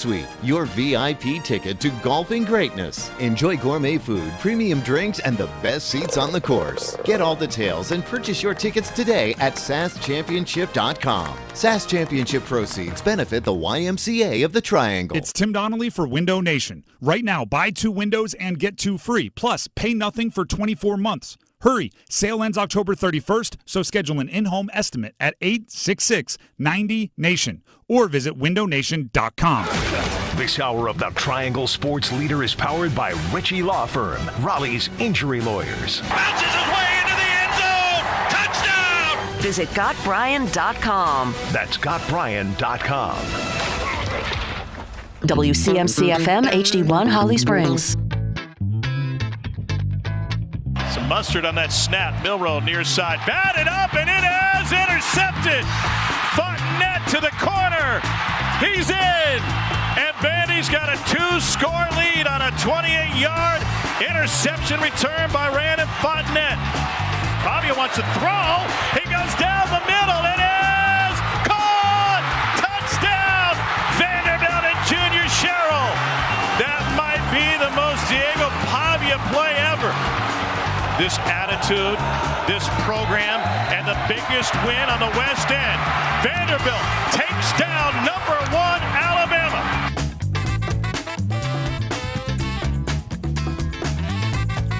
Suite, your VIP ticket to golfing greatness. Enjoy gourmet food, premium drinks, and the best seats on the course. Get all details and purchase your tickets today at sasschampionship.com. SAS Championship proceeds benefit the YMCA of the Triangle. It's Tim Donnelly for Window Nation. Right now, buy 2 windows and get 2 free. Plus, pay nothing for 24 months. Hurry! Sale ends October 31st, so schedule an in-home estimate at 866-90-NATION or visit windownation.com. This hour of the Triangle Sports Leader is powered by Ritchie Law Firm, Raleigh's injury lawyers. Bounces his way into the end zone! Touchdown! Visit GotBrian.com. That's GotBrian.com. WCMC-FM HD1 Holly Springs. Some mustard on that snap. Milrow near side. Batted up, and it is intercepted. Fontenette to the corner. He's in. And Vandy's got a 2-score lead on a 28-yard interception return by Random Fontenette. Fabio wants to throw. He goes down the middle. It is caught. Touchdown. Vanderbilt and Junior Sherrill. That might be the most Diego Pavia play ever. This attitude, this program, and the biggest win on the West End. Vanderbilt takes down number 1 Alabama.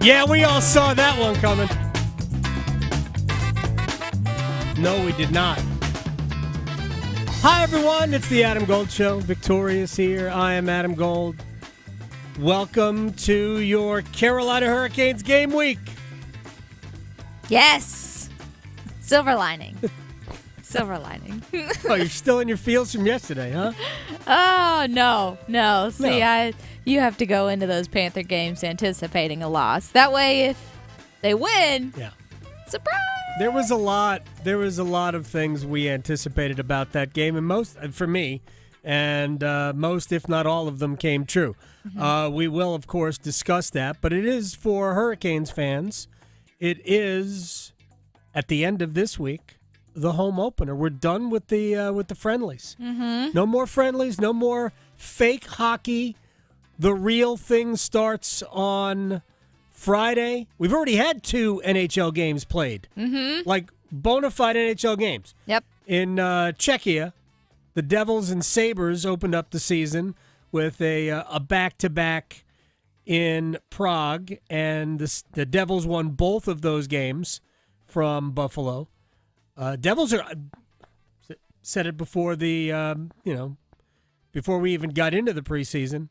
Yeah, we all saw that one coming. No, we did not. Hi, everyone. It's the Adam Gold Show. Victorious here. I am Adam Gold. Welcome to your Carolina Hurricanes game week. Yes. Silver lining. Silver lining. Oh, you're still in your feels from yesterday, huh? Oh, no. See, you have to go into those Panther games anticipating a loss. That way, if they win, surprise. There was a lot of things we anticipated about that game, and most, for me, and most, if not all of them, came true. Mm-hmm. We will, of course, discuss that, but it is for Hurricanes fans. It is, at the end of this week, the home opener. We're done with the friendlies. Mm-hmm. No more friendlies. No more fake hockey. The real thing starts on Friday. We've already had 2 NHL games played. Mm-hmm. Like bona fide NHL games. Yep. In Czechia, the Devils and Sabres opened up the season with a back-to-back in Prague, and the Devils won both of those games from Buffalo. Devils are said it before before we even got into the preseason.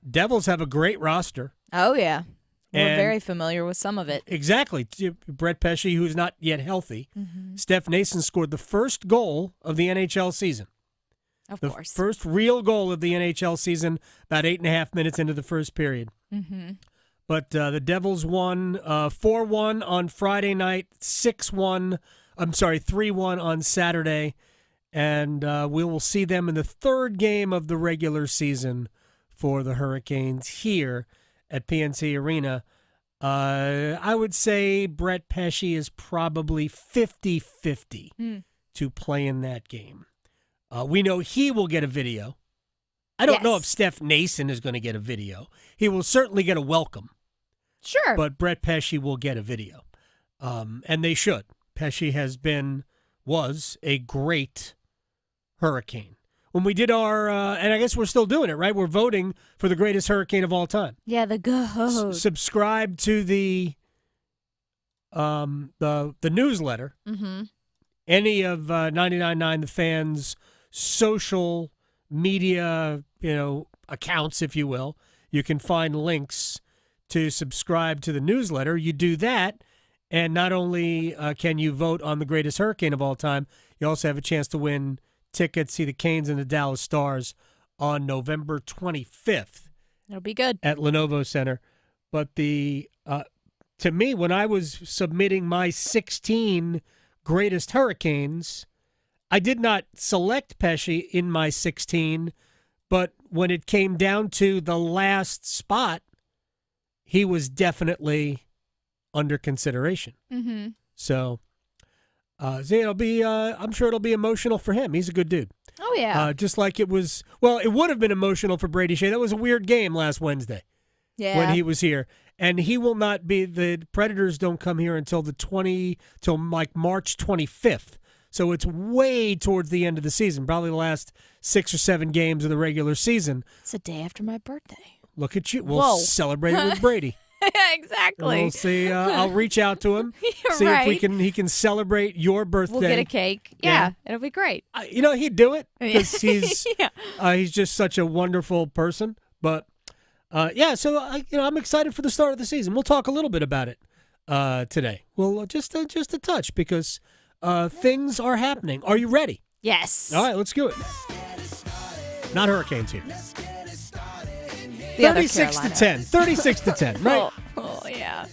Devils have a great roster. Oh yeah, we're very familiar with some of it. Exactly. Brett Pesce, who's not yet healthy. Mm-hmm. Steph Nason scored the first goal of the NHL season. Of course. First real goal of the NHL season, about 8.5 minutes into the first period. Mm-hmm. But the Devils won 4-1 on Friday night, 3-1 on Saturday, and we will see them in the 3rd game of the regular season for the Hurricanes here at PNC Arena. I would say Brett Pesce is probably 50-50 to play in that game. We know he will get a video. I don't know if Steph Nason is going to get a video. He will certainly get a welcome. Sure. But Brett Pesce will get a video. And they should. Pesce was a great Hurricane. When we did our, and I guess we're still doing it, right? We're voting for the greatest Hurricane of all time. Yeah, the GOAT. Subscribe to the newsletter. Mm-hmm. Any of 99.9 The Fans' social media, accounts, if you will. You can find links to subscribe to the newsletter. You do that, and not only can you vote on the greatest Hurricane of all time, you also have a chance to win tickets, see the Canes and the Dallas Stars on November 25th. It'll be good. At Lenovo Center. But to me, when I was submitting my 16 greatest Hurricanes, I did not select Pesce in my 16, but when it came down to the last spot, he was definitely under consideration. Mm-hmm. So So it'll be. I'm sure it'll be emotional for him. He's a good dude. Oh yeah. Just like it was. Well, it would have been emotional for Brady Shea. That was a weird game last Wednesday. Yeah. When he was here, and he will not be. The Predators don't come here until like March 25th. So it's way towards the end of the season, probably the last 6 or 7 games of the regular season. It's a day after my birthday. Look at you. We'll celebrate it with Brady. Exactly. We'll see. I'll reach out to him, see right. if he can celebrate your birthday. We'll get a cake. Yeah. It'll be great. He'd do it because he's Yeah. He's just such a wonderful person. But so I'm excited for the start of the season. We'll talk a little bit about it today. Well, just a touch because things are happening. Are you ready? Yes. All right, let's do it. Not Hurricanes here. The other 36 to Carolina. 10. 36 to 10, right? Oh, yeah.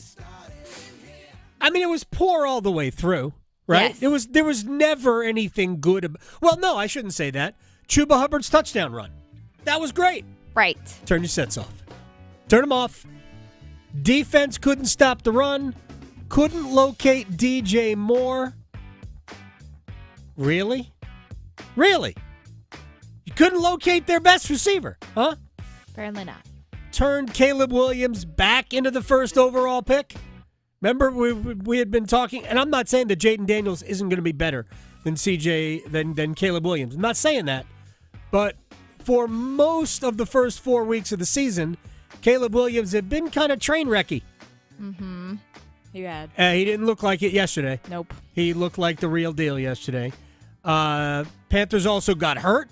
I mean, it was poor all the way through, right? Yes. There was never anything good. Well, no, I shouldn't say that. Chuba Hubbard's touchdown run. That was great. Right. Turn your sets off. Turn them off. Defense couldn't stop the run. Couldn't locate DJ Moore. Really? Really? You couldn't locate their best receiver, huh? Apparently not. Turned Caleb Williams back into the first overall pick. Remember, we had been talking, and I'm not saying that Jaden Daniels isn't going to be better than than Caleb Williams. I'm not saying that. But for most of the first 4 weeks of the season, Caleb Williams had been kind of train wrecky. Mm-hmm. You had. He didn't look like it yesterday. Nope. He looked like the real deal yesterday. Panthers also got hurt.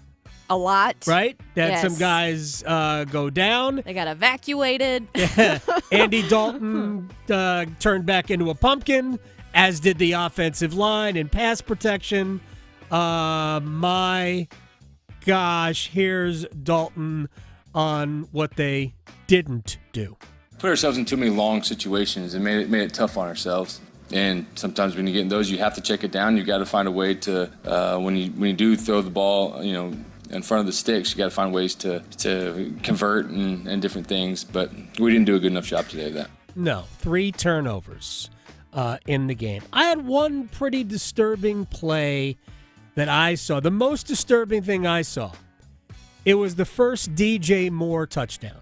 A lot. Right? They had Yes. some guys go down. They got evacuated. Yeah. Andy Dalton turned back into a pumpkin, as did the offensive line and pass protection. My gosh, here's Dalton on what they didn't do. Put ourselves in too many long situations and made it tough on ourselves. And sometimes when you get in those, you have to check it down. You got to find a way to when you do throw the ball, in front of the sticks, you got to find ways to convert and different things. But we didn't do a good enough job today of that. No, 3 turnovers in the game. I had one pretty disturbing play that I saw. The most disturbing thing I saw, it was the first DJ Moore touchdown.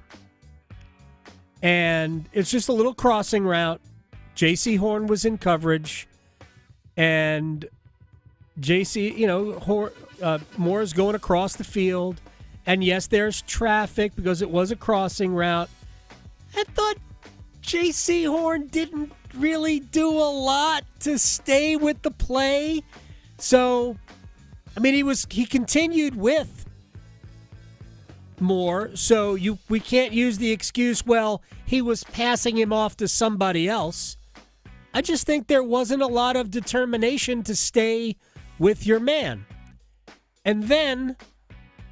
And it's just a little crossing route. J.C. Horn was in coverage, and J.C., Moore is going across the field, and yes, there's traffic because it was a crossing route. I thought J.C. Horn didn't really do a lot to stay with the play. So, I mean, he continued with Moore, so we can't use the excuse, well, he was passing him off to somebody else. I just think there wasn't a lot of determination to stay with your man. And then,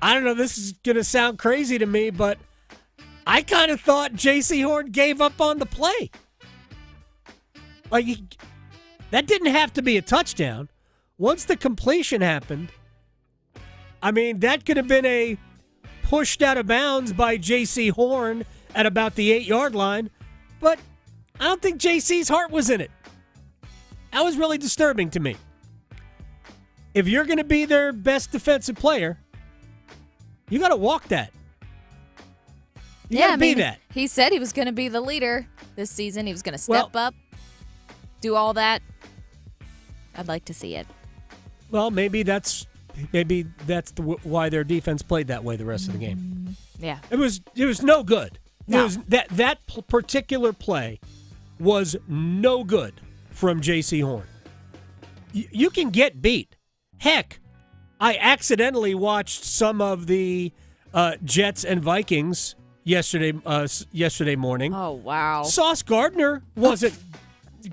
I don't know, this is going to sound crazy to me, but I kind of thought J.C. Horn gave up on the play. Like, that didn't have to be a touchdown. Once the completion happened, I mean, that could have been a pushed out of bounds by J.C. Horn at about the 8-yard line, but I don't think J.C.'s heart was in it. That was really disturbing to me. If you're going to be their best defensive player, you got to walk that. You got to be that. He said he was going to be the leader this season. He was going to step up, do all that. I'd like to see it. Well, maybe that's why their defense played that way the rest of the game. Yeah. It was no good. No. It was that particular play was no good from J.C. Horn. You can get beat. Heck, I accidentally watched some of the Jets and Vikings yesterday morning. Oh, wow. Sauce Gardner wasn't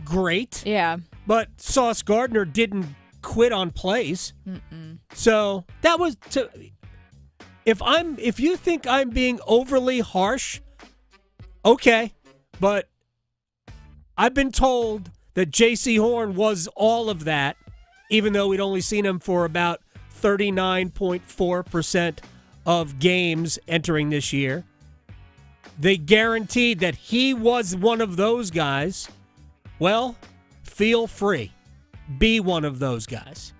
great. Yeah. But Sauce Gardner didn't quit on plays. Mm-mm. So that was if you think I'm being overly harsh, okay. But I've been told that J.C. Horn was all of that, even though we'd only seen him for about 39.4% of games entering this year. They guaranteed that he was one of those guys. Well, feel free. be one of those guys.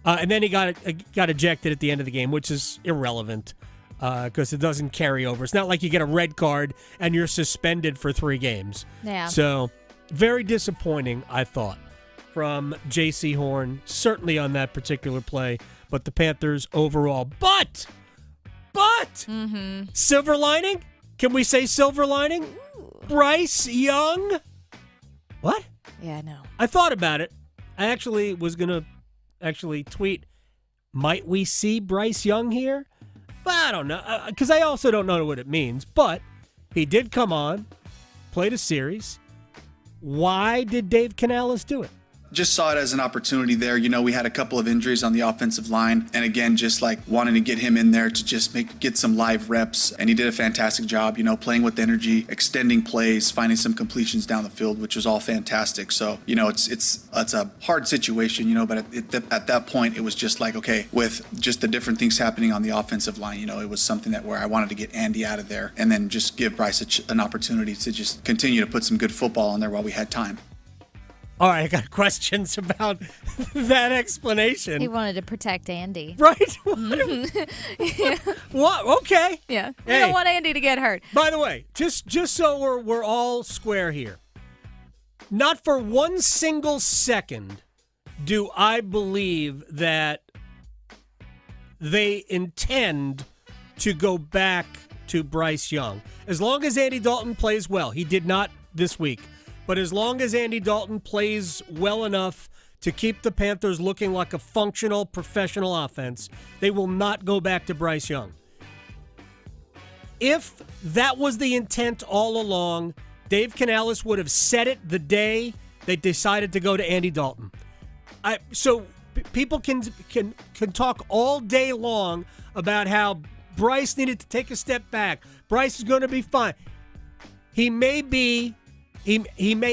And then he got ejected at the end of the game, which is irrelevant because it doesn't carry over. It's not like you get a red card and you're suspended for 3 games. Yeah. So very disappointing, I thought, from J.C. Horn, certainly on that particular play, but the Panthers overall. But silver lining? Can we say silver lining? Ooh. Bryce Young? What? Yeah, no. I thought about it. I actually was going to tweet, might we see Bryce Young here? But I don't know, because I also don't know what it means. But he did come on, played a series. Why did Dave Canales do it? Just saw it as an opportunity there. You know, we had a couple of injuries on the offensive line. And again, just like wanting to get him in there to just get some live reps. And he did a fantastic job, you know, playing with energy, extending plays, finding some completions down the field, which was all fantastic. So, you know, it's a hard situation, you know, but at that point, it was just like, okay, with just the different things happening on the offensive line, you know, it was something where I wanted to get Andy out of there and then just give Bryce an opportunity to just continue to put some good football on there while we had time. All right, I got questions about that explanation. He wanted to protect Andy. Right? Mm-hmm. What? Okay. Yeah. We don't want Andy to get hurt. By the way, just so we're all square here, not for one single second do I believe that they intend to go back to Bryce Young. As long as Andy Dalton plays well, he did not this week. But as long as Andy Dalton plays well enough to keep the Panthers looking like a functional professional offense, they will not go back to Bryce Young. If that was the intent all along, Dave Canales would have said it the day they decided to go to Andy Dalton. People can talk all day long about how Bryce needed to take a step back. Bryce is going to be fine. He may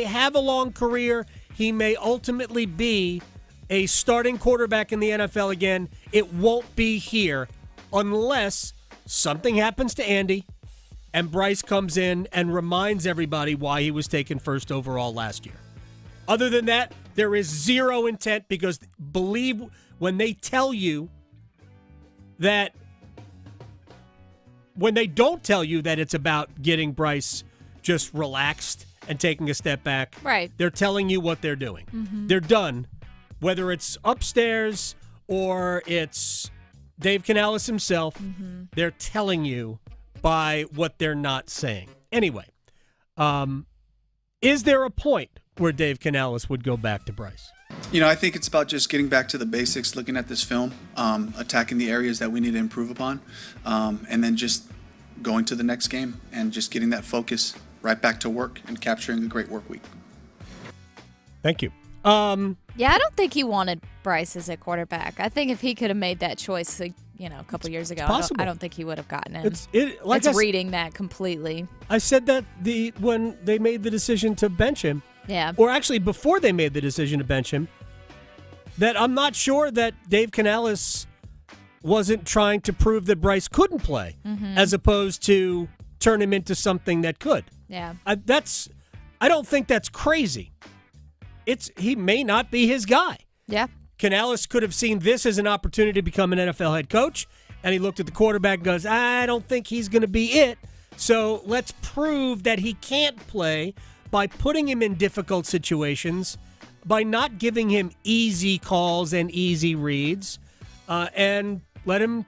have a long career. He may ultimately be a starting quarterback in the NFL again. It won't be here unless something happens to Andy and Bryce comes in and reminds everybody why he was taken first overall last year. Other than that, there is zero intent because believe when they tell you that, when they don't tell you that it's about getting Bryce just relaxed and taking a step back. Right. They're telling you what they're doing. Mm-hmm. They're done. Whether it's upstairs or it's Dave Canales himself, they're telling you by what they're not saying. Anyway, is there a point where Dave Canales would go back to Bryce? You know, I think it's about just getting back to the basics, looking at this film, attacking the areas that we need to improve upon, and then just going to the next game and just getting that focus right back to work and capturing a great work week. Thank you. Yeah, I don't think he wanted Bryce as a quarterback. I think if he could have made that choice, a couple years ago, I don't think he would have gotten him. It's reading that completely. I said that when they made the decision to bench him. Yeah. Or actually, before they made the decision to bench him, that I'm not sure that Dave Canales wasn't trying to prove that Bryce couldn't play, as opposed to turn him into something that could. Yeah. I don't think that's crazy. He may not be his guy. Yeah. Canales could have seen this as an opportunity to become an NFL head coach, and he looked at the quarterback and goes, I don't think he's going to be it, so let's prove that he can't play by putting him in difficult situations, by not giving him easy calls and easy reads, and let him,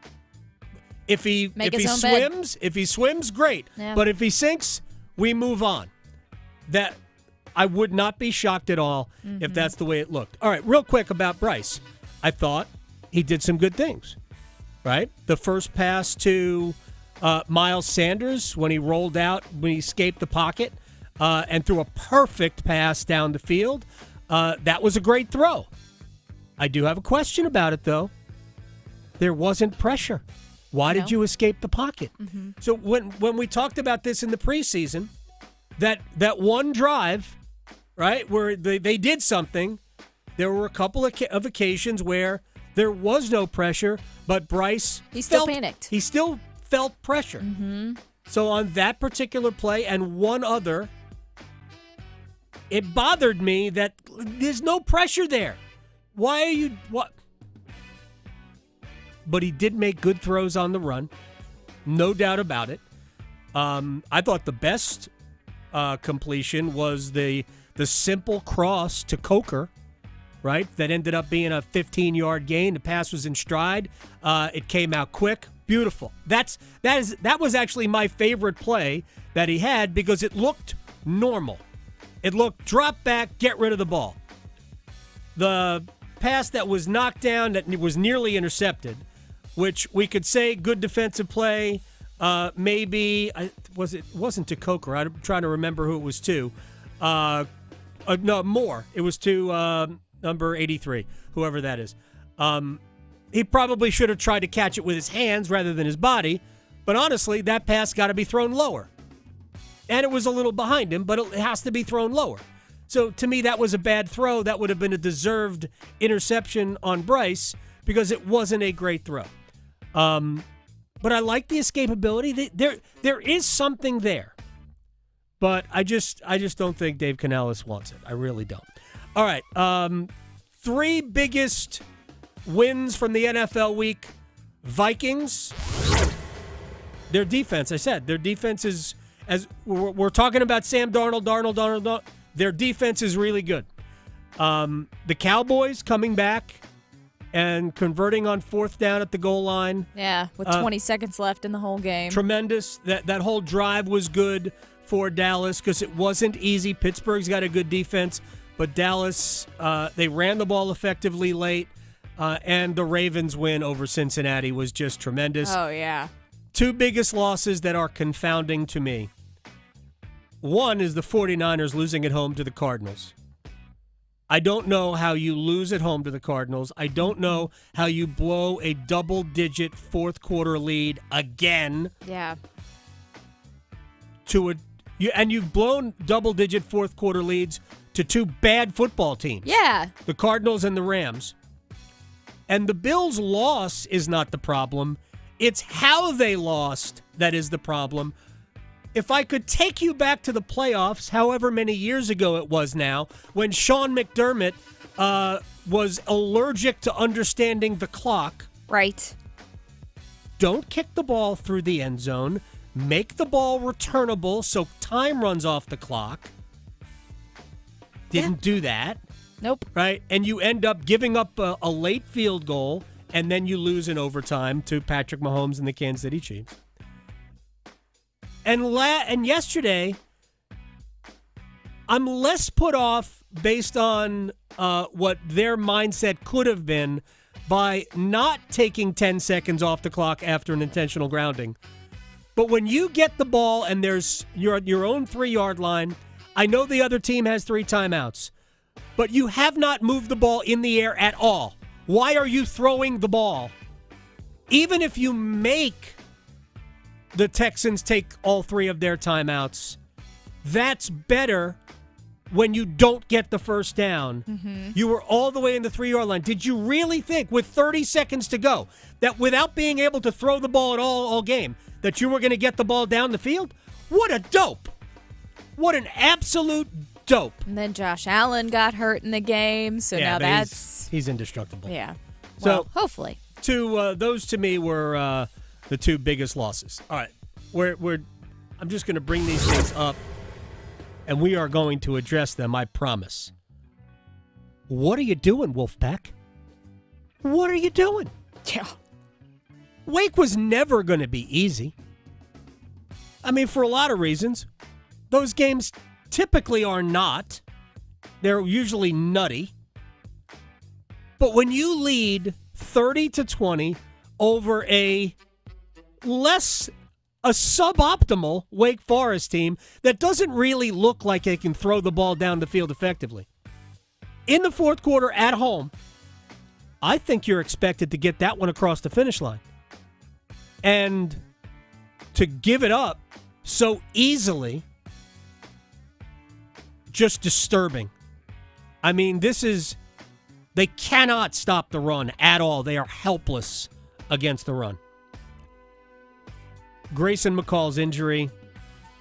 if he swims, great. Yeah. But if he sinks, we move on. That I would not be shocked at all if that's the way it looked. All right, real quick about Bryce. I thought he did some good things, right? The first pass to Miles Sanders when he rolled out, when he escaped the pocket and threw a perfect pass down the field. That was a great throw. I do have a question about it, though. There wasn't pressure. Why did you escape the pocket? So when we talked about this in the preseason, that one drive, right, where they did something, there were a couple of occasions where there was no pressure, but Bryce still panicked. He still felt pressure. So on that particular play and one other, it bothered me that there's no pressure there. Why are you what? But he did make good throws on the run, no doubt about it. I thought the best completion was the simple cross to Coker, right? That ended up being a 15-yard gain. The pass was in stride. It came out quick. Beautiful. That was actually my favorite play that he had because it looked normal. It looked drop back, get rid of the ball. The pass that was knocked down, that was nearly intercepted, which we could say good defensive play. Maybe it wasn't to Coker. I'm trying to remember who it was to. No, Moore. It was to number 83, whoever that is. He probably should have tried to catch it with his hands rather than his body. But honestly, that pass got to be thrown lower. And it was a little behind him, but it has to be thrown lower. So to me, that was a bad throw. That would have been a deserved interception on Bryce because it wasn't a great throw. But I like the escapability. There is something there. But I just don't think Dave Canales wants it. I really don't. All right. 3 biggest wins from the NFL week. Vikings. Their defense, I said, their defense is, as we're talking about Sam Darnold. Their defense is really good. The Cowboys coming back and converting on 4th down at the goal line. Yeah, with 20 seconds left in the whole game. Tremendous. That whole drive was good for Dallas because it wasn't easy. Pittsburgh's got a good defense, but Dallas, they ran the ball effectively late, and the Ravens win over Cincinnati was just tremendous. Oh, yeah. 2 biggest losses that are confounding to me. One is the 49ers losing at home to the Cardinals. I don't know how you lose at home to the Cardinals. I don't know how you blow a double-digit fourth-quarter lead again. Yeah. And you've blown double-digit fourth-quarter leads to 2 bad football teams. Yeah. The Cardinals and the Rams. And the Bills' loss is not the problem. It's how they lost that is the problem. If I could take you back to the playoffs, however many years ago it was now, when Sean McDermott was allergic to understanding the clock. Right. Don't kick the ball through the end zone. Make the ball returnable so time runs off the clock. Didn't do that. Nope. Right? And you end up giving up a late field goal, and then you lose in overtime to Patrick Mahomes and the Kansas City Chiefs. And yesterday, I'm less put off based on what their mindset could have been by not taking 10 seconds off the clock after an intentional grounding. But when you get the ball and there's your own 3-yard line, I know the other team has 3 timeouts, but you have not moved the ball in the air at all. Why are you throwing the ball? Even if you make the Texans take all 3 of their timeouts, that's better when you don't get the first down. Mm-hmm. You were all the way in the 3-yard line. Did you really think with 30 seconds to go that without being able to throw the ball at all game that you were going to get the ball down the field? What a dope. What an absolute dope. And then Josh Allen got hurt in the game, so now that's... He's indestructible. Yeah. Well, so, hopefully. Those to me were the 2 biggest losses. All right. I'm just going to bring these things up, and we are going to address them, I promise. What are you doing, Wolfpack? What are you doing? Yeah. Wake was never going to be easy. I mean, for a lot of reasons. Those games typically are not. They're usually nutty. But when you lead 30-20 over a suboptimal Wake Forest team that doesn't really look like they can throw the ball down the field effectively, in the fourth quarter at home, I think you're expected to get that one across the finish line. And to give it up so easily, just disturbing. I mean, they cannot stop the run at all. They are helpless against the run. Grayson McCall's injury,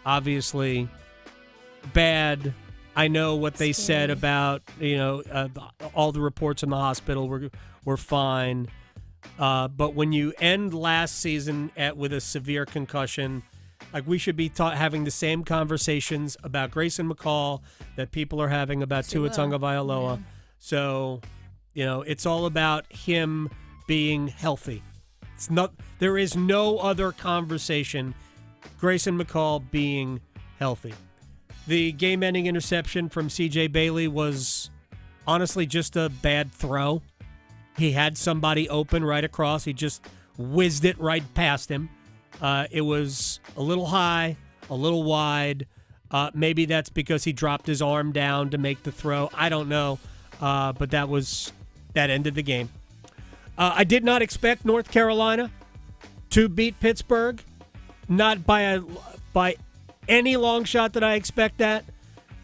obviously bad. I know what they said about, all the reports in the hospital were fine. But when you end last season with a severe concussion, like we should be having the same conversations about Grayson McCall that people are having about Tua Tagovailoa. Yeah. So, it's all about him being healthy. There is no other conversation. Grayson McCall being healthy. The game-ending interception from C.J. Bailey was honestly just a bad throw. He had somebody open right across. He just whizzed it right past him. It was a little high, a little wide. Maybe that's because he dropped his arm down to make the throw. I don't know. But that ended the game. I did not expect North Carolina to beat Pittsburgh. Not by any long shot did I expect that.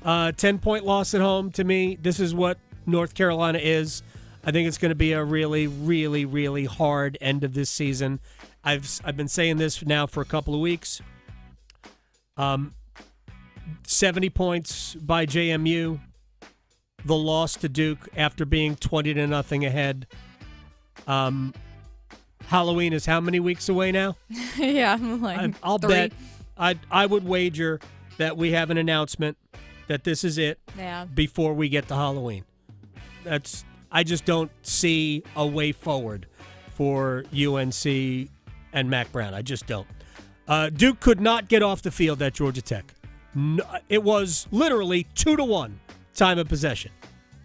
10-point loss at home, to me, this is what North Carolina is. I think it's going to be a really, really, really hard end of this season. I've been saying this now for a couple of weeks. 70 points by JMU. The loss to Duke after being 20-0 ahead. Halloween is how many weeks away now? Yeah, like I'll 3. bet. I would wager that we have an announcement that this is it before we get to Halloween. I just don't see a way forward for UNC and Mac Brown. I just don't. Duke could not get off the field at Georgia Tech. No, it was literally 2-1 time of possession.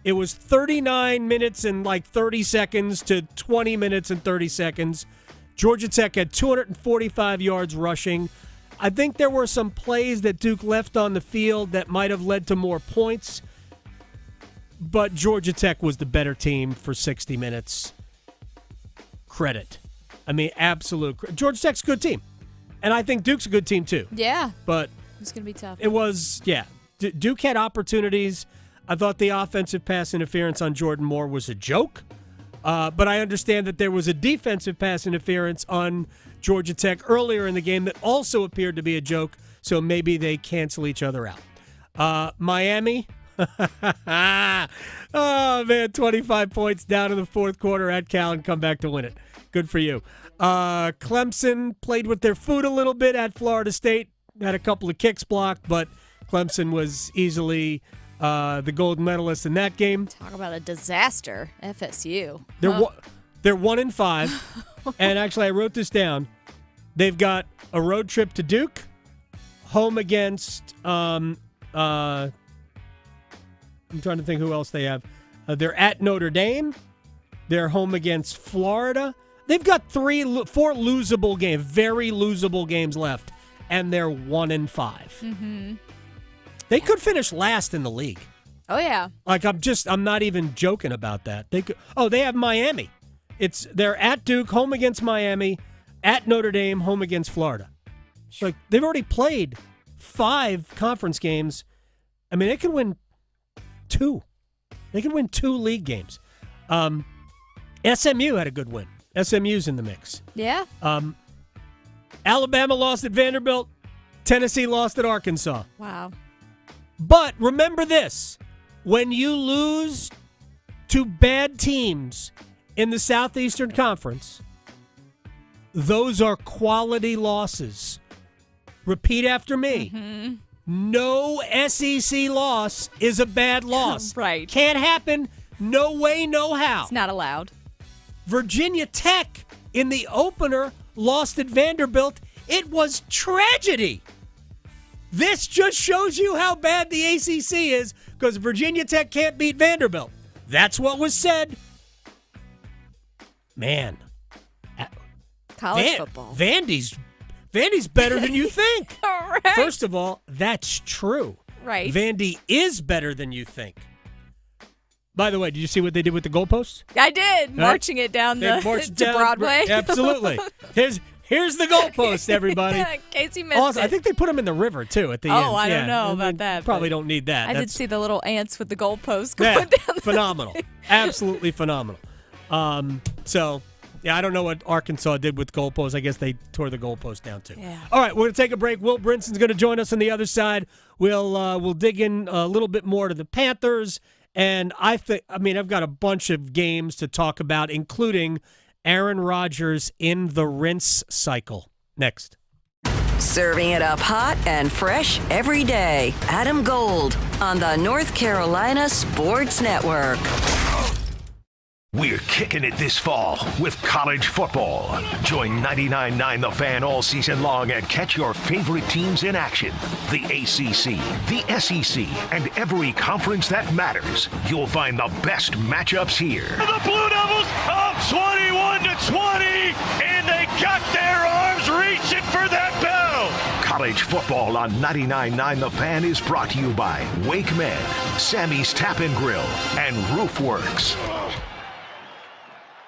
It was 39 minutes and 30 seconds to 20 minutes and 30 seconds. Georgia Tech had 245 yards rushing. I think there were some plays that Duke left on the field that might have led to more points. But Georgia Tech was the better team for 60 minutes. Credit. I mean, absolute credit. Georgia Tech's a good team. And I think Duke's a good team too. Yeah. But it's going to be tough. It was, Duke had opportunities. I thought the offensive pass interference on Jordan Moore was a joke. But I understand that there was a defensive pass interference on Georgia Tech earlier in the game that also appeared to be a joke. So maybe they cancel each other out. Miami. Oh, man, 25 points down in the fourth quarter at Cal and come back to win it. Good for you. Clemson played with their foot a little bit at Florida State. Had a couple of kicks blocked, but Clemson was easily the gold medalist in that game. Talk about a disaster, FSU. They're 1-5, and actually I wrote this down. They've got a road trip to Duke, home against I'm trying to think who else they have. They're at Notre Dame. They're home against Florida. They've got 4 losable games, very losable games left, and they're 1-5. Mm-hmm. They could finish last in the league. Oh yeah. I'm not even joking about that. They could. Oh, they have Miami. They're at Duke, home against Miami, at Notre Dame, home against Florida. They've already played 5 conference games. I mean, they could win 2. They can win 2 league games. SMU had a good win. SMU's in the mix. Yeah. Alabama lost at Vanderbilt. Tennessee lost at Arkansas. Wow. But remember this. When you lose to bad teams in the Southeastern Conference, those are quality losses. Repeat after me. Mm-hmm. No SEC loss is a bad loss. Right. Can't happen. No way, no how. It's not allowed. Virginia Tech in the opener lost at Vanderbilt. It was tragedy. This just shows you how bad the ACC is because Virginia Tech can't beat Vanderbilt. That's what was said. Man. College football. Vandy's better than you think. Right. First of all, that's true. Right. Vandy is better than you think. By the way, did you see what they did with the goalposts? I did. Marching it down to Broadway. Absolutely. Here's the goalpost, everybody. In case you missed also, it. I think they put them in the river, too, at the end. I don't know about that. Probably don't need that. I did see the little ants with the goalposts going down. Phenomenal. Absolutely phenomenal. So, Yeah, I don't know what Arkansas did with goalposts. I guess they tore the goalpost down too. Yeah. All right, we're going to take a break. Will Brinson's going to join us on the other side. We'll dig in a little bit more to the Panthers, and I've got a bunch of games to talk about, including Aaron Rodgers in the rinse cycle. Next. Serving it up hot and fresh every day. Adam Gold on the North Carolina Sports Network. We're kicking it this fall with college football. Join 99.9 The Fan all season long and catch your favorite teams in action. The ACC, the SEC, and every conference that matters. You'll find the best matchups here. The Blue Devils up 21-20, and they got their arms reaching for that bell. College football on 99.9 The Fan is brought to you by Wake Med, Sammy's Tap and Grill, and Roofworks.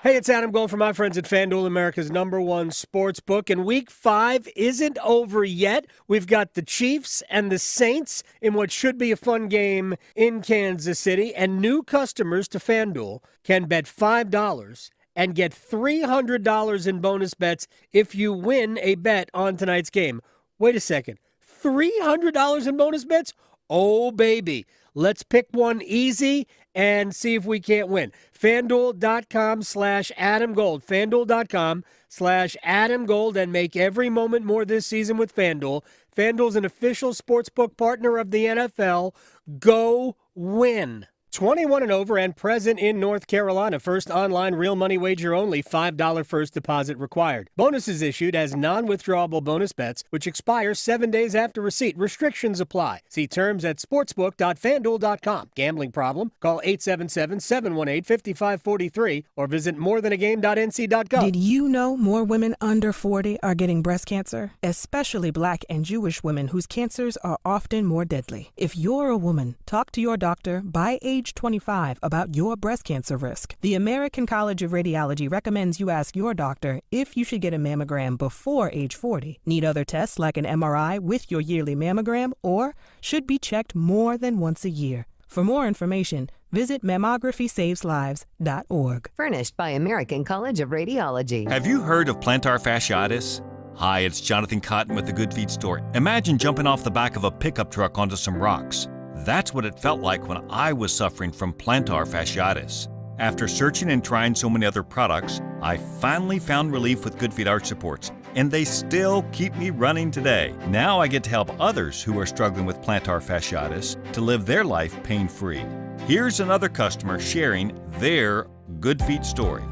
Hey, it's Adam Gold from my friends at FanDuel, America's #1 sports book. And Week 5 isn't over yet. We've got the Chiefs and the Saints in what should be a fun game in Kansas City. And new customers to FanDuel can bet $5 and get $300 in bonus bets if you win a bet on tonight's game. Wait a second. $300 in bonus bets? Oh, baby. Let's pick one easy and see if we can't win. FanDuel.com/Adam Gold. FanDuel.com/Adam Gold, and make every moment more this season with FanDuel. FanDuel's an official sportsbook partner of the NFL. Go win. 21 and over and present in North Carolina. First online real money wager only. $5 first deposit required. Bonuses issued as non-withdrawable bonus bets, which expire 7 days after receipt. Restrictions apply. See terms at sportsbook.fanduel.com. Gambling problem? Call 877-718-5543 or visit morethanagame.nc.gov. Did you know more women under 40 are getting breast cancer? Especially Black and Jewish women whose cancers are often more deadly. If you're a woman, talk to your doctor by age 25 about your breast cancer risk. The American College of Radiology recommends you ask your doctor if you should get a mammogram before age 40, need other tests like an MRI with your yearly mammogram, or should be checked more than once a year. For more information, visit mammographySavesLives.org. Furnished by American College of Radiology. Have you heard of plantar fasciitis? Hi, it's Jonathan Cotton with the Good Feet Store. Imagine jumping off the back of a pickup truck onto some rocks. That's what it felt like when I was suffering from plantar fasciitis. After searching and trying so many other products, I finally found relief with Good Feet Arch Supports, and they still keep me running today. Now I get to help others who are struggling with plantar fasciitis to live their life pain-free. Here's another customer sharing their Good Feet story.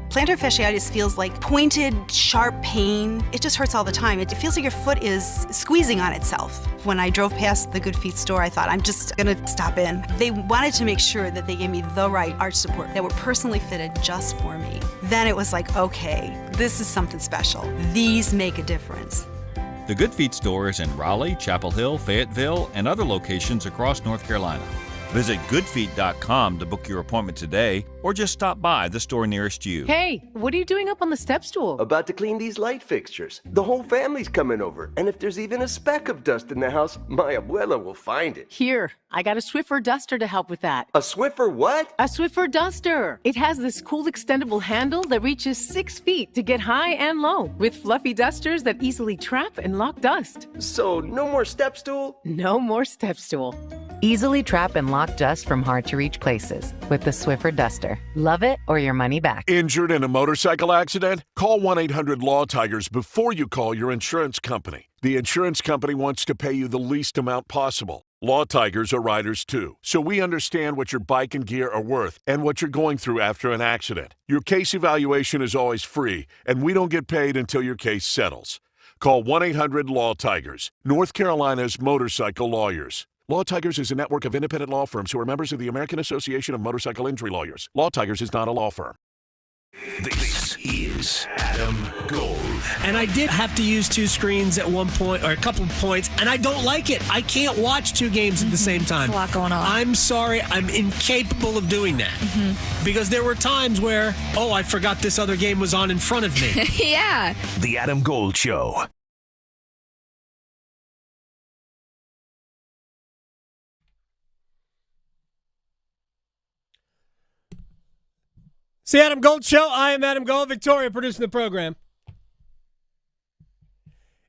Plantar fasciitis feels like pointed, sharp pain. It just hurts all the time. It feels like your foot is squeezing on itself. When I drove past the Good Feet store, I thought, I'm just gonna stop in. They wanted to make sure that they gave me the right arch support that were personally fitted just for me. Then it was like, okay, this is something special. These make a difference. The Good Feet store is in Raleigh, Chapel Hill, Fayetteville, and other locations across North Carolina. Visit goodfeet.com to book your appointment today, or just stop by the store nearest you. Hey, what are you doing up on the step stool? About to clean these light fixtures. The whole family's coming over, and if there's even a speck of dust in the house, my abuela will find it. Here, I got a Swiffer duster to help with that. A Swiffer what? A Swiffer duster. It has this cool extendable handle that reaches 6 feet to get high and low, with fluffy dusters that easily trap and lock dust. So, no more step stool? No more step stool. Easily trap and lock dust from hard-to-reach places with the Swiffer duster. Love it or your money back. Injured in a motorcycle accident? Call 1-800-LAW-TIGERS before you call your insurance company. The insurance company wants to pay you the least amount possible. Law Tigers are riders too, so we understand what your bike and gear are worth and what you're going through after an accident. Your case evaluation is always free, and we don't get paid until your case settles. Call 1-800-LAW-TIGERS, North Carolina's motorcycle lawyers. Law Tigers is a network of independent law firms who are members of the American Association of Motorcycle Injury Lawyers. Law Tigers is not a law firm. This is Adam Gold. And I did have to use two screens at one point, or a couple of points, and I don't like it. I can't watch two games at the same time. There's a lot going on. I'm sorry. I'm incapable of doing that. Because there were times where, I forgot this other game was on in front of me. Yeah. The Adam Gold Show. It's the Adam Gold Show. I am Adam Gold. Victoria producing the program.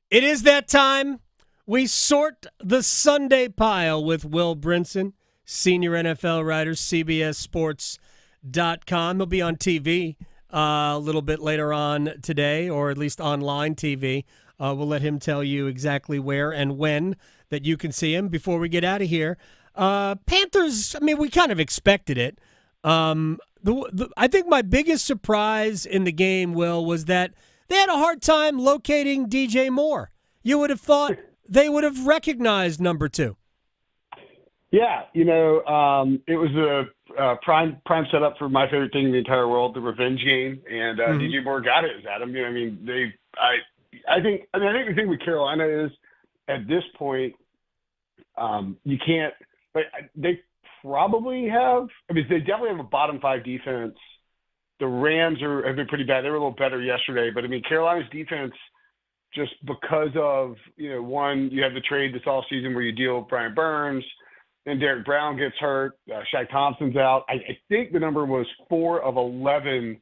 It is that time. We sort the Sunday pile with Will Brinson, senior NFL writer, CBSSports.com. He'll be on TV a little bit later on today, or at least online TV. We'll let him tell you exactly where and when that you can see him. Before we get out of here, Panthers, I mean, we kind of expected it. I think my biggest surprise in the game, Will, was that they had a hard time locating DJ Moore. You would have thought they would have recognized number 2. Yeah, it was a prime setup for my favorite thing in the entire world, the revenge game, and DJ Moore got it, Adam. I think the thing with Carolina is at this point, you can't. But they probably have. I mean, they definitely have a bottom 5 defense. The Rams have been pretty bad. They were a little better yesterday, but I mean, Carolina's defense, just because of one, you have the trade this offseason where you deal with Brian Burns. Then Derek Brown gets hurt. Shaq Thompson's out. I think the number was 4 of 11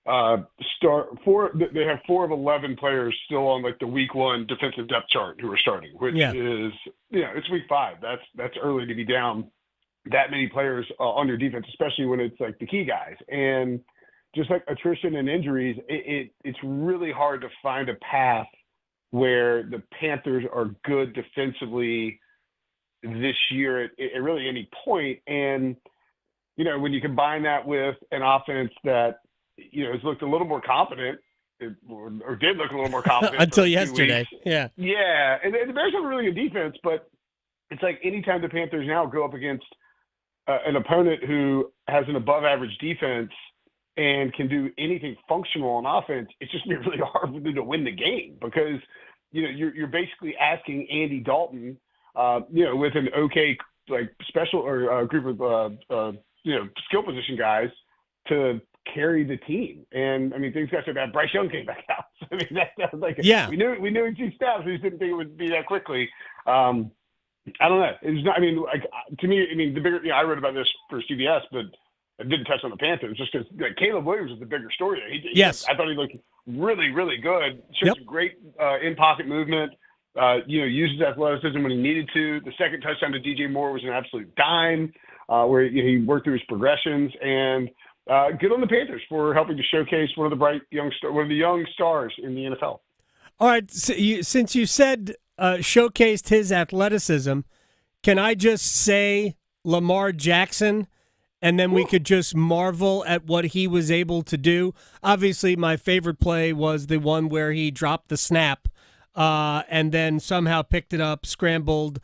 They have 4 of 11 players still on like the week 1 defensive depth chart who are starting, which is it's week 5. That's early to be down that many players on your defense, especially when it's like the key guys. And just like attrition and injuries, it's really hard to find a path where the Panthers are good defensively this year at really any point. And, when you combine that with an offense that, has looked a little more confident or did look a little more confident until yesterday. Yeah. Yeah. And the Bears have a really good defense, but it's like anytime the Panthers now go up against an opponent who has an above average defense and can do anything functional on offense, it's just going to be really hard for them to win the game because, you're basically asking Andy Dalton, with an okay, like special or group of, skill position guys to carry the team. And I mean, things got so bad. Bryce Young came back out. I mean, that was like, we knew in 2 steps. We just didn't think it would be that quickly. I don't know. It's not, I mean, like to me, I mean, the bigger, I wrote about this for CBS, but I didn't touch on the Panthers just because Caleb Williams is the bigger story. I thought he looked really, really good. Showed some great in-pocket movement. Used his athleticism when he needed to. The second touchdown to DJ Moore was an absolute dime, where he worked through his progressions. And good on the Panthers for helping to showcase one of the young stars in the NFL. All right, so since you said showcased his athleticism, can I just say Lamar Jackson? And then we could just marvel at what he was able to do. Obviously, my favorite play was the one where he dropped the snap and then somehow picked it up, scrambled,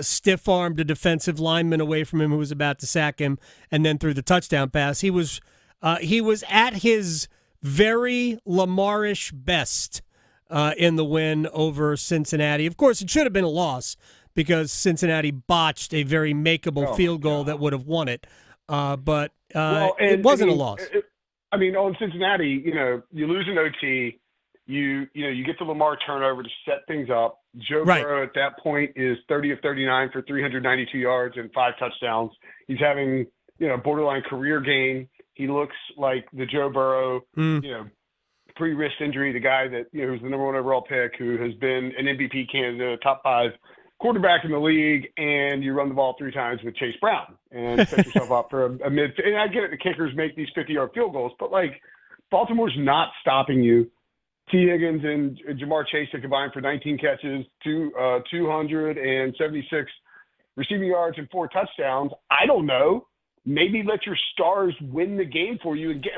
stiff-armed a defensive lineman away from him who was about to sack him, and then threw the touchdown pass. He was at his very Lamar-ish best in the win over Cincinnati. Of course, it should have been a loss because Cincinnati botched a very makeable field goal that would have won it. But it wasn't a loss. On Cincinnati, you lose an OT, you get the Lamar turnover to set things up. Joe Burrow at that point is 30 of 39 for 392 yards and 5 touchdowns. He's having, borderline career game. He looks like the Joe Burrow, pre-wrist injury, the guy that, who's the number 1 overall pick, who has been an MVP candidate, top 5 quarterback in the league, and you run the ball 3 times with Chase Brown and set yourself up for a mid. And I get it, the kickers make these 50-yard field goals, but like Baltimore's not stopping you. T. Higgins and Jamar Chase have combined for 19 catches, 276 receiving yards and 4 touchdowns. I don't know. Maybe let your stars win the game for you and get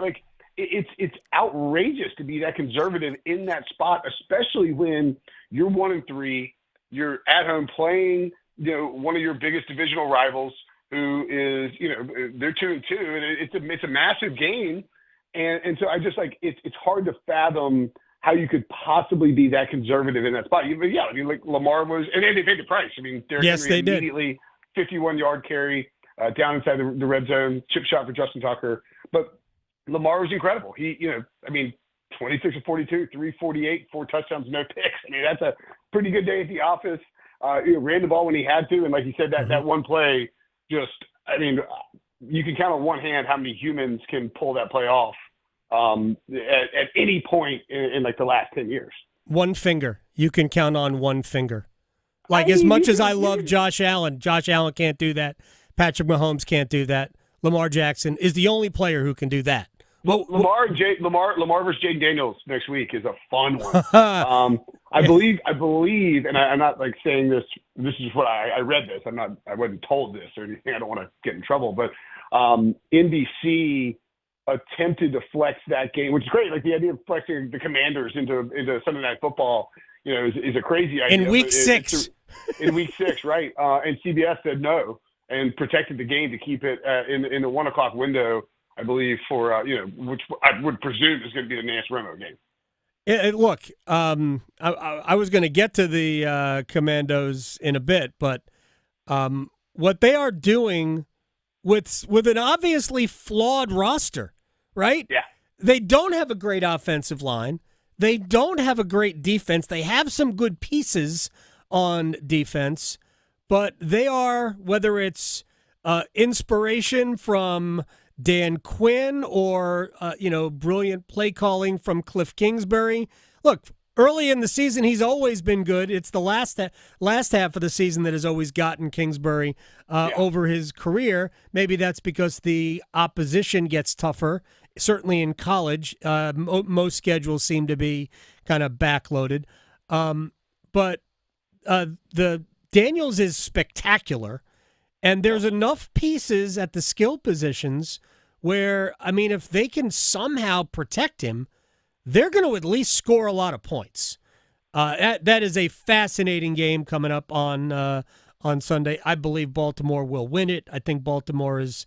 it's outrageous to be that conservative in that spot, especially when you're 1-3. You're at home playing, one of your biggest divisional rivals who is, they're 2-2, and it's a massive game. And so I just it's hard to fathom how you could possibly be that conservative in that spot. Like Lamar was, and they paid the price. I mean, Derrick Henry immediately 51-yard carry down inside the red zone, chip shot for Justin Tucker. But Lamar was incredible. He, 26 of 42, 348, 4 touchdowns, no picks. I mean, that's a pretty good day at the office. Ran the ball when he had to, and like you said, that one play you can count on one hand how many humans can pull that play off at any point in like the last 10 years. One finger. You can count on one finger. Like, as much as I love Josh Allen can't do that. Patrick Mahomes can't do that. Lamar Jackson is the only player who can do that. Well, Lamar versus Jaden Daniels next week is a fun one. I believe, and I'm not like saying this. This is what I read this. I wasn't told this or anything. I don't want to get in trouble. But NBC attempted to flex that game, which is great. Like the idea of flexing the Commanders into Sunday Night Football, is a crazy idea. In week 6. In week 6, right? And CBS said no and protected the game to keep it in the 1 o'clock window, I believe, for which I would presume is going to be the Nance Romo game. Look, I was going to get to the Commandos in a bit, but what they are doing with an obviously flawed roster, right? Yeah. They don't have a great offensive line. They don't have a great defense. They have some good pieces on defense, but they are, whether it's inspiration from Dan Quinn or, brilliant play calling from Cliff Kingsbury. Look, early in the season, he's always been good. It's the last half of the season that has always gotten Kingsbury over his career. Maybe that's because the opposition gets tougher. Certainly in college, most schedules seem to be kind of backloaded. But the Daniels is spectacular. And there's enough pieces at the skill positions where, if they can somehow protect him, they're going to at least score a lot of points. That is a fascinating game coming up on Sunday. I believe Baltimore will win it. I think Baltimore is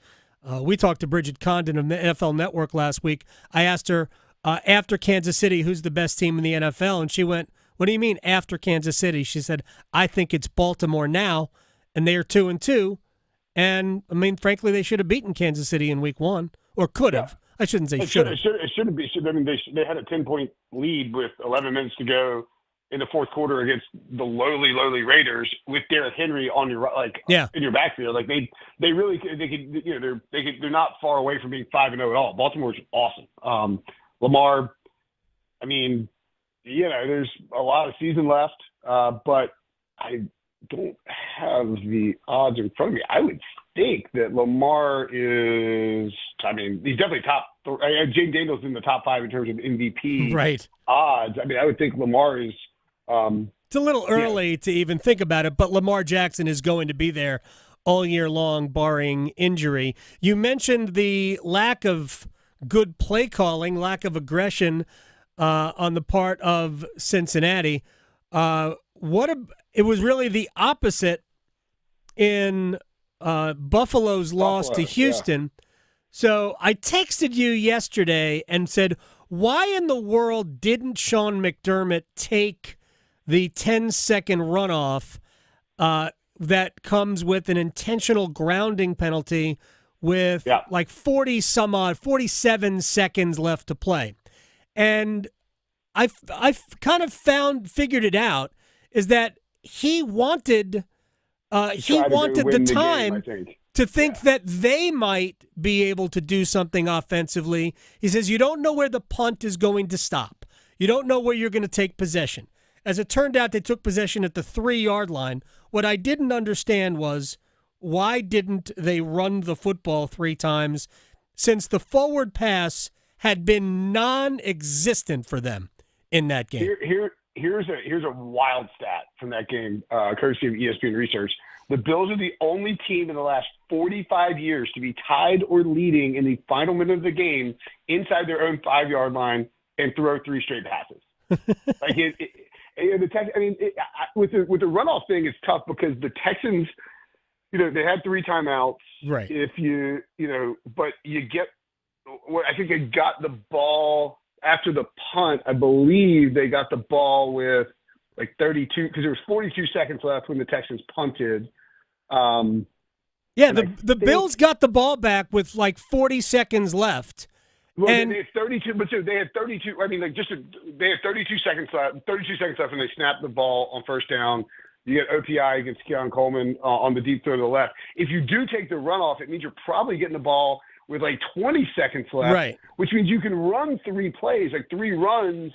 we talked to Bridget Condon of the NFL Network last week. I asked her, after Kansas City, who's the best team in the NFL? And she went, what do you mean after Kansas City? She said, I think it's Baltimore now, and they are 2-2. And, frankly, they should have beaten Kansas City in week 1, or could have. Yeah. I shouldn't say should have. It shouldn't be. They had a 10-point lead with 11 minutes to go in the fourth quarter against the lowly Raiders with Derrick Henry on your in your backfield. Like they really could. They're not far away from being 5-0 at all. Baltimore's awesome. Lamar, there's a lot of season left, but I don't have the odds in front of me. I would think that Lamar is, he's definitely top. Jaden Daniels in the top 5 in terms of MVP odds. I would think Lamar is. It's a little early to even think about it, but Lamar Jackson is going to be there all year long, barring injury. You mentioned the lack of good play calling, lack of aggression on the part of Cincinnati. It was really the opposite in Buffalo's loss to Houston. Yeah. So I texted you yesterday and said, why in the world didn't Sean McDermott take the 10-second runoff that comes with an intentional grounding penalty with 47 seconds left to play? And I've kind of figured it out, is that he wanted the time to think that they might be able to do something offensively. He says, you don't know where the punt is going to stop. You don't know where you're going to take possession. As it turned out, they took possession at the 3-yard line. What I didn't understand was, why didn't they run the football 3 times, since the forward pass had been non-existent for them in that game? Here's a wild stat from that game, courtesy of ESPN Research. The Bills are the only team in the last 45 years to be tied or leading in the final minute of the game inside their own 5-yard line and throw 3 straight passes. With the runoff thing, it's tough because the Texans, they had 3 timeouts. Right. But you get, I think they got the ball after the punt. I believe they got the ball with 32, because there was 42 seconds left when the Texans punted. The Bills got the ball back with 40 seconds left. Well, they had 32, but they had 32. They had 32 seconds left. 32 seconds left, and they snapped the ball on first down. You get OPI against Keon Coleman on the deep throw to the left. If you do take the runoff, it means you're probably getting the ball with like 20 seconds left, right? Which means you can run 3 plays, like 3 runs,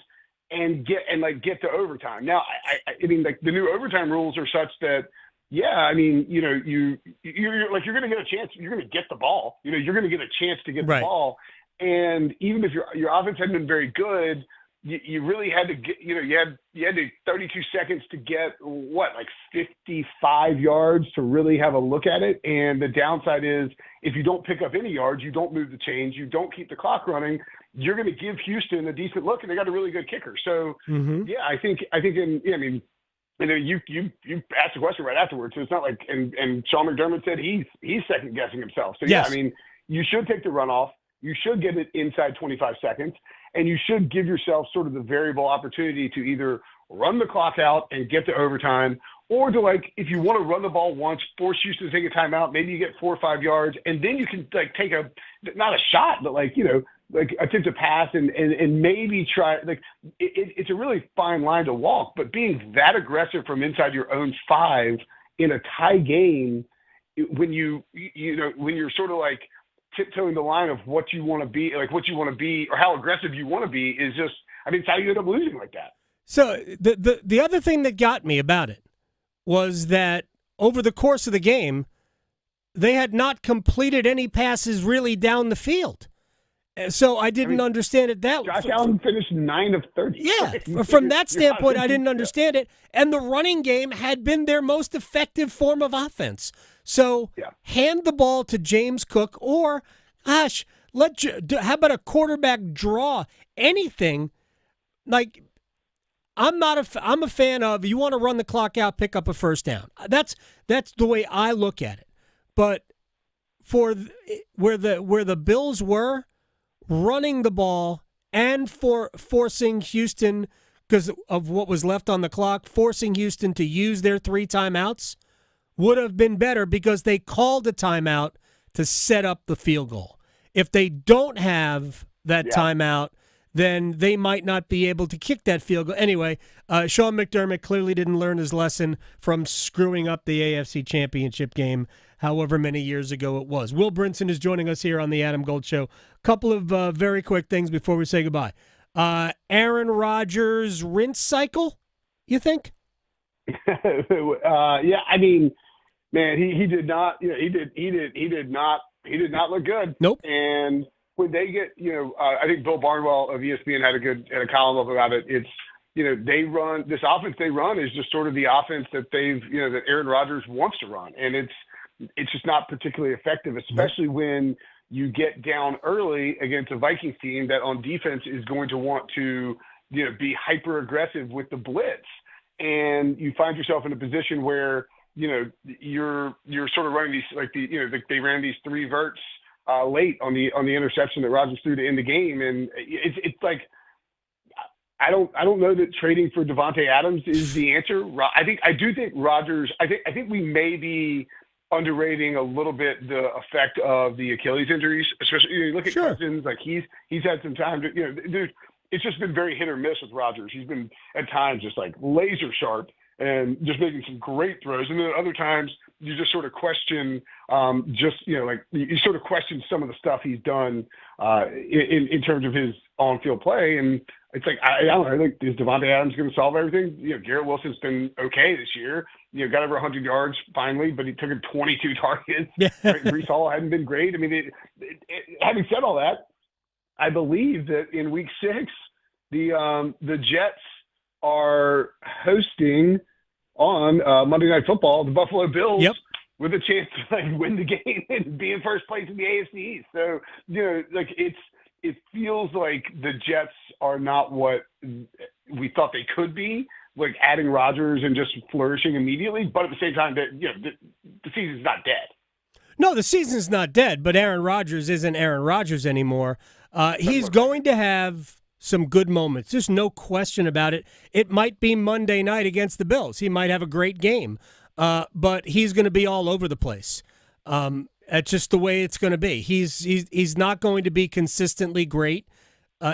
and get to overtime. Now, I mean, like the new overtime rules are such that, yeah, I mean, you know, you're like, you're going to get a chance. You're going to get the ball. You know, you're going to get a chance to get the ball. And even if your offense hadn't been very good, you really had to get, you know, you had 32 seconds to get like 55 yards to really have a look at it. And the downside is if you don't pick up any yards, you don't move the chains, you don't keep the clock running, you're going to give Houston a decent look, and they got a really good kicker. So yeah, I think I mean, you know, you asked the question right afterwards, so it's not like, and Sean McDermott said he's second guessing himself. So yeah, I mean, you should take the runoff, you should get it inside 25 seconds. And you should give yourself sort of the variable opportunity to either run the clock out and get to overtime, or to, like, if you want to run the ball once, force Houston to take a timeout, maybe you get 4 or 5 yards, and then you can, like, take not a shot, but, like, you know, like attempt a pass and maybe try, like, it's a really fine line to walk, but being that aggressive from inside your own 5 in a tie game, when when you're sort of like tiptoeing the line of what you want to be, like what you want to be or how aggressive you want to be, is just, I mean, it's how you end up losing like that. So the other thing that got me about it was that over the course of the game, they had not completed any passes really down the field. So I didn't understand it that way. Josh Allen finished 9 of 30. Yeah, from that standpoint, I didn't understand it. And the running game had been their most effective form of offense. So hand the ball to James Cook, or, gosh, how about a quarterback draw? Anything. Like, I'm a fan of, you want to run the clock out, pick up a first down. That's the way I look at it. But for where the Bills were, running the ball and forcing Houston, because of what was left on the clock, forcing Houston to use their 3 timeouts would have been better, because they called a timeout to set up the field goal. If they don't have that timeout, then they might not be able to kick that field goal. Anyway, Sean McDermott clearly didn't learn his lesson from screwing up the AFC Championship game however many years ago it was. Will Brinson is joining us here on the Adam Gold Show. Couple of very quick things before we say goodbye. Aaron Rodgers rinse cycle, you think? Yeah, I mean, man, he did not. You know, he did not look good. Nope. And when they get, you know, I think Bill Barnwell of ESPN had a column up about it. It's, you know, they run this offense. They run is just sort of the offense that that Aaron Rodgers wants to run, and it's just not particularly effective, especially when you get down early against a Vikings team that on defense is going to want to, you know, be hyper aggressive with the blitz, and you find yourself in a position where, you know, you're sort of running these, like, they ran these 3 verts late on the interception that Rodgers threw to end the game, and it's like, I don't know that trading for Devontae Adams is the answer. I do think Rodgers. I think we may be underrating a little bit the effect of the Achilles injuries, especially, you look at Cousins, like he's had some time to, you know, it's just been very hit or miss with Rodgers. He's been at times just like laser sharp and just making some great throws, and then at other times you just sort of question, you sort of question some of the stuff he's done in terms of his on-field play, and it's like, I don't know, like, is Devontae Adams going to solve everything? You know, Garrett Wilson's been okay this year. You know, got over 100 yards finally, but he took him 22 targets. Right? Breece Hall hadn't been great. I mean, having said all that, I believe that in Week 6, the Jets are hosting on Monday Night Football the Buffalo Bills with a chance to, like, win the game and be in first place in the AFC East. So, you know, like, it feels like the Jets are not what we thought they could be, like adding Rodgers and just flourishing immediately. But at the same time, that, you know, the season's not dead. No, the season's not dead, but Aaron Rodgers isn't Aaron Rodgers anymore. He's going to have some good moments. There's no question about it. It might be Monday night against the Bills. He might have a great game, but he's going to be all over the place. That's just the way it's going to be. He's not going to be consistently great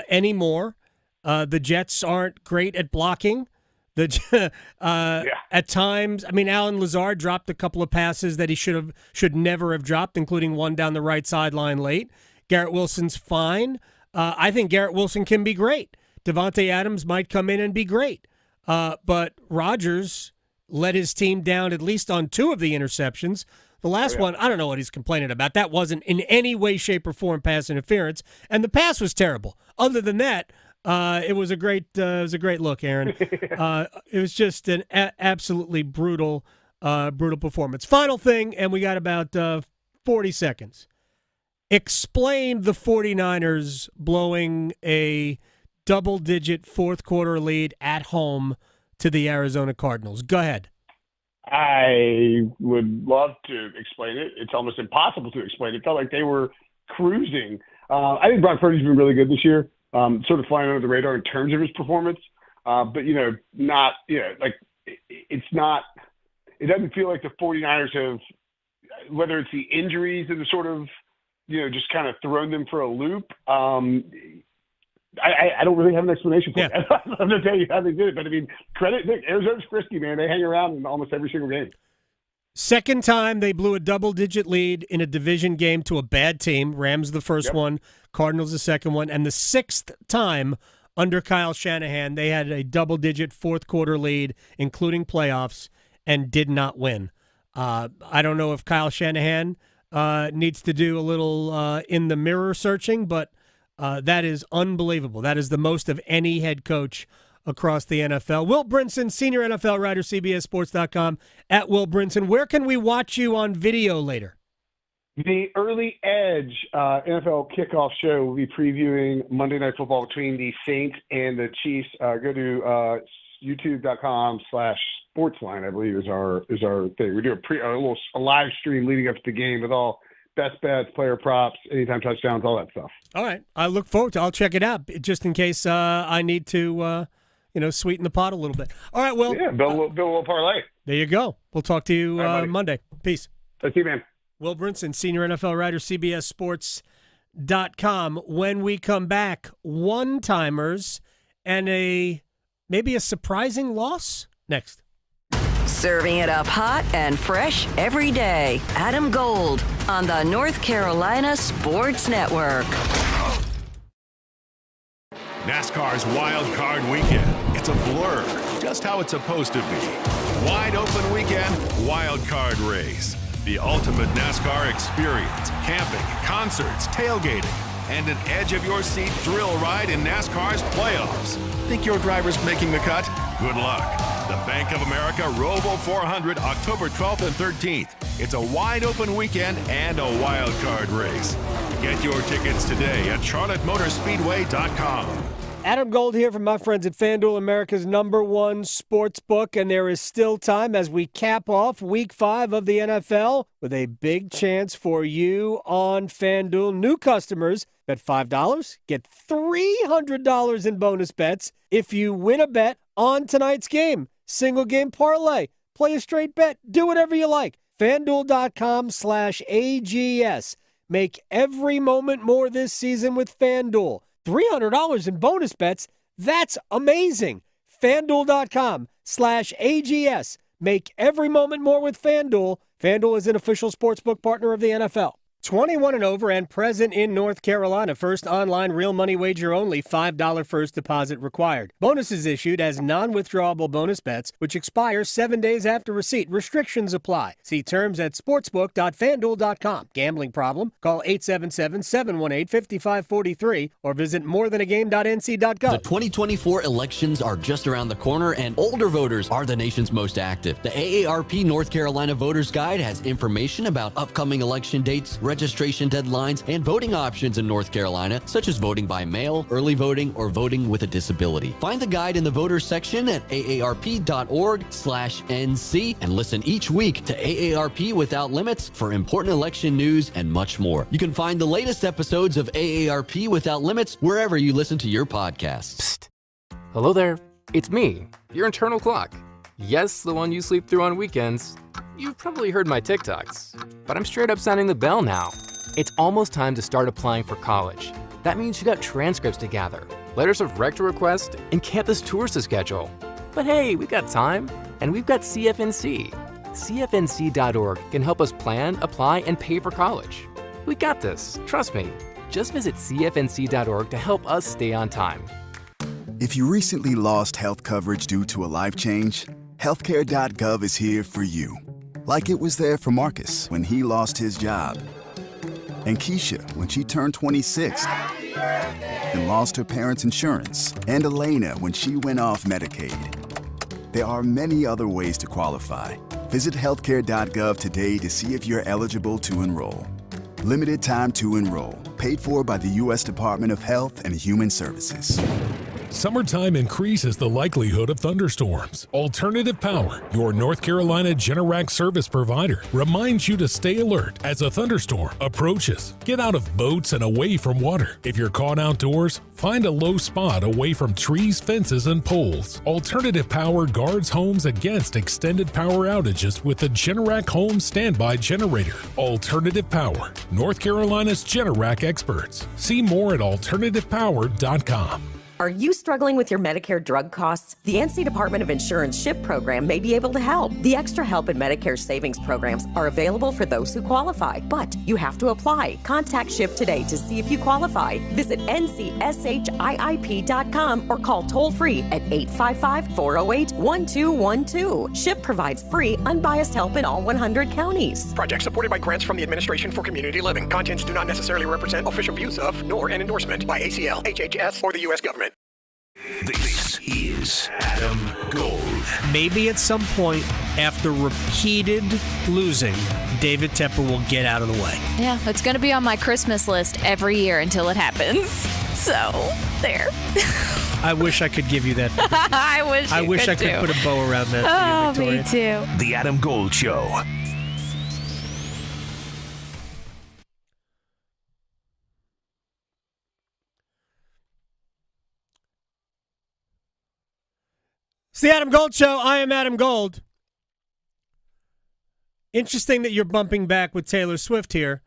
anymore. The Jets aren't great at blocking. At times, I mean, Alan Lazard dropped a couple of passes that he should never have dropped, including one down the right sideline late. Garrett Wilson's fine. I think Garrett Wilson can be great. Devontae Adams might come in and be great. But Rodgers let his team down at least on 2 of the interceptions. The last one, I don't know what he's complaining about. That wasn't in any way, shape, or form pass interference, and the pass was terrible. Other than that, it was a great look, Aaron. It was just an absolutely brutal performance. Final thing, and we got about 40 seconds. Explain the 49ers blowing a double-digit fourth-quarter lead at home to the Arizona Cardinals. Go ahead. I would love to explain it. It's almost impossible to explain. It felt like they were cruising. I think Brock Purdy's been really good this year, sort of flying under the radar in terms of his performance. But, it's not – it doesn't feel like the 49ers have – whether it's the injuries that have sort of, just kind of thrown them for a loop. I don't really have an explanation for it. I'm going to tell you how they did it. But, I mean, credit – Arizona's frisky, man. They hang around in almost every single game. Second time they blew a double-digit lead in a division game to a bad team. Rams the first one, Cardinals the second one. And the 6th time under Kyle Shanahan, they had a double-digit fourth-quarter lead, including playoffs, and did not win. I don't know if Kyle Shanahan needs to do a little in-the-mirror searching, but that is unbelievable. That is the most of any head coach across the NFL. Will Brinson, senior NFL writer, CBSSports.com, at Will Brinson. Where can we watch you on video later? The Early Edge NFL kickoff show will be previewing Monday Night Football between the Saints and the Chiefs. Go to youtube.com/sportsline, I believe is our thing. We do a live stream leading up to the game with all best bets, player props, anytime touchdowns, all that stuff. All right. I look forward to it. I'll check it out just in case I need to sweeten the pot a little bit. All right, Will. Yeah, build a little parlay. There you go. We'll talk to you Monday. Peace. Thank you, man. Will Brinson, senior NFL writer, CBSSports.com. When we come back, one-timers and maybe a surprising loss next. Serving it up hot and fresh every day. Adam Gold on the North Carolina Sports Network. NASCAR's Wild Card Weekend. It's a blur, just how it's supposed to be. Wide open weekend, Wild Card Race. The ultimate NASCAR experience. Camping, concerts, tailgating, and an edge-of-your-seat thrill ride in NASCAR's playoffs. Think your driver's making the cut? Good luck. The Bank of America Roval 400, October 12th and 13th. It's a wide-open weekend and a wild card race. Get your tickets today at CharlotteMotorspeedway.com. Adam Gold here from my friends at FanDuel, America's #1 sports book, and there is still time as we cap off Week 5 of the NFL with a big chance for you on FanDuel. New customers bet $5, get $300 in bonus bets if you win a bet on tonight's game. Single game parlay, play a straight bet, do whatever you like. FanDuel.com/AGS. Make every moment more this season with FanDuel. $300 in bonus bets. That's amazing. FanDuel.com/AGS. Make every moment more with FanDuel. FanDuel is an official sportsbook partner of the NFL. 21 and over and present in North Carolina. First online real money wager only. $5 first deposit required. Bonuses issued as non-withdrawable bonus bets, which expire 7 days after receipt. Restrictions apply. See terms at sportsbook.fanduel.com. Gambling problem? Call 877-718-5543 or visit morethanagame.nc.gov. The 2024 elections are just around the corner, and older voters are the nation's most active. The AARP North Carolina Voters Guide has information about upcoming election dates, registration deadlines, and voting options in North Carolina, such as voting by mail, early voting, or voting with a disability. Find the guide in the voters section at aarp.org/NC and listen each week to AARP Without Limits for important election news and much more. You can find the latest episodes of AARP Without Limits wherever you listen to your podcasts. Psst. Hello there. It's me, your internal clock. Yes, the one you sleep through on weekends. You've probably heard my TikToks, but I'm straight up sounding the bell now. It's almost time to start applying for college. That means you got transcripts to gather, letters of rec to request, and campus tours to schedule. But hey, we've got time, and we've got CFNC. CFNC.org can help us plan, apply, and pay for college. We got this, trust me. Just visit CFNC.org to help us stay on time. If you recently lost health coverage due to a life change, healthcare.gov is here for you. Like it was there for Marcus when he lost his job, and Keisha when she turned 26 and lost her parents' insurance, and Elena when she went off Medicaid. There are many other ways to qualify. Visit healthcare.gov today to see if you're eligible to enroll. Limited time to enroll. Paid for by the U.S. Department of Health and Human Services. Summertime increases the likelihood of thunderstorms. Alternative Power, your North Carolina Generac service provider, reminds you to stay alert as a thunderstorm approaches. Get out of boats and away from water. If you're caught outdoors, find a low spot away from trees, fences, and poles. Alternative Power guards homes against extended power outages with the Generac Home Standby Generator. Alternative Power, North Carolina's Generac experts. See more at alternativepower.com. Are you struggling with your Medicare drug costs? The NC Department of Insurance SHIP program may be able to help. The Extra Help and Medicare Savings programs are available for those who qualify, but you have to apply. Contact SHIP today to see if you qualify. Visit ncshiip.com or call toll-free at 855-408-1212. SHIP provides free, unbiased help in all 100 counties. Project supported by grants from the Administration for Community Living. Contents do not necessarily represent official views of, nor an endorsement by ACL, HHS, or the U.S. government. This is Adam Gold. Maybe at some point after repeated losing, David Tepper will get out of the way. Yeah, it's going to be on my Christmas list every year until it happens. So, there. I wish I could give you that. I wish I could put a bow around that for you, Victoria. Me too. The Adam Gold Show. It's the Adam Gold Show. I am Adam Gold. Interesting that you're bumping back with Taylor Swift here,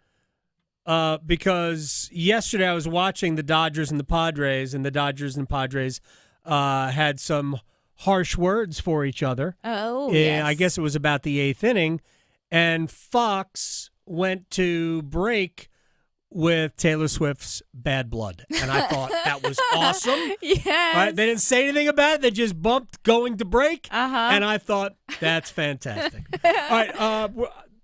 because yesterday I was watching the Dodgers and the Padres, and the Dodgers and Padres had some harsh words for each other. Oh, yes. I guess it was about the eighth inning, and Fox went to break with Taylor Swift's Bad Blood. And I thought that was awesome. Yes. Right? They didn't say anything about it. They just bumped going to break. And I thought, that's fantastic. All right.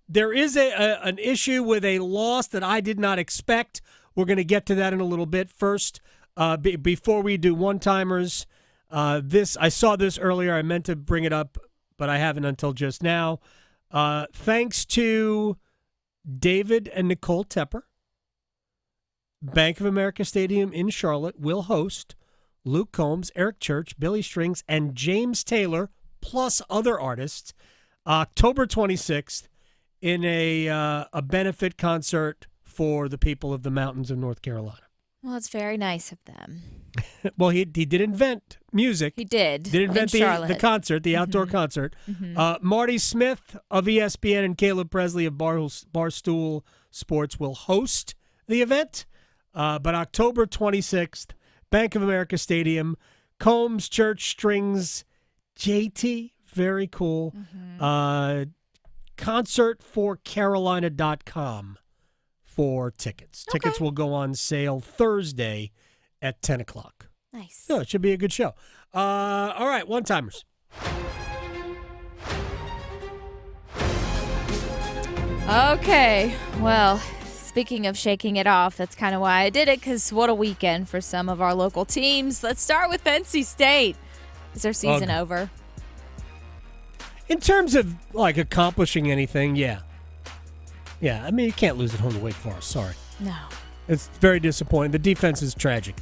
There is an issue with a loss that I did not expect. We're going to get to that in a little bit. First, before we do one-timers, I saw this earlier. I meant to bring it up, but I haven't until just now. Thanks to David and Nicole Tepper, Bank of America Stadium in Charlotte will host Luke Combs, Eric Church, Billy Strings, and James Taylor, plus other artists, October 26th in a benefit concert for the people of the mountains of North Carolina. Well, it's very nice of them. Well, he did invent music. He did. Did invent the concert, the outdoor concert. Marty Smith of ESPN and Caleb Presley of Barstool Sports will host the event. But October 26th, Bank of America Stadium, Combs, Church, Strings, JT, very cool. Concertforcarolina.com for tickets. Okay. Tickets will go on sale Thursday at 10 o'clock. Nice. So it should be a good show. All right, one-timers. Okay, well, speaking of shaking it off, that's kind of why I did it, because what a weekend for some of our local teams. Let's start with NC State. Is their season over? In terms of, like, accomplishing anything, yeah. Yeah, I mean, you can't lose at home to Wake Forest. Sorry. No. It's very disappointing. The defense is tragic.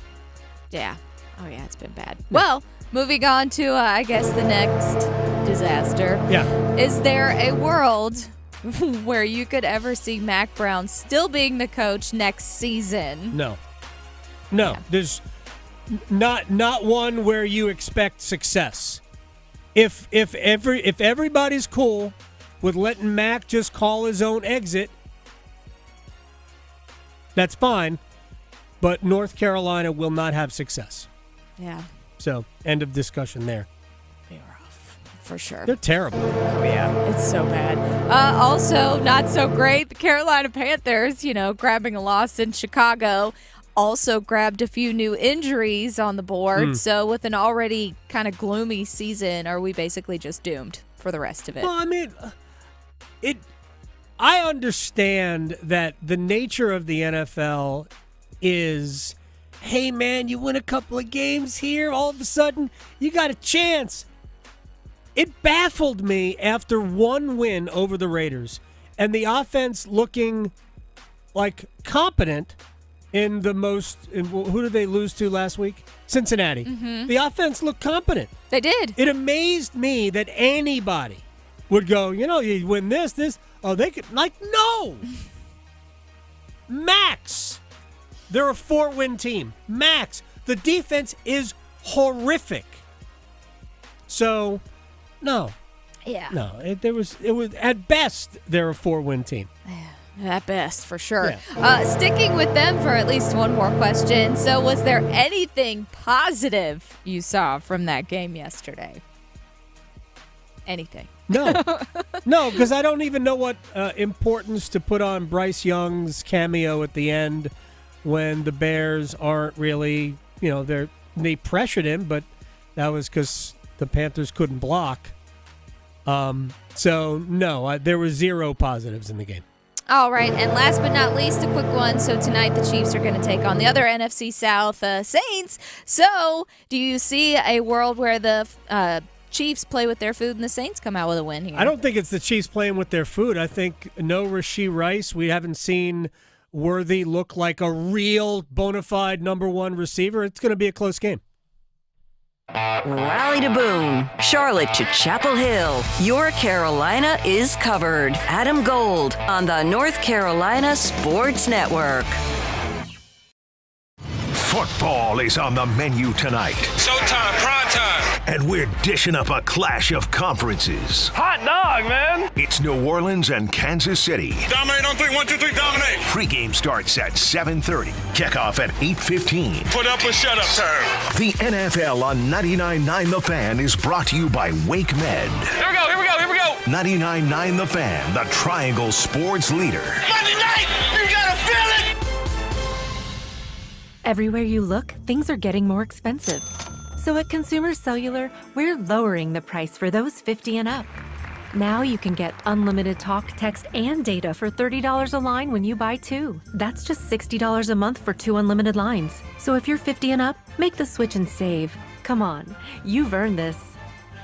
Yeah. Oh, yeah, it's been bad. Yeah. Well, moving on to, I guess, the next disaster. Yeah. Is there a world where you could ever see Mac Brown still being the coach next season? No. Yeah. There's not one where you expect success. If everybody's cool with letting Mac just call his own exit, that's fine. But North Carolina will not have success. Yeah. So, end of discussion there. They are for sure. They're terrible. Oh, yeah. It's so bad. Also, not so great, the Carolina Panthers, grabbing a loss in Chicago. Also grabbed a few new injuries on the board. So with an already kind of gloomy season, are we basically just doomed for the rest of it? Well, I mean, I understand that the nature of the NFL is, hey, man, you win a couple of games here, all of a sudden you got a chance. It baffled me after one win over the Raiders and the offense looking like competent in who did they lose to last week? Cincinnati. Mm-hmm. The offense looked competent. They did. It amazed me that anybody would go, you win this. Oh, they could, no. Max. They're a 4-win team. Max. The defense is horrific. So, no. Yeah. No, it was at best they're a 4-win team. At best, for sure. Yeah. Sticking with them for at least one more question. So was there anything positive you saw from that game yesterday? Anything? No, because I don't even know what importance to put on Bryce Young's cameo at the end when the Bears aren't really, they pressured him, but that was because the Panthers couldn't block. So, no, there were zero positives in the game. All right, and last but not least, a quick one. So tonight the Chiefs are going to take on the other NFC South Saints. So do you see a world where the Chiefs play with their food and the Saints come out with a win here? I don't think it's the Chiefs playing with their food. I think no Rashee Rice. We haven't seen Worthy look like a real bona fide number one receiver. It's going to be a close game. Raleigh to Boone, Charlotte to Chapel Hill. Your Carolina is covered. Adam Gold on the North Carolina Sports Network. Football is on the menu tonight. Showtime, prime time. And we're dishing up a clash of conferences. Hot dog, man. It's New Orleans and Kansas City. Dominate on 3, 1, 2, 3, dominate. Pregame starts at 7:30. Kickoff at 8:15. Put up or shut up time. The NFL on 99.9 The Fan is brought to you by Wake Med. Here we go. 99.9 The Fan, the Triangle Sports leader. Monday night, you gotta feel it. Everywhere you look, things are getting more expensive. So at Consumer Cellular, we're lowering the price for those 50 and up. Now you can get unlimited talk, text, and data for $30 a line when you buy 2. That's just $60 a month for 2 unlimited lines. So if you're 50 and up, make the switch and save. Come on, you've earned this.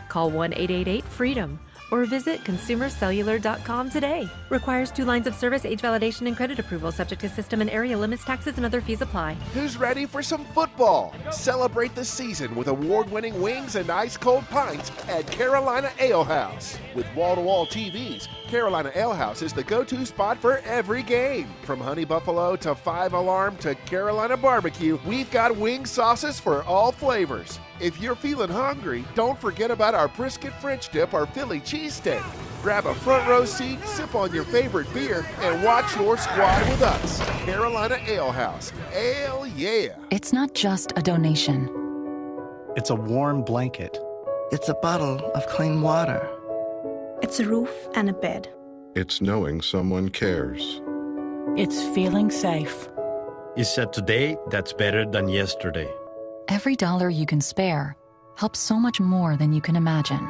Call 1-888-FREEDOM or visit consumercellular.com today. Requires 2 lines of service, age validation, and credit approval, subject to system and area limits, taxes, and other fees apply. Who's ready for some football? Celebrate the season with award-winning wings and ice-cold pints at Carolina Ale House. With wall-to-wall TVs, Carolina Ale House is the go-to spot for every game. From Honey Buffalo to 5 Alarm to Carolina Barbecue, we've got wing sauces for all flavors. If you're feeling hungry, don't forget about our brisket French dip or Philly cheesesteak. Grab a front row seat, sip on your favorite beer, and watch your squad with us. Carolina Ale House. Ale yeah. It's not just a donation. It's a warm blanket. It's a bottle of clean water. It's a roof and a bed. It's knowing someone cares. It's feeling safe. You said today that's better than yesterday. Every dollar you can spare helps so much more than you can imagine.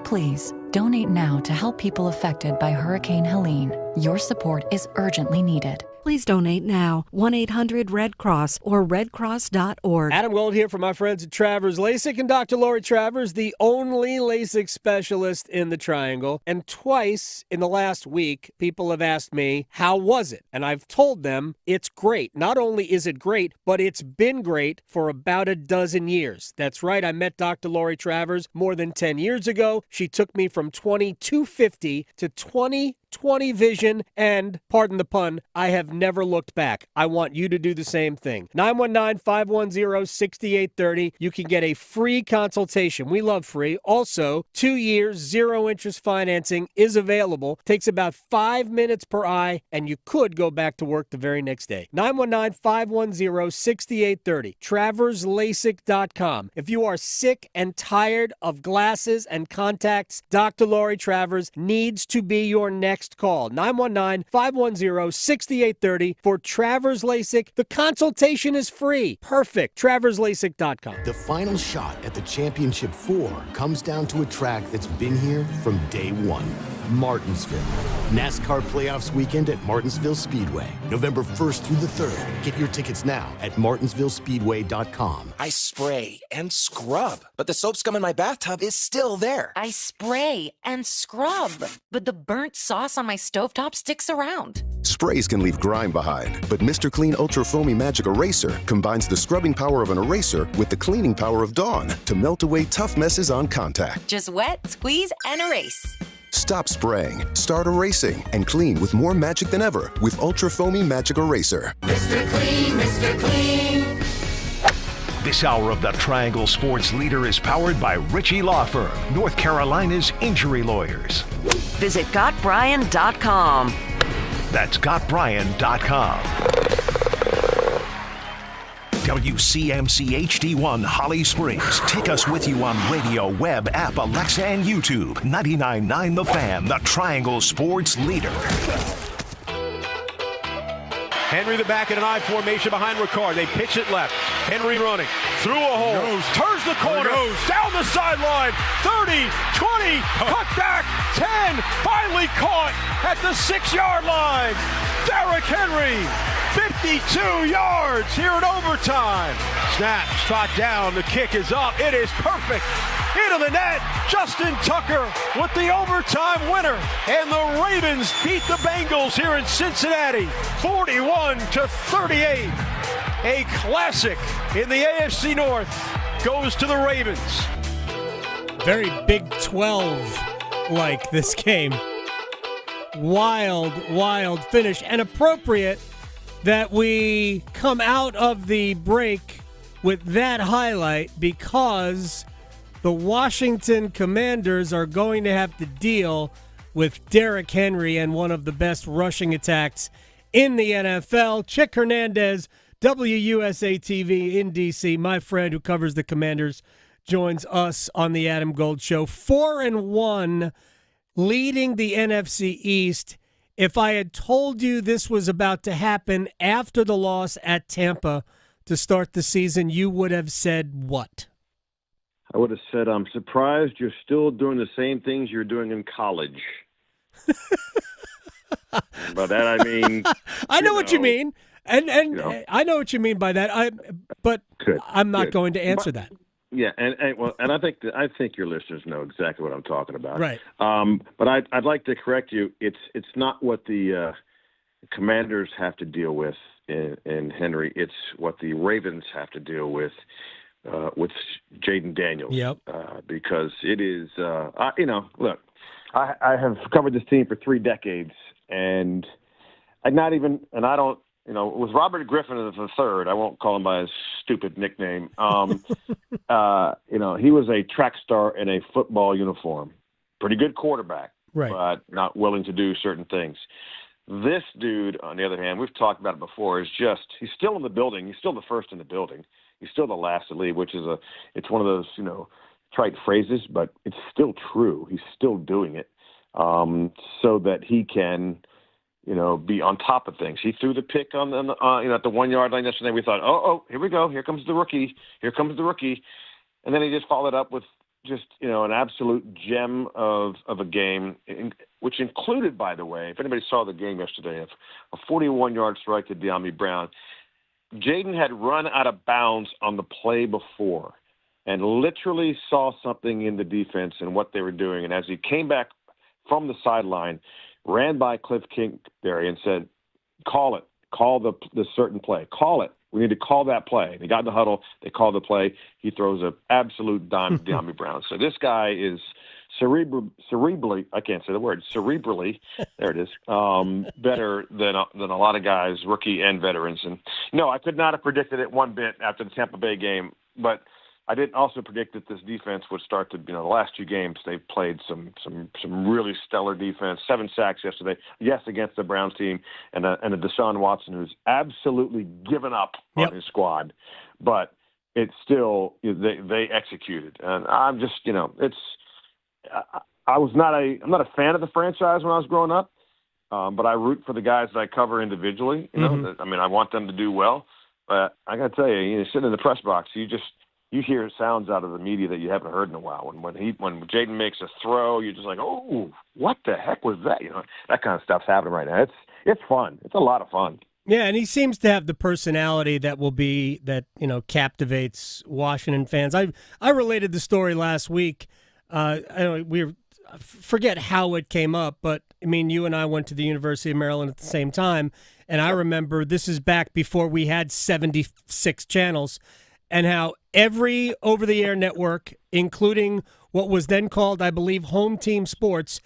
Please, donate now to help people affected by Hurricane Helene. Your support is urgently needed. Please donate now. 1-800-RED-CROSS or redcross.org. Adam Gold here from my friends at Travers LASIK and Dr. Lori Travers, the only LASIK specialist in the Triangle. And twice in the last week, people have asked me, how was it? And I've told them it's great. Not only is it great, but it's been great for about a dozen years. That's right. I met Dr. Lori Travers more than 10 years ago. She took me from 20/250 to 20/2 20/20 vision, and, pardon the pun, I have never looked back. I want you to do the same thing. 919-510-6830. You can get a free consultation. We love free. Also, 2 years, zero interest financing is available. Takes about 5 minutes per eye, and you could go back to work the very next day. 919-510-6830. TraversLASIK.com. If you are sick and tired of glasses and contacts, Dr. Lori Travers needs to be your next call. 919-510-6830 for Travers LASIK. The consultation is free. Perfect. TraversLASIK.com. The final shot at the Championship 4 comes down to a track that's been here from day one. Martinsville. NASCAR Playoffs weekend at Martinsville Speedway. November 1st through the 3rd. Get your tickets now at martinsvillespeedway.com. I spray and scrub, but the soap scum in my bathtub is still there. I spray and scrub, but the burnt sauce on my stovetop sticks around. Sprays can leave grime behind, but Mr. Clean Ultra Foamy Magic Eraser combines the scrubbing power of an eraser with the cleaning power of Dawn to melt away tough messes on contact. Just wet, squeeze, and erase. Stop spraying, start erasing, and clean with more magic than ever with Ultra Foamy Magic Eraser. Mr. Clean, Mr. Clean. This hour of the Triangle Sports Leader is powered by Ritchie Law Firm, North Carolina's injury lawyers. Visit GotBrian.com. That's GotBrian.com. WCMC HD1 Holly Springs. Take us with you on radio, web, app, Alexa, and YouTube. 99.9 The Fan, the Triangle Sports Leader. Henry the back in an I formation behind Ricard. They pitch it left. Henry running through a hole. Turns the corner. Down the sideline. 30, 20, cut back. 10. Finally caught at the 6-yard line. Derrick Henry. 52 yards here in overtime. Snap, spot down. The kick is up. It is perfect. Into the net. Justin Tucker with the overtime winner. And the Ravens beat the Bengals here in Cincinnati. 41-38. A classic in the AFC North goes to the Ravens. Very Big 12 like this game. Wild, wild finish. And appropriate that we come out of the break with that highlight because the Washington Commanders are going to have to deal with Derrick Henry and one of the best rushing attacks in the NFL. Chick Hernandez, WUSA TV in D.C., my friend who covers the Commanders, joins us on the Adam Gold Show. 4-1, leading the NFC East. If I had told you this was about to happen after the loss at Tampa to start the season, you would have said what? I would have said, I'm surprised you're still doing the same things you're doing in college. By that, I mean... I know what you mean. And I know what you mean by that. I'm not going to answer that. Yeah, and I think your listeners know exactly what I'm talking about. Right. But I'd like to correct you. It's not what the Commanders have to deal with in Henry. It's what the Ravens have to deal with Jaden Daniels. Yep. Because it is, look, I have covered this team for 3 decades, and I don't. With Robert Griffin III, I won't call him by his stupid nickname. He was a track star in a football uniform. Pretty good quarterback, right, but not willing to do certain things. This dude, on the other hand, we've talked about it before, he's still in the building. He's still the first in the building. He's still the last to leave, which is it's one of those, trite phrases, but it's still true. He's still doing it so that he can – be on top of things. He threw the pick at the 1-yard line yesterday. We thought, oh, here we go. Here comes the rookie. And then he just followed up with just, an absolute gem of a game, which included, by the way, if anybody saw the game yesterday, a 41-yard strike to De'Ami Brown. Jaden had run out of bounds on the play before and literally saw something in the defense and what they were doing. And as he came back from the sideline, ran by Cliff Kingsbury and said, call it. Call the certain play. Call it. We need to call that play. They got in the huddle. They called the play. He throws an absolute dime to De'Ami Brown. So this guy is cerebrally, I can't say the word, cerebrally, there it is, better than a lot of guys, rookie and veterans. And no, I could not have predicted it one bit after the Tampa Bay game, but I didn't also predict that this defense would start to, the last two games they've played some really stellar defense. 7 sacks yesterday, yes, against the Browns team, and a Deshaun Watson who's absolutely given up on his squad, but it's still they executed, and I'm just I'm not a fan of the franchise when I was growing up, but I root for the guys that I cover individually. I mean, I want them to do well, but I got to tell you, sitting in the press box, you hear sounds out of the media that you haven't heard in a while. When Jaden makes a throw, you're just like, oh, what the heck was that? That kind of stuff's happening right now. It's fun. It's a lot of fun. Yeah, and he seems to have the personality that captivates Washington fans. I related the story last week. I forget how it came up, but I mean, you and I went to the University of Maryland at the same time, and I remember this is back before we had 76 channels, and how every over-the-air network, including what was then called, I believe, Home Team Sports,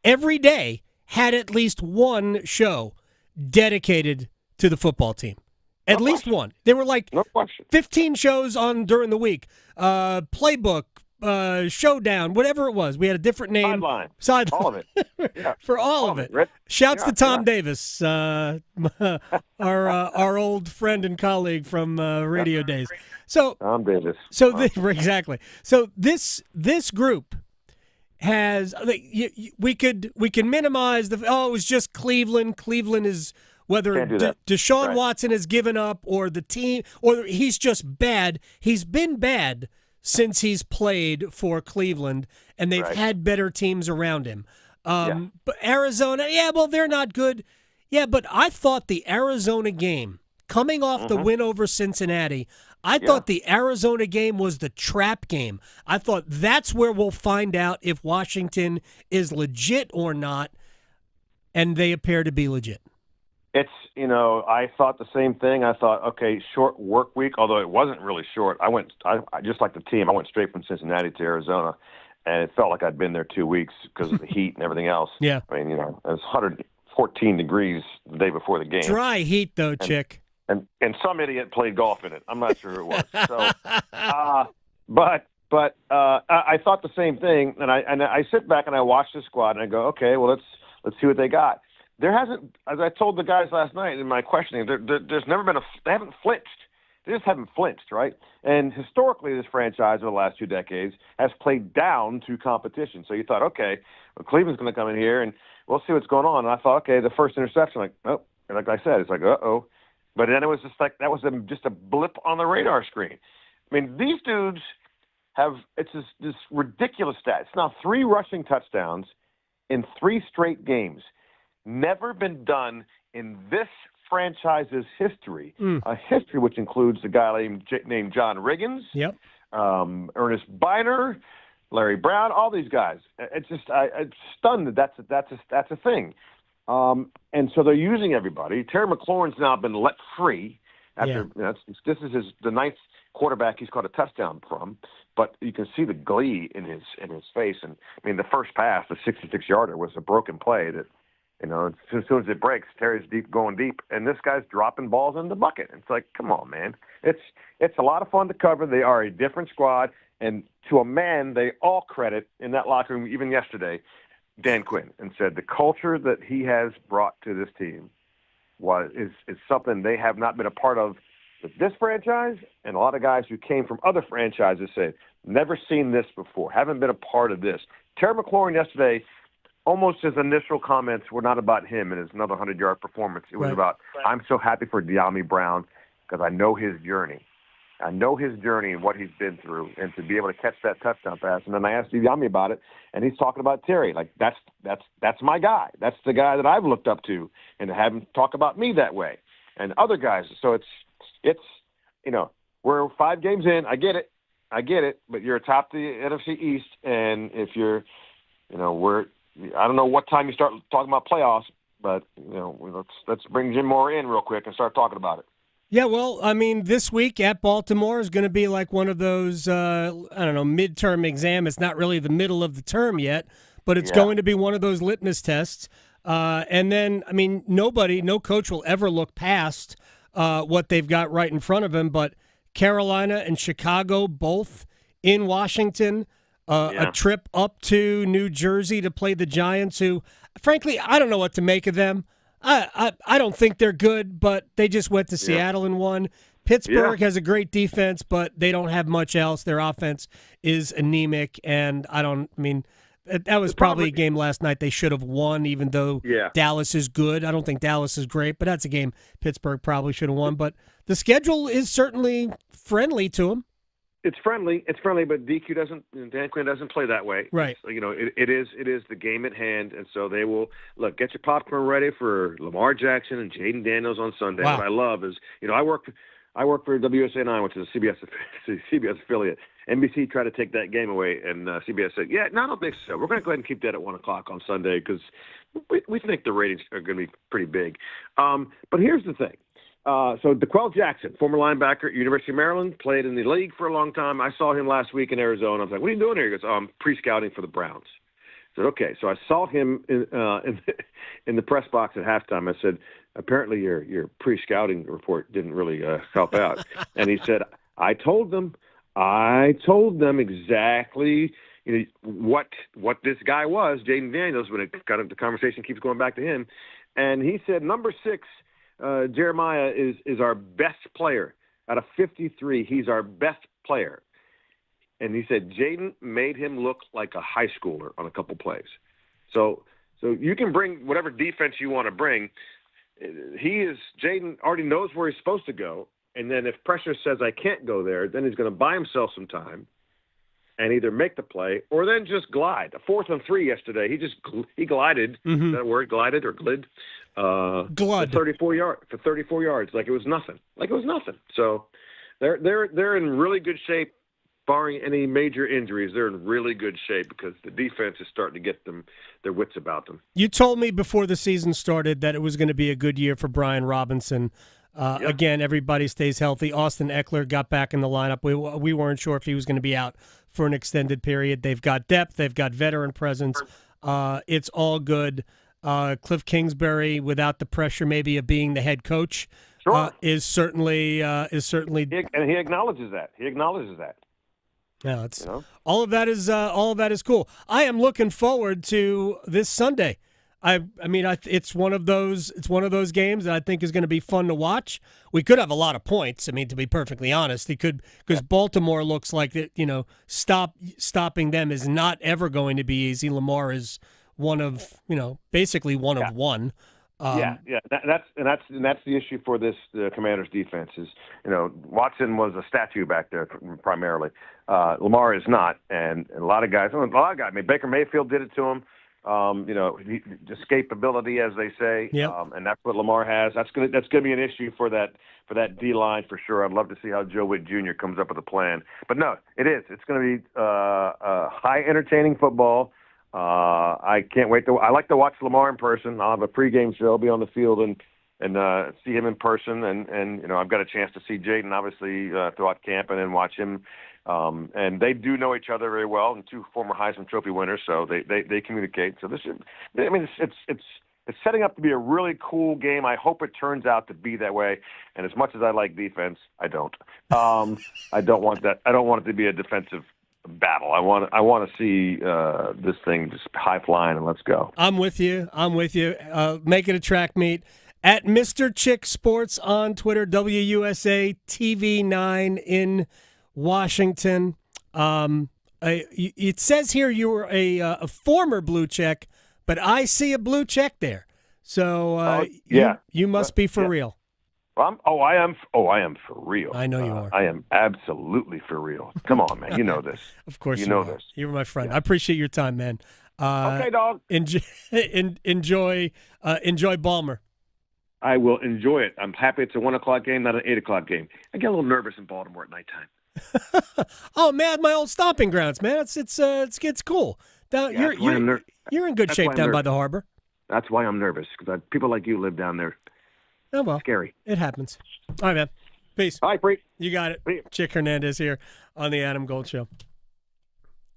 every day had at least one show dedicated to the football team. At least one. There were like 15 shows on during the week. Playbook, Showdown, whatever it was. We had a different name. Sideline. All of it. Yeah. For all of it. Shouts to Tom Davis, our old friend and colleague from radio days. So Tom Davis. Exactly. So this group has we can minimize it was just Cleveland. Cleveland is whether Deshaun Watson has given up or the team or he's just bad. He's been bad since he's played for Cleveland, and they've had better teams around him. But Arizona, they're not good. Yeah, but I thought the Arizona game, coming off the win over Cincinnati, I thought the Arizona game was the trap game. I thought that's where we'll find out if Washington is legit or not, and they appear to be legit. It's, I thought the same thing. I thought, okay, short work week, although it wasn't really short. I just like the team, I went straight from Cincinnati to Arizona, and it felt like I'd been there 2 weeks because of the heat and everything else. Yeah. I mean, it was 114 degrees the day before the game. Dry heat, though, Chick. And some idiot played golf in it. I'm not sure who it was. So, but I thought the same thing, and I sit back and I watch the squad and I go, okay, well let's see what they got. There hasn't, as I told the guys last night in my questioning, there's never been they haven't flinched. They just haven't flinched, right? And historically, this franchise over the last 2 decades has played down to competition. So you thought, okay, well, Cleveland's going to come in here and we'll see what's going on. And I thought, okay, the first interception, like I said, it's like, uh-oh. But then it was just like that was just a blip on the radar screen. I mean, these dudes it's this ridiculous stat. It's now 3 rushing touchdowns in 3 straight games. Never been done in this franchise's history. A history which includes a guy named John Riggins, Ernest Biner, Larry Brown, all these guys. It's just I'm stunned that that's a thing. And so they're using everybody. Terry McLaurin's now been let free after this is the 9th quarterback he's caught a touchdown from, but you can see the glee in his face. And I mean, the first pass, the 66-yarder, was a broken play that, as soon as it breaks, Terry's going deep, and this guy's dropping balls in the bucket. It's like, come on, man. It's a lot of fun to cover. They are a different squad, and to a man, they all credit in that locker room, even yesterday, Dan Quinn, and said the culture that he has brought to this team is something they have not been a part of with this franchise, and a lot of guys who came from other franchises said, never seen this before, haven't been a part of this. Terry McLaurin yesterday, almost his initial comments were not about him and his another 100-yard performance. It was about, I'm so happy for De'Ami Brown because I know his journey. I know his journey and what he's been through, and to be able to catch that touchdown pass. And then I asked De'Ami about it, and he's talking about Terry. Like, that's my guy. That's the guy that I've looked up to, and to have him talk about me that way and other guys. So it's we're 5 games in. I get it, but you're atop the NFC East, and if you're, I don't know what time you start talking about playoffs, but let's bring Jim Moore in real quick and start talking about it. Yeah, well, I mean, this week at Baltimore is going to be like one of those, midterm exam. It's not really the middle of the term yet, but it's going to be one of those litmus tests. And then, I mean, no coach will ever look past what they've got right in front of him. But Carolina and Chicago both in Washington, a trip up to New Jersey to play the Giants, who, frankly, I don't know what to make of them. I don't think they're good, but they just went to Seattle and won. Pittsburgh has a great defense, but they don't have much else. Their offense is anemic, and that was probably a game last night they should have won, even though Dallas is good. I don't think Dallas is great, but that's a game Pittsburgh probably should have won. But the schedule is certainly friendly to them. It's friendly, but Dan Quinn doesn't play that way. Right. It is the game at hand, and so they will get your popcorn ready for Lamar Jackson and Jaden Daniels on Sunday. Wow. What I love is, I work for WUSA 9, which is a CBS affiliate. NBC tried to take that game away, and CBS said, I don't think so. We're going to go ahead and keep that at 1 o'clock on Sunday because we think the ratings are going to be pretty big. But here's the thing. So DeQuell Jackson, former linebacker, University of Maryland, played in the league for a long time. I saw him last week in Arizona. I was like, what are you doing here? He goes, I'm pre-scouting for the Browns. I said, okay. So I saw him in the press box at halftime. I said, apparently your pre-scouting report didn't really help out. And he said, I told them exactly what this guy was, Jaden Daniels, when the conversation keeps going back to him. And he said, number 6, Jeremiah is our best player. Out of 53, he's our best player. And he said Jaden made him look like a high schooler on a couple plays. So you can bring whatever defense you want to bring. Jaden already knows where he's supposed to go. And then if pressure says I can't go there, then he's going to buy himself some time and either make the play or then just glide. A 4th and 3 yesterday, he glided. Mm-hmm. Is that a word, glided or glid? Glud. For 34 yards, like it was nothing. So they're in really good shape, barring any major injuries. They're in really good shape because the defense is starting to get their wits about them. You told me before the season started that it was going to be a good year for Brian Robinson. Again, everybody stays healthy. Austin Eckler got back in the lineup. We weren't sure if he was going to be out for an extended period. They've got depth. They've got veteran presence. It's all good. Cliff Kingsbury, without the pressure maybe of being the head coach, is certainly. And he acknowledges that. Yeah, all of that is cool. I am looking forward to this Sunday. It's one of those games that I think is going to be fun to watch. We could have a lot of points. to be perfectly honest, because Baltimore looks like that. Stopping them is not ever going to be easy. Lamar is basically one of one. That's the issue for the Commanders' defense is, Watson was a statue back there primarily. Lamar is not, and a lot of guys. Baker Mayfield did it to him. Escapability, as they say, and that's what Lamar has. That's gonna be an issue for that D line for sure. I'd love to see how Joe Witt Jr. comes up with a plan. But no, it is. It's going to be high entertaining football. I can't wait I like to watch Lamar in person. I'll have a pregame show. I'll be on the field and see him in person. And I've got a chance to see Jaden obviously throughout camp and then watch him. And they do know each other very well, and 2 former Heisman Trophy winners, so they communicate. So it's setting up to be a really cool game. I hope it turns out to be that way. And as much as I like defense, I don't. I don't want that. I don't want it to be a defensive battle. I want to see this thing just high flying and let's go. I'm with you. Make it a track meet. At Mr. Chick Sports on Twitter, WUSA TV 9 in Washington. It says here you were a former blue check, but I see a blue check there. So you must be for real. I am for real. I know you are. I am absolutely for real. Come on, man. You know this. Of course you know this. You're my friend. Yeah. I appreciate your time, man. Okay, dog. Enjoy Balmer. I will enjoy it. I'm happy it's a 1 o'clock game, not an 8 o'clock game. I get a little nervous in Baltimore at nighttime. Oh man, my old stomping grounds, man. It's cool. You're in good shape down by the harbor. That's why I'm nervous, because people like you live down there. Oh, well. Scary. It happens. All right, man. Peace. All right, Bree. You got it. Chick Hernandez here on the Adam Gold Show.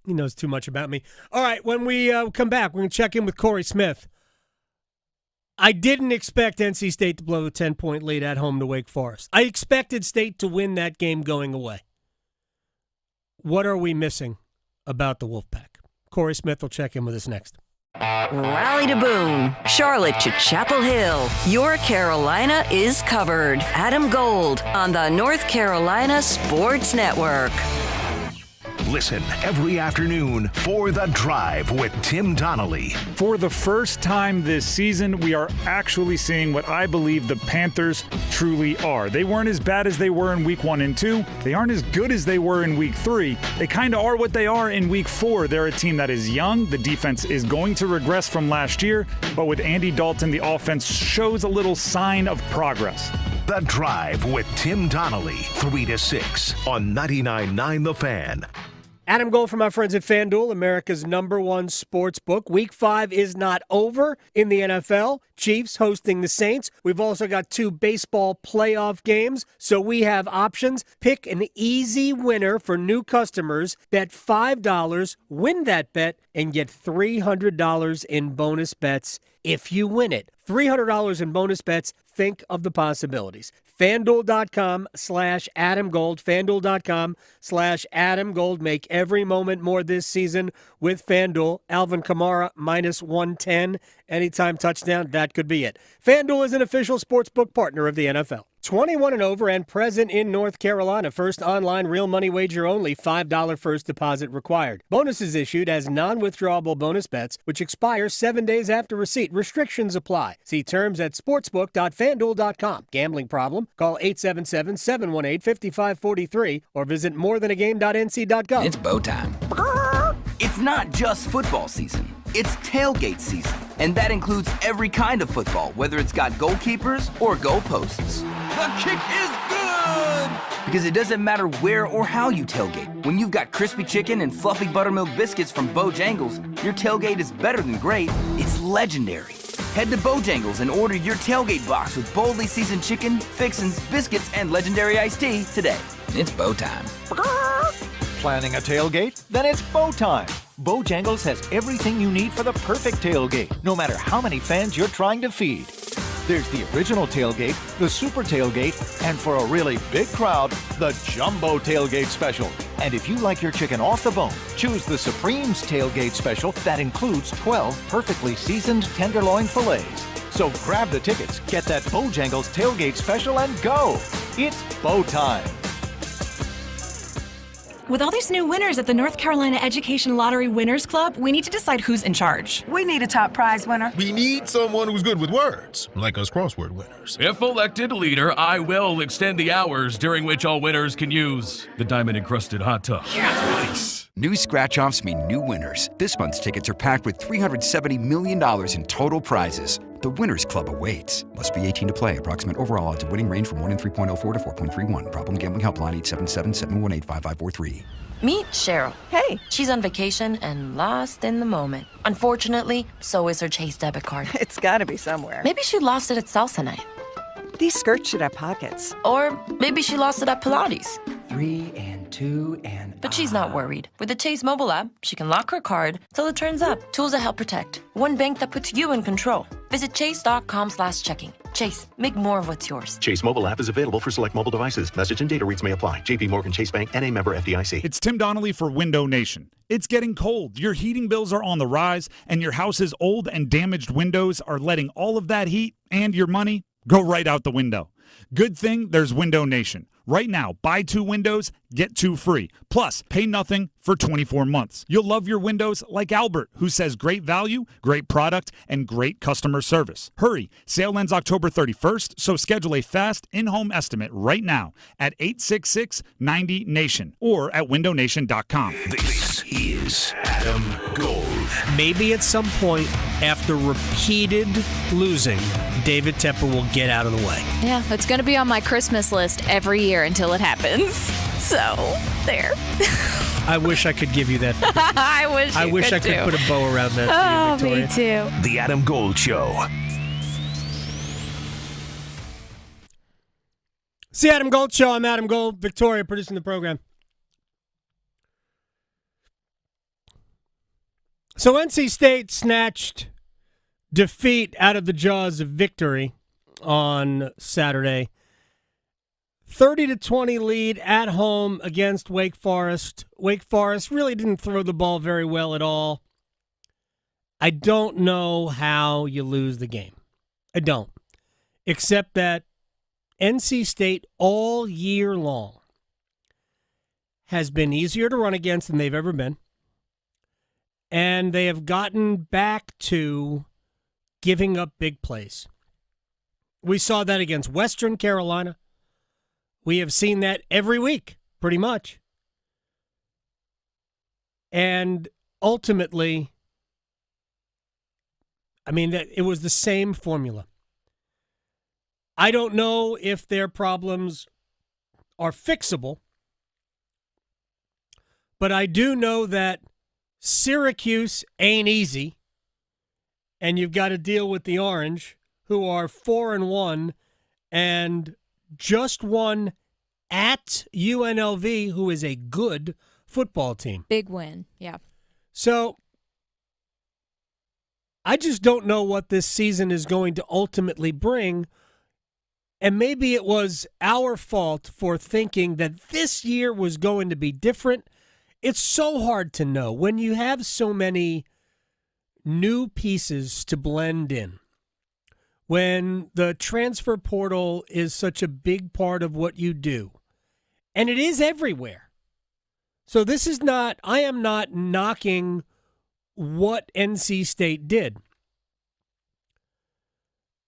He knows too much about me. All right, when we come back, we're going to check in with Cory Smith. I didn't expect NC State to blow a 10-point lead at home to Wake Forest. I expected State to win that game going away. What are we missing about the Wolfpack? Cory Smith will check in with us next. Raleigh to Boone, Charlotte to Chapel Hill. Your Carolina is covered. Adam Gold on the North Carolina Sports Network. Listen every afternoon for The Drive with Tim Donnelly. For the first time this season, we are actually seeing what I believe the Panthers truly are. They weren't as bad as they were in week 1 and 2. They aren't as good as they were in week 3. They kind of are what they are in week 4. They're a team that is young. The defense is going to regress from last year, but with Andy Dalton, the offense shows a little sign of progress. The Drive with Tim Donnelly, 3 to 6 on 99.9 The Fan. Adam Gold from our friends at FanDuel, America's #1 sports book. Week 5 is not over in the NFL. Chiefs hosting the Saints. We've also got 2 baseball playoff games, so we have options. Pick an easy winner for new customers. Bet $5, win that bet, and get $300 in bonus bets if you win it. $300 in bonus bets. Think of the possibilities. FanDuel.com/Adam Gold. FanDuel.com/Adam Gold. Make every moment more this season with FanDuel. Alvin Kamara -110. Anytime touchdown, that could be it. FanDuel is an official sportsbook partner of the NFL. 21 and over and present in North Carolina. First online real money wager only. $5 first deposit required. Bonuses issued as non-withdrawable bonus bets, which expire 7 days after receipt. Restrictions apply. See terms at sportsbook.fanduel.com. Gambling problem? Call 877-718-5543 or visit morethanagame.nc.gov. It's bow time. It's not just football season. It's tailgate season, and that includes every kind of football, whether it's got goalkeepers or goalposts. The kick is good! Because it doesn't matter where or how you tailgate. When you've got crispy chicken and fluffy buttermilk biscuits from Bojangles, your tailgate is better than great, it's legendary. Head to Bojangles and order your tailgate box with boldly seasoned chicken, fixins, biscuits, and legendary iced tea today. It's bow time. Planning a tailgate? Then it's bow time. Bojangles has everything you need for the perfect tailgate, no matter how many fans you're trying to feed. There's the original tailgate, the super tailgate, and for a really big crowd, the jumbo tailgate special. And if you like your chicken off the bone, choose the Supreme's tailgate special that includes 12 perfectly seasoned tenderloin fillets. So grab the tickets, get that Bojangles tailgate special, and go. It's bow time. With all these new winners at the North Carolina Education Lottery Winners Club, we need to decide who's in charge. We need a top prize winner. We need someone who's good with words, like us crossword winners. If elected leader, I will extend the hours during which all winners can use the diamond-encrusted hot tub. Yes! New scratch-offs mean new winners. This month's tickets are packed with $370 million in total prizes. The Winners Club awaits. Must be 18 to play. Approximate overall odds of winning range from 1 in 3.04 to 4.31. Problem gambling helpline 877-718-5543. Meet Cheryl. Hey. She's on vacation and lost in the moment. Unfortunately, so is her Chase debit card. It's gotta be somewhere. Maybe she lost it at salsa night. These skirts should have pockets. Or maybe she lost it at Pilates. 3 and 2 and... But she's not worried. With the Chase mobile app, she can lock her card till it turns up. Tools that help protect. One bank that puts you in control. Visit chase.com/checking. Chase, make more of what's yours. Chase mobile app is available for select mobile devices. Message and data rates may apply. JP Morgan Chase Bank, N.A. member FDIC. It's Tim Donnelly for Window Nation. It's getting cold. Your heating bills are on the rise, and your house's old and damaged windows are letting all of that heat and your money go right out the window. Good thing there's Window Nation. Right now, buy 2 windows, get 2 free. Plus, pay nothing for 24 months. You'll love your windows like Albert, who says great value, great product, and great customer service. Hurry, sale ends October 31st, so schedule a fast in-home estimate right now at 866-90-NATION or at windownation.com. This is Adam Gold. Maybe at some point after repeated losing, David Tepper will get out of the way. Yeah, it's going to be on my Christmas list every year until it happens. So, there. I wish I could give you that. I wish I could put a bow around that. Oh, for you, me too. The Adam Gold Show. It's the Adam Gold Show. I'm Adam Gold. Victoria producing the program. So NC State snatched defeat out of the jaws of victory on Saturday. 30-20 lead at home against Wake Forest. Wake Forest really didn't throw the ball very well at all. I don't know how you lose the game. I don't. Except that NC State all year long has been easier to run against than they've ever been. And they have gotten back to giving up big plays. We saw that against Western Carolina. We have seen that every week, pretty much. And ultimately, I mean, it was the same formula. I don't know if their problems are fixable, but I do know that Syracuse ain't easy, and you've got to deal with the Orange, who are 4-1 and just won at UNLV, who is a good football team. Big win, yeah. So I just don't know what this season is going to ultimately bring, and maybe it was our fault for thinking that this year was going to be different. It's so hard to know when you have so many new pieces to blend in. When the transfer portal is such a big part of what you do, and it is everywhere. So this is not, I am not knocking what NC State did.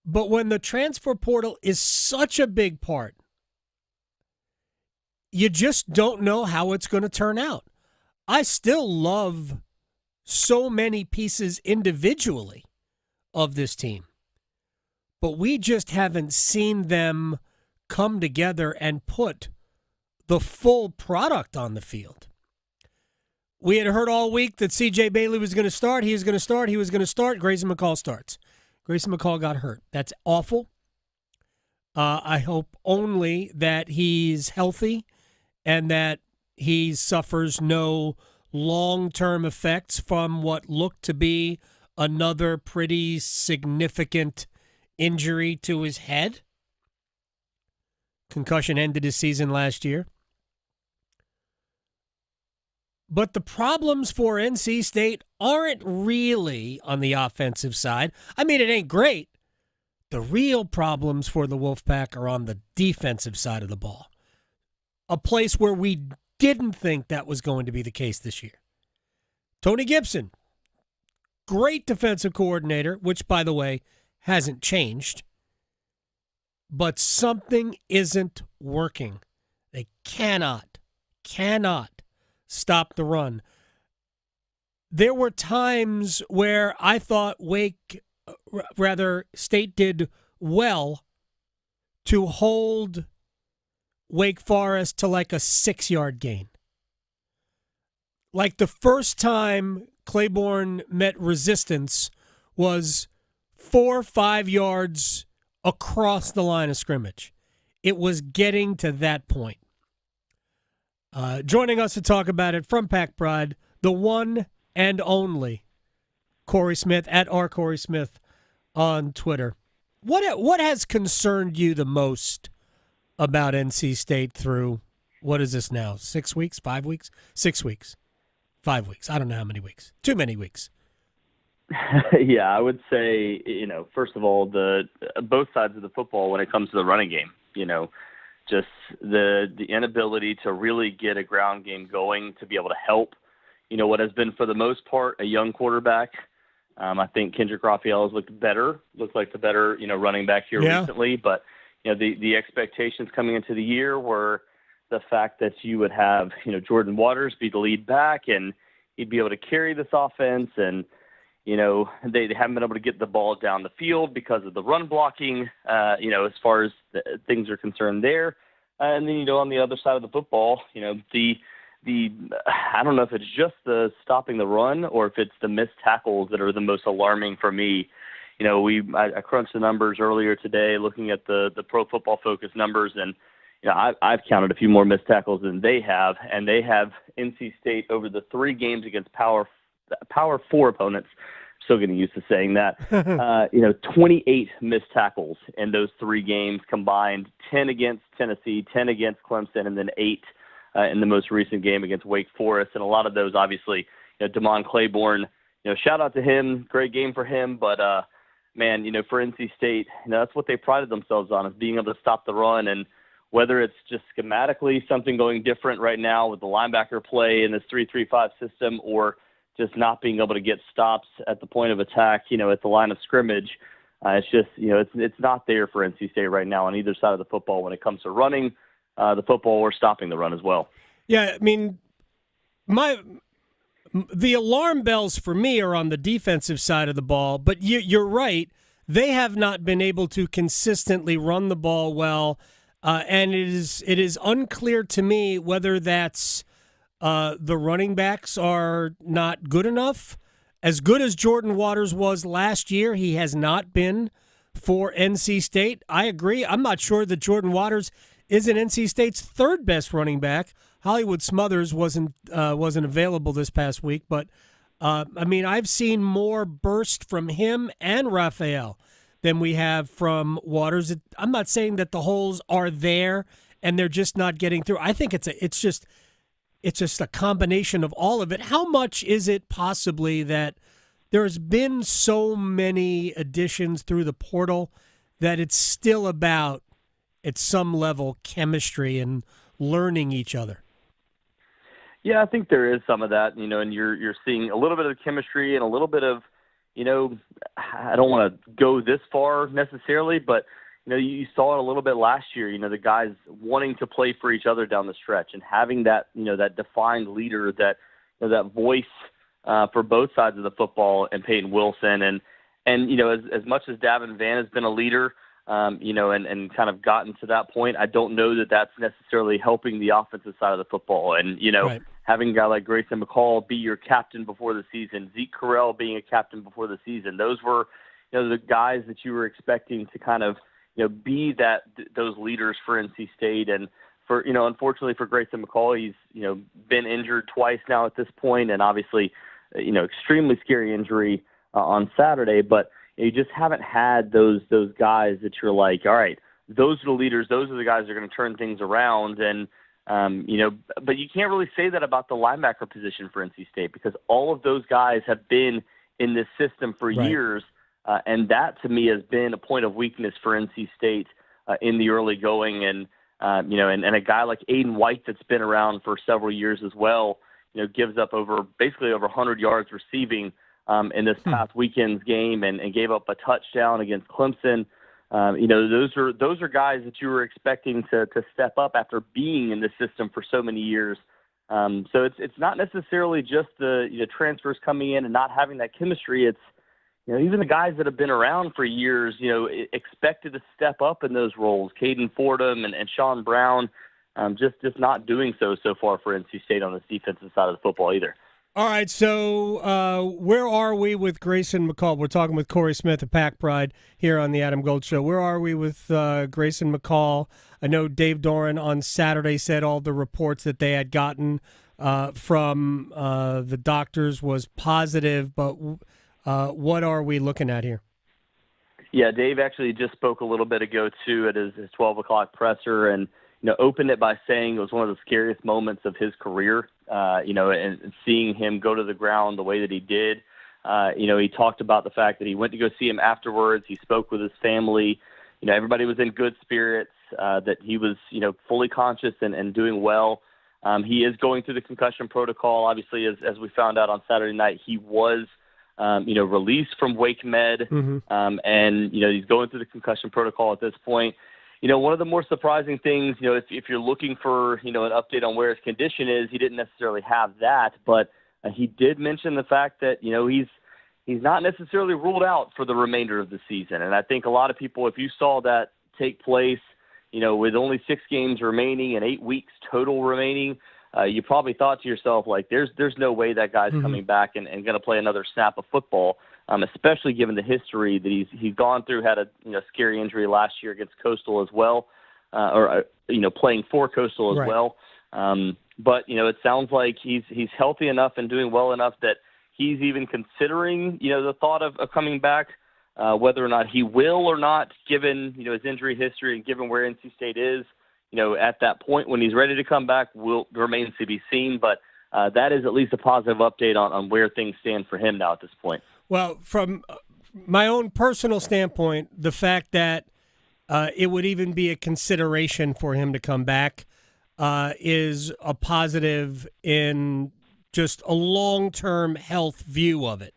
But when the transfer portal is such a big part, you just don't know how it's going to turn out. I still love so many pieces individually of this team, but we just haven't seen them come together and put the full product on the field. We had heard all week that C.J. Bailey was going to start. He was going to start. He was going to start. Grayson McCall starts. Grayson McCall got hurt. That's awful. I hope only that he's healthy and that he suffers no long-term effects from what looked to be another pretty significant injury to his head. Concussion ended his season last year. But the problems for NC State aren't really on the offensive side. I mean, it ain't great. The real problems for the Wolfpack are on the defensive side of the ball. A place where we didn't think that was going to be the case this year. Tony Gibson, great defensive coordinator, which, by the way, hasn't changed. But something isn't working. They cannot stop the run. There were times where I thought State did well to hold Wake Forest to like a 6-yard gain. Like the first time Claiborne met resistance was 4 or 5 yards across the line of scrimmage. It was getting to that point. Joining us to talk about it from Pack Pride, the one and only Cory Smith, at @Cory Smith on Twitter. What has concerned you the most about NC State through, what is this now, 6 weeks, 5 weeks? 6 weeks, 5 weeks. I don't know how many weeks. Too many weeks. Yeah, I would say, first of all, both sides of the football when it comes to the running game, just the inability to really get a ground game going to be able to help, what has been for the most part a young quarterback. I think Kendrick Raphael has looked like the better, running back here recently. But, the expectations coming into the year were the fact that you would have, Jordan Waters be the lead back and he'd be able to carry this offense. And, they haven't been able to get the ball down the field because of the run blocking, as far as things are concerned there. And then, on the other side of the football, I don't know if it's just the stopping the run or if it's the missed tackles that are the most alarming for me. I crunched the numbers earlier today looking at the Pro Football Focus numbers, and, I've counted a few more missed tackles than they have, and they have NC State over the 3 games against Power 4 opponents. Still getting used to saying that. 28 missed tackles in those 3 games combined, 10 against Tennessee, 10 against Clemson, and then 8 in the most recent game against Wake Forest. And a lot of those, obviously, Damon Claiborne, shout out to him. Great game for him. But, man, for NC State, that's what they prided themselves on, is being able to stop the run. And whether it's just schematically something going different right now with the linebacker play in this 3-3-5 system, or just not being able to get stops at the point of attack, at the line of scrimmage, it's just, it's not there for NC State right now on either side of the football when it comes to running the football or stopping the run as well. Yeah, I mean, the alarm bells for me are on the defensive side of the ball, but you're right. They have not been able to consistently run the ball well, and it is unclear to me whether that's the running backs are not good enough. As good as Jordan Waters was last year, he has not been for NC State. I agree. I'm not sure that Jordan Waters isn't NC State's 3rd best running back. Hollywood Smothers wasn't available this past week, but I've seen more burst from him and Raphael than we have from Waters. I'm not saying that the holes are there and they're just not getting through. I think it's just a combination of all of it. How much is it possibly that there's been so many additions through the portal that it's still about, at some level, chemistry and learning each other? Yeah, I think there is some of that, and you're seeing a little bit of chemistry and a little bit of, I don't want to go this far necessarily, but you saw it a little bit last year, the guys wanting to play for each other down the stretch and having that, that defined leader, that voice for both sides of the football, and Peyton Wilson. And as much as Davin Vann has been a leader, and kind of gotten to that point, I don't know that that's necessarily helping the offensive side of the football. And, right. Having a guy like Grayson McCall be your captain before the season, Zeke Correll being a captain before the season, those were, the guys that you were expecting to kind of, be those leaders for NC State. And for, unfortunately for Grayson McCall, he's, been injured twice now at this point, and obviously, extremely scary injury on Saturday, but you just haven't had those guys that you're like, all right, those are the leaders, those are the guys that are going to turn things around. And, but you can't really say that about the linebacker position for NC State, because all of those guys have been in this system for years. And that, to me, has been a point of weakness for NC State in the early going. And, and a guy like Aiden White that's been around for several years as well, gives up basically over 100 yards receiving in this past weekend's game, and gave up a touchdown against Clemson. Those are guys that you were expecting to step up after being in the system for so many years. So it's not necessarily just the transfers coming in and not having that chemistry. It's even the guys that have been around for years, expected to step up in those roles. Caden Fordham and Sean Brown, just not doing so far for NC State on the defensive side of the football either. All right, so where are we with Grayson McCall? We're talking with Cory Smith of Pack Pride here on the Adam Gold Show. Where are we with Grayson McCall? I know Dave Doran on Saturday said all the reports that they had gotten from the doctors was positive, but what are we looking at here? Yeah, Dave actually just spoke a little bit ago, too, at his 12 o'clock presser, and opened it by saying it was one of the scariest moments of his career, and seeing him go to the ground the way that he did. He talked about the fact that he went to go see him afterwards. He spoke with his family. Everybody was in good spirits, that he was, fully conscious and doing well. He is going through the concussion protocol. Obviously, as we found out on Saturday night, he was, released from Wake Med, and, he's going through the concussion protocol at this point. One of the more surprising things, if you're looking for, an update on where his condition is, he didn't necessarily have that, but he did mention the fact that, he's not necessarily ruled out for the remainder of the season. And I think a lot of people, if you saw that take place, with only 6 games remaining and 8 weeks total remaining, you probably thought to yourself, like, there's no way that guy's coming back and going to play another snap of football. Especially given the history that he's gone through, had a scary injury last year against Coastal as well. playing for Coastal as Right. well. But it sounds like he's healthy enough and doing well enough that he's even considering the thought of coming back. Whether or not he will or not, given his injury history and given where NC State is, at that point when he's ready to come back, remains to be seen. But that is at least a positive update on where things stand for him now at this point. Well, from my own personal standpoint, the fact that it would even be a consideration for him to come back is a positive in just a long-term health view of it,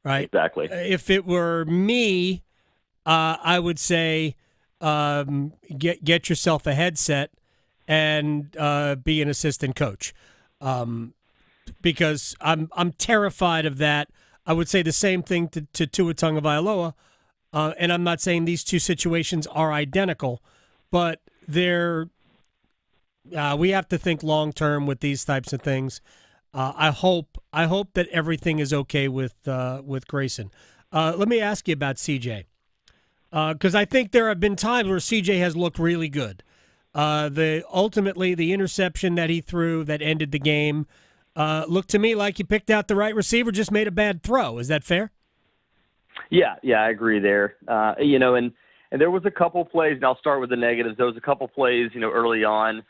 right? Exactly. If it were me, I would say get yourself a headset and be an assistant coach, because I'm terrified of that. I would say the same thing to Tua Tagovailoa, and I'm not saying these two situations are identical, but they're we have to think long term with these types of things. I hope that everything is okay with Grayson. Let me ask you about CJ, because I think there have been times where CJ has looked really good. Ultimately the interception that he threw that ended the game looked to me like he picked out the right receiver, just made a bad throw. Is that fair? Yeah, I agree there. And there was a couple plays, and I'll start with the negatives. There was a couple plays, early on,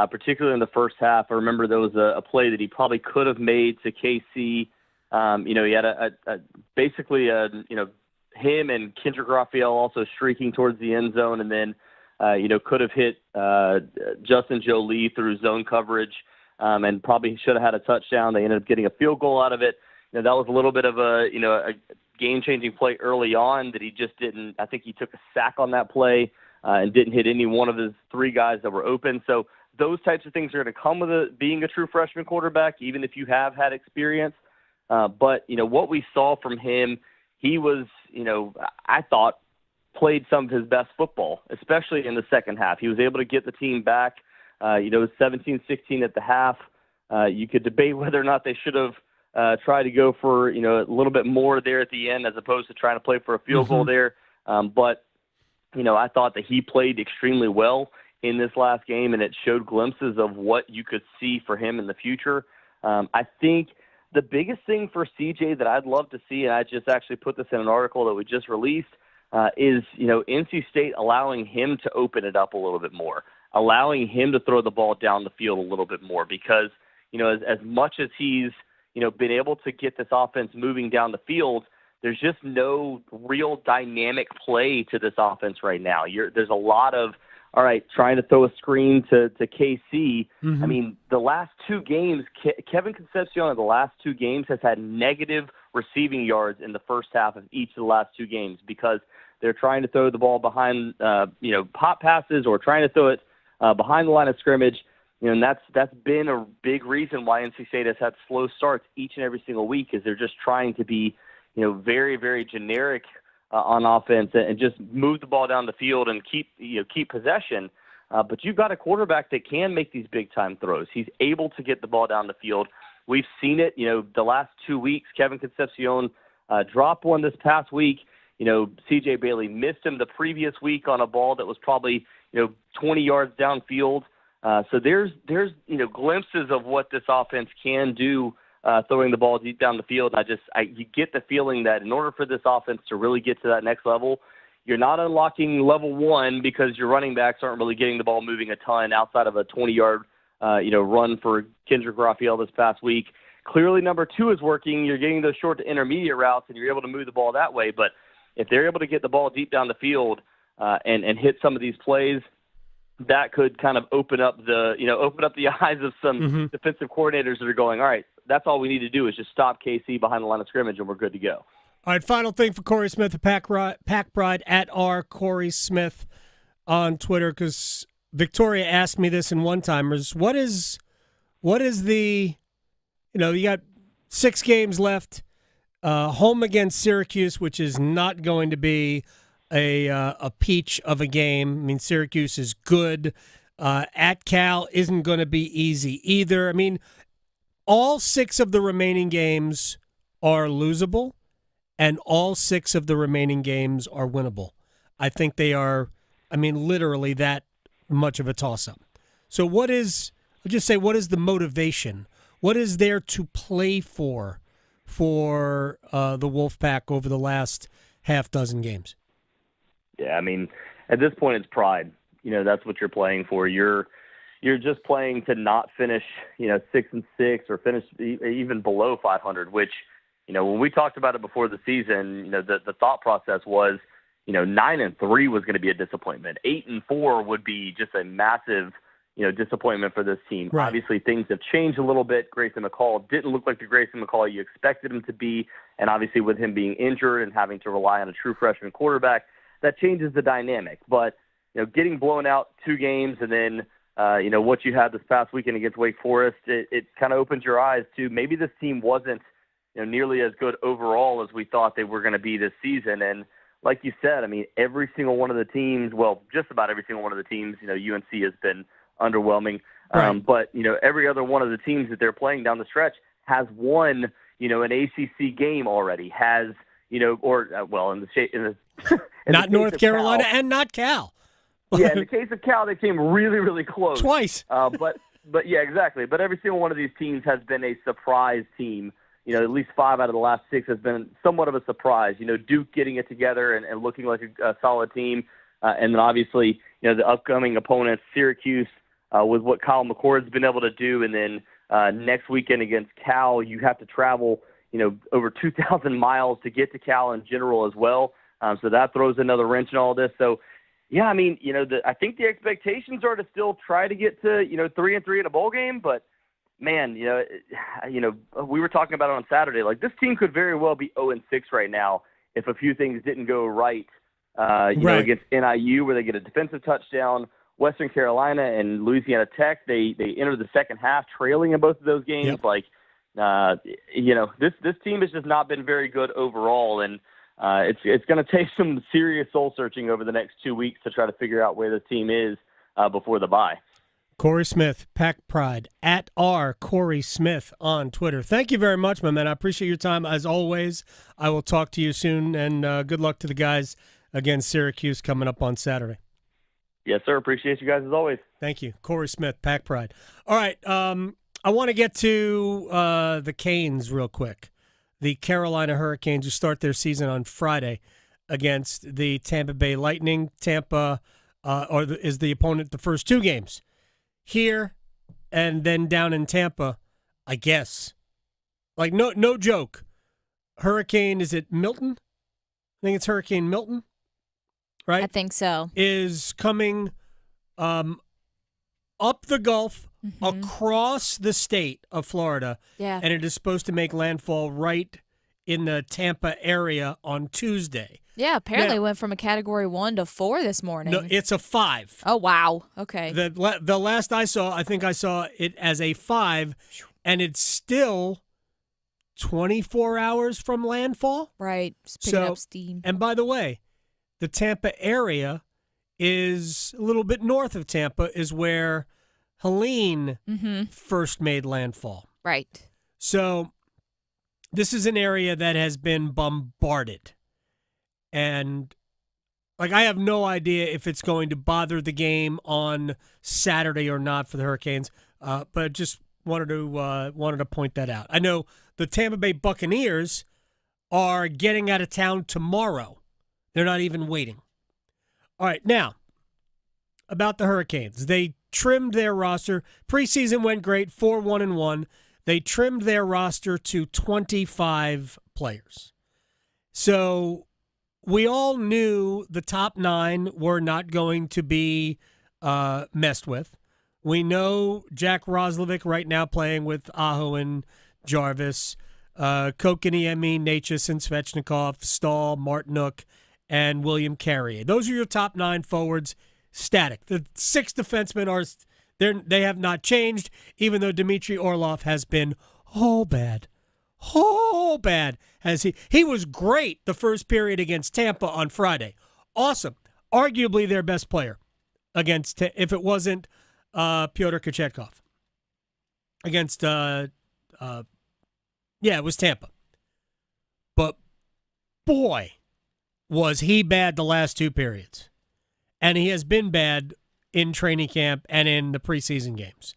particularly in the first half. I remember there was a play that he probably could have made to KC. He had basically him and Kendrick Raphael also streaking towards the end zone, and then could have hit Justin Jolie through zone coverage, and probably should have had a touchdown. They ended up getting a field goal out of it. That was a little bit of a game-changing play early on that he just didn't. I think he took a sack on that play and didn't hit any one of his three guys that were open. So those types of things are going to come with being a true freshman quarterback, even if you have had experience. But what we saw from him, he was, I thought, played some of his best football, especially in the second half. He was able to get the team back. It was 17-16 at the half. You could debate whether or not they should have try to go for, a little bit more there at the end as opposed to trying to play for a field goal there. But I thought that he played extremely well in this last game, and it showed glimpses of what you could see for him in the future. I think the biggest thing for CJ that I'd love to see, and I just actually put this in an article that we just released, is, NC State allowing him to open it up a little bit more, allowing him to throw the ball down the field a little bit more, because, as much as he's, been able to get this offense moving down the field, there's just no real dynamic play to this offense right now. There's a lot of, all right, trying to throw a screen to KC. Mm-hmm. I mean, the last two games, Kevin Concepcion in the last two games has had negative receiving yards in the first half of each of the last two games because they're trying to throw the ball behind, pop passes or trying to throw it behind the line of scrimmage. And that's been a big reason why NC State has had slow starts each and every single week, is they're just trying to be, very, very generic on offense and just move the ball down the field and keep possession. But you've got a quarterback that can make these big time throws. He's able to get the ball down the field. We've seen it, the last 2 weeks. Kevin Concepcion dropped one this past week. CJ Bailey missed him the previous week on a ball that was probably 20 yards downfield. So there's glimpses of what this offense can do throwing the ball deep down the field. You get the feeling that in order for this offense to really get to that next level, you're not unlocking level one because your running backs aren't really getting the ball moving a ton outside of a 20-yard run for Kendrick Raphael this past week. Clearly number two is working. You're getting those short to intermediate routes and you're able to move the ball that way. But if they're able to get the ball deep down the field and hit some of these plays, that could kind of open up the eyes of some defensive coordinators that are going, all right, that's all we need to do is just stop KC behind the line of scrimmage and we're good to go. All right, final thing for Cory Smith, the Pack Bride at Cory Smith on Twitter, because Victoria asked me this in one-timers. What is the, you got 6 games left, home against Syracuse, which is not going to be a peach of a game. I mean, Syracuse is good. At Cal isn't going to be easy either. I mean, all 6 of the remaining games are losable, and all 6 of the remaining games are winnable. I think they are, literally that much of a toss-up. So what is the motivation? What is there to play for the Wolfpack over the last half dozen games? Yeah, I mean, at this point, it's pride. That's what you're playing for. You're just playing to not finish, 6-6 or finish even below 500. Which, when we talked about it before the season, the thought process was, 9-3 was going to be a disappointment. 8-4 would be just a massive, disappointment for this team. Right. Obviously, things have changed a little bit. Grayson McCall didn't look like the Grayson McCall you expected him to be, and obviously with him being injured and having to rely on a true freshman quarterback, that changes the dynamic. But getting blown out 2 games and then what you had this past weekend against Wake Forest, it kind of opens your eyes to maybe this team wasn't nearly as good overall as we thought they were going to be this season. And like you said, I mean, every single one of the teams, well, just about every single one of the teams, UNC has been underwhelming. Right. But every other one of the teams that they're playing down the stretch has won an ACC game already. Has in the not North Carolina and not Cal. Yeah, in the case of Cal, they came really, really close. Twice. But yeah, exactly. But every single one of these teams has been a surprise team. At least 5 out of the last 6 has been somewhat of a surprise. Duke getting it together and looking like a solid team. And then obviously, the upcoming opponents, Syracuse, with what Kyle McCord's been able to do. And then next weekend against Cal, you have to travel, over 2,000 miles to get to Cal in general as well. So that throws another wrench in all this. So, yeah, I mean, I think the expectations are to still try to get to, 3-3 in a bowl game. But, man, we were talking about it on Saturday. Like, this team could very well be 0-6 right now if a few things didn't go right, Right. against NIU where they get a defensive touchdown. Western Carolina and Louisiana Tech, they enter the second half trailing in both of those games. Yep. Like, this team has just not been very good overall, and it's going to take some serious soul searching over the next 2 weeks to try to figure out where the team is before the bye. Cory Smith, Pack Pride, at @Cory Smith on Twitter. Thank you very much, my man. I appreciate your time as always. I will talk to you soon, and good luck to the guys against Syracuse coming up on Saturday. Yes, sir. Appreciate you guys as always. Thank you. Cory Smith, Pack Pride. All right, I want to get to the Canes real quick. The Carolina Hurricanes, who start their season on Friday against the Tampa Bay Lightning. Tampa is the opponent the first 2 games. Here and then down in Tampa, I guess. Like, no joke. Hurricane, is it Milton? I think it's Hurricane Milton, right? I think so. Is coming up the Gulf, across the state of Florida, Yeah. and it is supposed to make landfall right in the Tampa area on Tuesday. Yeah, apparently Now- it went from a Category 1 to 4 this morning. No, it's a 5. Oh, wow. Okay. The last I saw, I think I saw it as a 5, and it's still 24 hours from landfall. Right. Just picking up steam. And by the way, the Tampa area is a little bit north of Tampa, is where Helene first made landfall. Right. So this is an area that has been bombarded. And, like, I have no idea if it's going to bother the game on Saturday or not for the Hurricanes, but just wanted to point that out. I know the Tampa Bay Buccaneers are getting out of town tomorrow. They're not even waiting. All right, now, about the Hurricanes. They trimmed their roster. Preseason went great, 4-1-1. They trimmed their roster to 25 players. So we all knew the top 9 were not going to be messed with. We know Jack Roslovic right now playing with Aho and Jarvis, Kokaniemi, Natchez, Svechnikov, Stahl, Martinuk, and William Carrier. Those are your top 9 forwards, static. The 6 defensemen they have not changed, even though Dmitry Orlov has been bad. Has he was great the first period against Tampa on Friday. Awesome. Arguably their best player against, if it wasn't Pyotr Kochetkov. Against it was Tampa. But boy, was he bad the last 2 periods. And he has been bad in training camp and in the preseason games.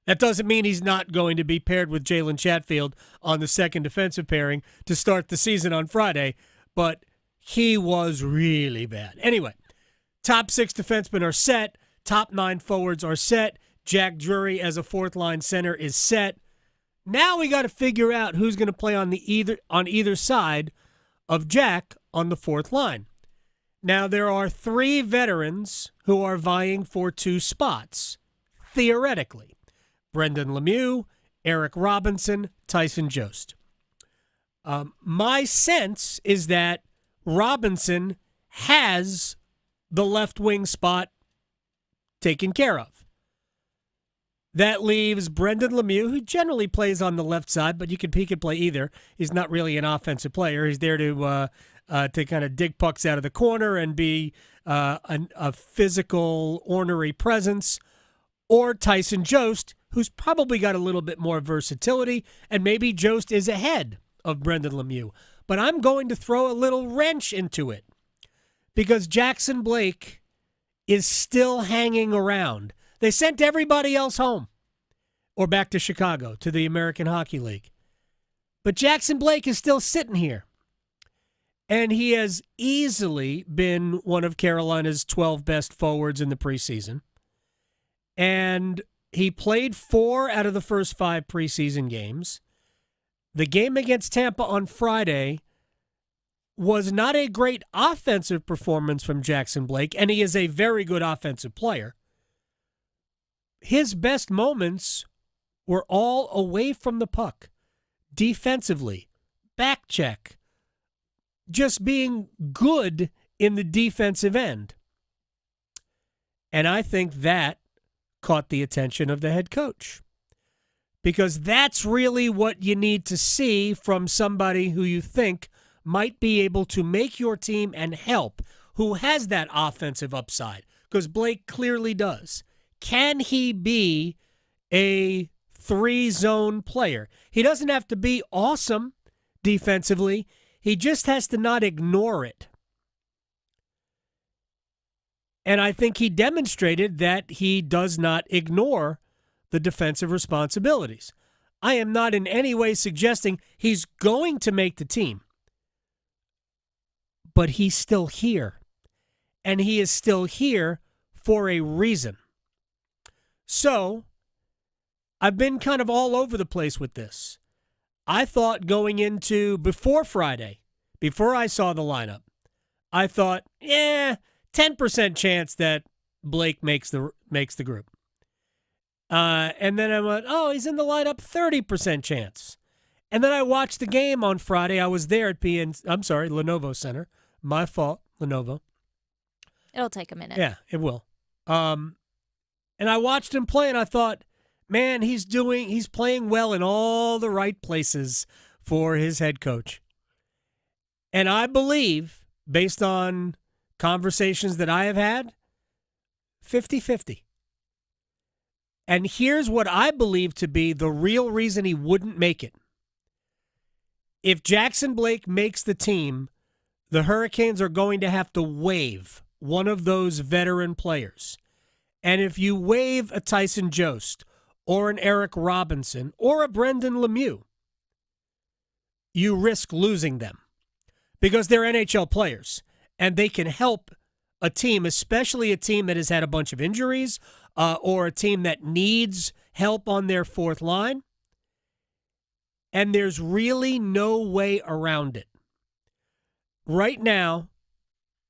That doesn't mean he's not going to be paired with Jalen Chatfield on the second defensive pairing to start the season on Friday, but he was really bad. Anyway, top 6 defensemen are set. Top 9 forwards are set. Jack Drury as a fourth-line center is set. Now we got to figure out who's going to play on either side of Jack on the fourth line. Now, there are 3 veterans who are vying for 2 spots, theoretically. Brendan Lemieux, Eric Robinson, Tyson Jost. My sense is that Robinson has the left wing spot taken care of. That leaves Brendan Lemieux, who generally plays on the left side, but he could play either. He's not really an offensive player. He's there to kind of dig pucks out of the corner and be a physical, ornery presence. Or Tyson Jost, who's probably got a little bit more versatility, and maybe Jost is ahead of Brendan Lemieux. But I'm going to throw a little wrench into it because Jackson Blake is still hanging around. They sent everybody else home or back to Chicago, to the American Hockey League. But Jackson Blake is still sitting here. And he has easily been one of Carolina's 12 best forwards in the preseason. And he played 4 out of the first 5 preseason games. The game against Tampa on Friday was not a great offensive performance from Jackson Blake, and he is a very good offensive player. His best moments were all away from the puck, defensively, back check, just being good in the defensive end. And I think that caught the attention of the head coach, because that's really what you need to see from somebody who you think might be able to make your team and help, who has that offensive upside, because Blake clearly does. Can he be a 3-zone player? He doesn't have to be awesome defensively. He just has to not ignore it. And I think he demonstrated that he does not ignore the defensive responsibilities. I am not in any way suggesting he's going to make the team. But he's still here. And he is still here for a reason. So, I've been kind of all over the place with this. I thought going into before Friday, before I saw the lineup, I thought, 10% chance that Blake makes the group. And then I went, he's in the lineup, 30% chance. And then I watched the game on Friday. I was there at Lenovo Center. My fault, Lenovo. It'll take a minute. Yeah, it will. And I watched him play, and I thought, man, he's playing well in all the right places for his head coach. And I believe, based on conversations that I have had, 50-50. And here's what I believe to be the real reason he wouldn't make it. If Jackson Blake makes the team, the Hurricanes are going to have to waive one of those veteran players. And if you waive a Tyson Jost or an Eric Robinson or a Brendan Lemieux, you risk losing them because they're NHL players and they can help a team, especially a team that has had a bunch of injuries or a team that needs help on their fourth line. And there's really no way around it. Right now,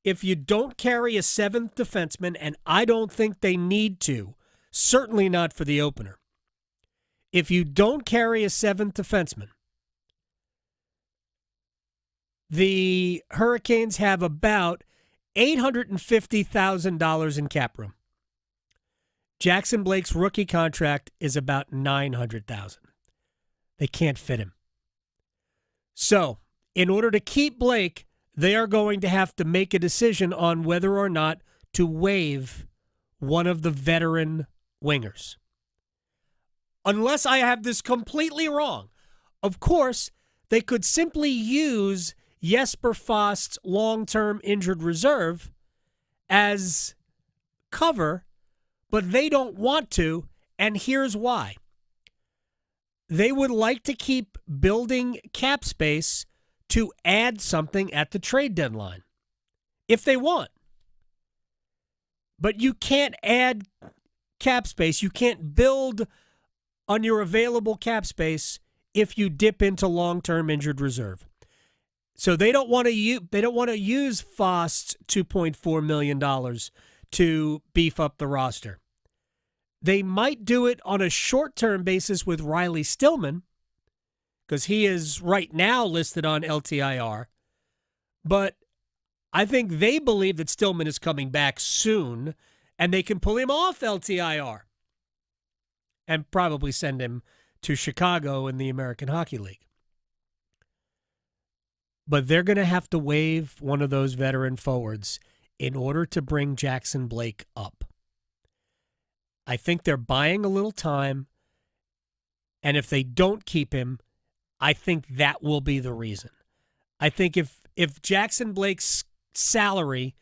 if you don't carry a 7th defenseman, and I don't think they need to, certainly not for the opener, if you don't carry a 7th defenseman, the Hurricanes have about $850,000 in cap room. Jackson Blake's rookie contract is about $900,000. They can't fit him. So, in order to keep Blake, they are going to have to make a decision on whether or not to waive one of the veteran wingers. Unless I have this completely wrong. Of course, they could simply use Jesper Fast's long-term injured reserve as cover but they don't want to, and here's why. They would like to keep building cap space to add something at the trade deadline, if they want. But you can't add cap space. You can't build on your available cap space if you dip into long-term injured reserve. So they don't want to use Fost's $2.4 million to beef up the roster. They might do it on a short-term basis with Riley Stillman, because he is right now listed on LTIR. But I think they believe that Stillman is coming back soon, and they can pull him off LTIR and probably send him to Chicago in the American Hockey League. But they're going to have to waive one of those veteran forwards in order to bring Jackson Blake up. I think they're buying a little time, and if they don't keep him, I think that will be the reason. I think if Jackson Blake's salary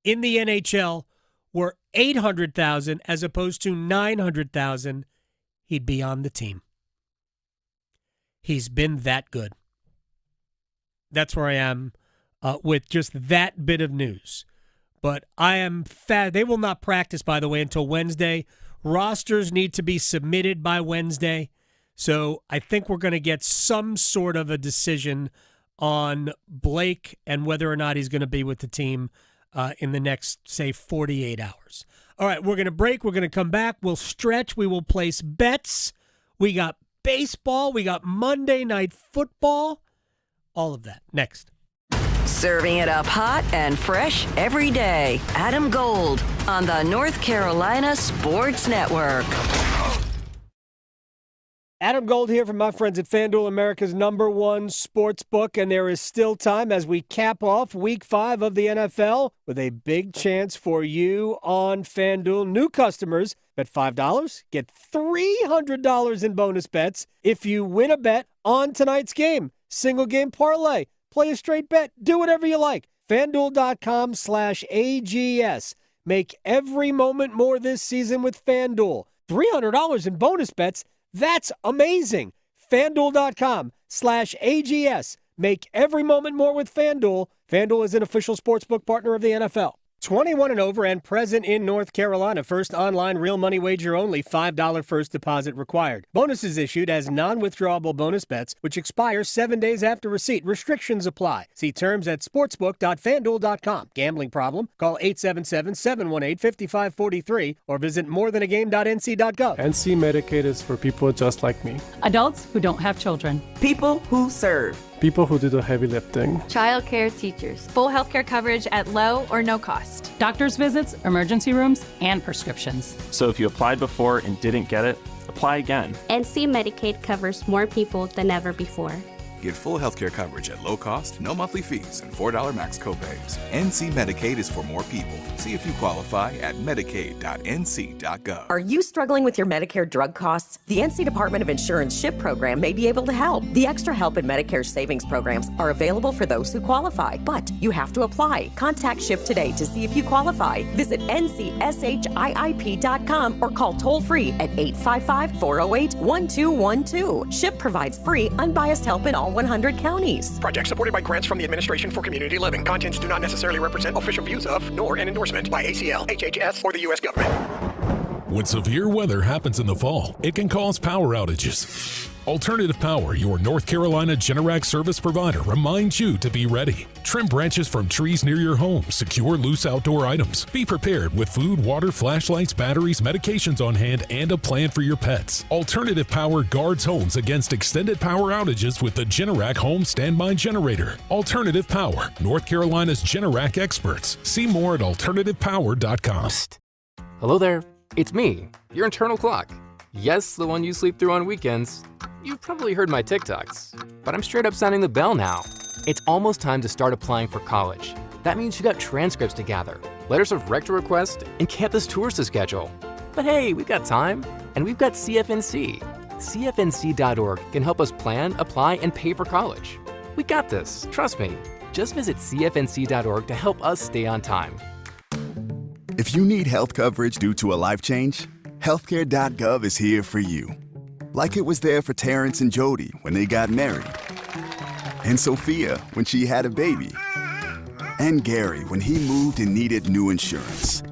in the NHL were $800,000 as opposed to $900,000, he'd be on the team. He's been that good. That's where I am with just that bit of news. But I am they will not practice, by the way, until Wednesday. Rosters need to be submitted by Wednesday. So I think we're going to get some sort of a decision on Blake and whether or not he's going to be with the team in the next, say, 48 hours. All right, we're going to break. We're going to come back. We'll stretch. We will place bets. We got baseball. We got Monday Night Football. All of that next. Serving it up hot and fresh every day. Adam Gold on the North Carolina Sports Network. Adam Gold here from my friends at FanDuel, America's #1 sports book, and there is still time as we cap off Week 5 of the NFL with a big chance for you on FanDuel. New customers bet $5, get $300 in bonus bets if you win a bet on tonight's game. Single game parlay, play a straight bet, do whatever you like. FanDuel.com/AGS. Make every moment more this season with FanDuel. $300 in bonus bets. That's amazing. FanDuel.com/AGS. Make every moment more with FanDuel. FanDuel is an official sportsbook partner of the NFL. 21 and over and present in North Carolina. First online real money wager only. $5 first deposit required. Bonuses issued as non-withdrawable bonus bets, which expire 7 days after receipt. Restrictions apply. See terms at sportsbook.fanduel.com. Gambling problem? Call 877-718-5543 or visit morethanagame.nc.gov. NC Medicaid is for people just like me. Adults who don't have children. People who serve. People who do the heavy lifting. Child care teachers. Full healthcare coverage at low or no cost. Doctor's visits, emergency rooms, and prescriptions. So if you applied before and didn't get it, apply again. NC Medicaid covers more people than ever before. Get full healthcare coverage at low cost, no monthly fees, and $4 max copays. NC Medicaid is for more people. See if you qualify at medicaid.nc.gov. Are you struggling with your Medicare drug costs? The NC Department of Insurance SHIP program may be able to help. The extra help in Medicare savings programs are available for those who qualify, but you have to apply. Contact SHIP today to see if you qualify. Visit ncshiip.com or call toll-free at 855-408-1212. SHIP provides free, unbiased help in all 100 counties. Project supported by grants from the Administration for Community Living. Contents do not necessarily represent official views of, nor an endorsement by ACL, HHS, or the U.S. government. When severe weather happens in the fall, it can cause power outages. Alternative Power, your North Carolina Generac service provider, reminds you to be ready. Trim branches from trees near your home. Secure loose outdoor items. Be prepared with food, water, flashlights, batteries, medications on hand, and a plan for your pets. Alternative Power guards homes against extended power outages with the Generac Home Standby Generator. Alternative Power, North Carolina's Generac experts. See more at alternativepower.com. Psst. Hello there. It's me, your internal clock. Yes, the one you sleep through on weekends. You've probably heard my TikToks, but I'm straight up sounding the bell now. It's almost time to start applying for college. That means you got transcripts to gather, letters of rec to request, and campus tours to schedule. But hey, we've got time, and we've got CFNC. CFNC.org can help us plan, apply, and pay for college. We got this, trust me. Just visit CFNC.org to help us stay on time. If you need health coverage due to a life change, healthcare.gov is here for you. Like it was there for Terrence and Jody when they got married, and Sophia when she had a baby, and Gary when he moved and needed new insurance.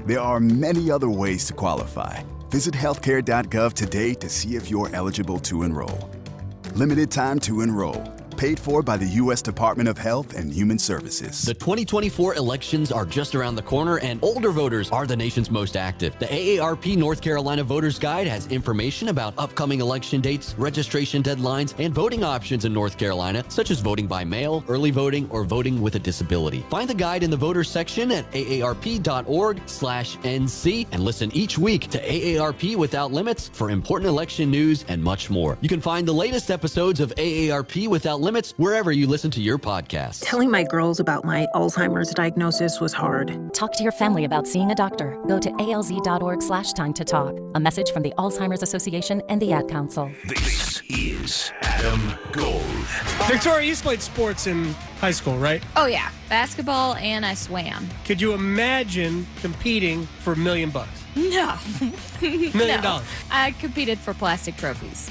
There are many other ways to qualify. Visit healthcare.gov today to see if you're eligible to enroll. Limited time to enroll. Paid for by the U.S. Department of Health and Human Services. The 2024 elections are just around the corner, and older voters are the nation's most active. The AARP North Carolina Voters Guide has information about upcoming election dates, registration deadlines, and voting options in North Carolina, such as voting by mail, early voting, or voting with a disability. Find the guide in the voters section at aarp.org/NC and listen each week to AARP Without Limits for important election news and much more. You can find the latest episodes of AARP Without Limits wherever you listen to your podcast. Telling my girls about my Alzheimer's diagnosis was hard. Talk to your family about seeing a doctor. Go to alz.org/time to talk. A message from the Alzheimer's Association and the Ad Council. This is Adam Gold. Victoria, you played sports in high school, right? Oh, yeah. Basketball, and I swam. Could you imagine competing for $1 million? No. $1 million. No. I competed for plastic trophies.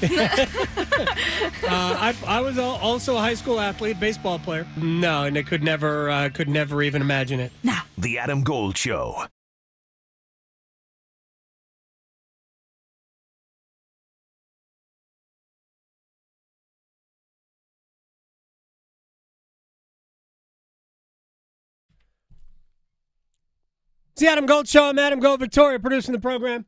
I was also a high school athlete, baseball player. No, and I could never even imagine it. No. The Adam Gold Show. It's the Adam Gold Show. I'm Adam Gold. Victoria producing the program.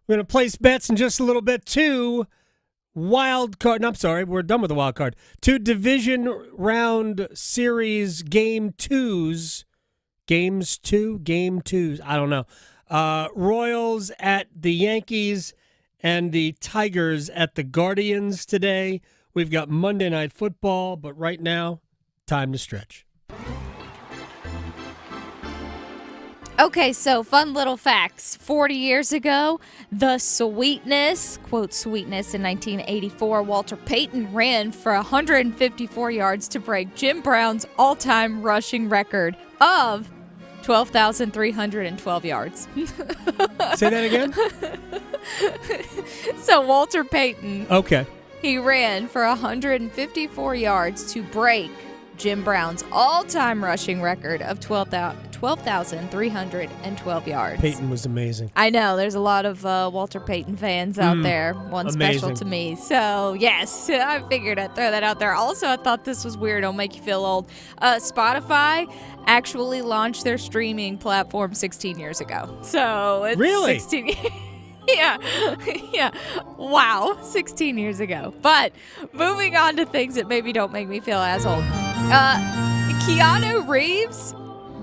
We're going to place bets in just a little bit. Two wild card. No, I'm sorry. We're done with the wild card. Two division round series game twos. Game twos. I don't know. Royals at the Yankees and the Tigers at the Guardians today. We've got Monday Night Football, but right now, time to stretch. Okay, so fun little facts. 40 years ago, the sweetness, quote sweetness, in 1984, Walter Payton ran for 154 yards to break Jim Brown's all-time rushing record of 12,312 yards. Say that again? So Walter Payton, okay, he ran for 154 yards to break Jim Brown's all-time rushing record of 12,312 yards. Peyton was amazing. I know. There's a lot of Walter Payton fans out there. One amazing. Special to me. So, yes, I figured I'd throw that out there. Also, I thought this was weird. It'll make you feel old. Spotify actually launched their streaming platform 16 years ago. So, it's really? 16 Yeah. Wow. 16 years ago. But moving on to things that maybe don't make me feel as old. Keanu Reeves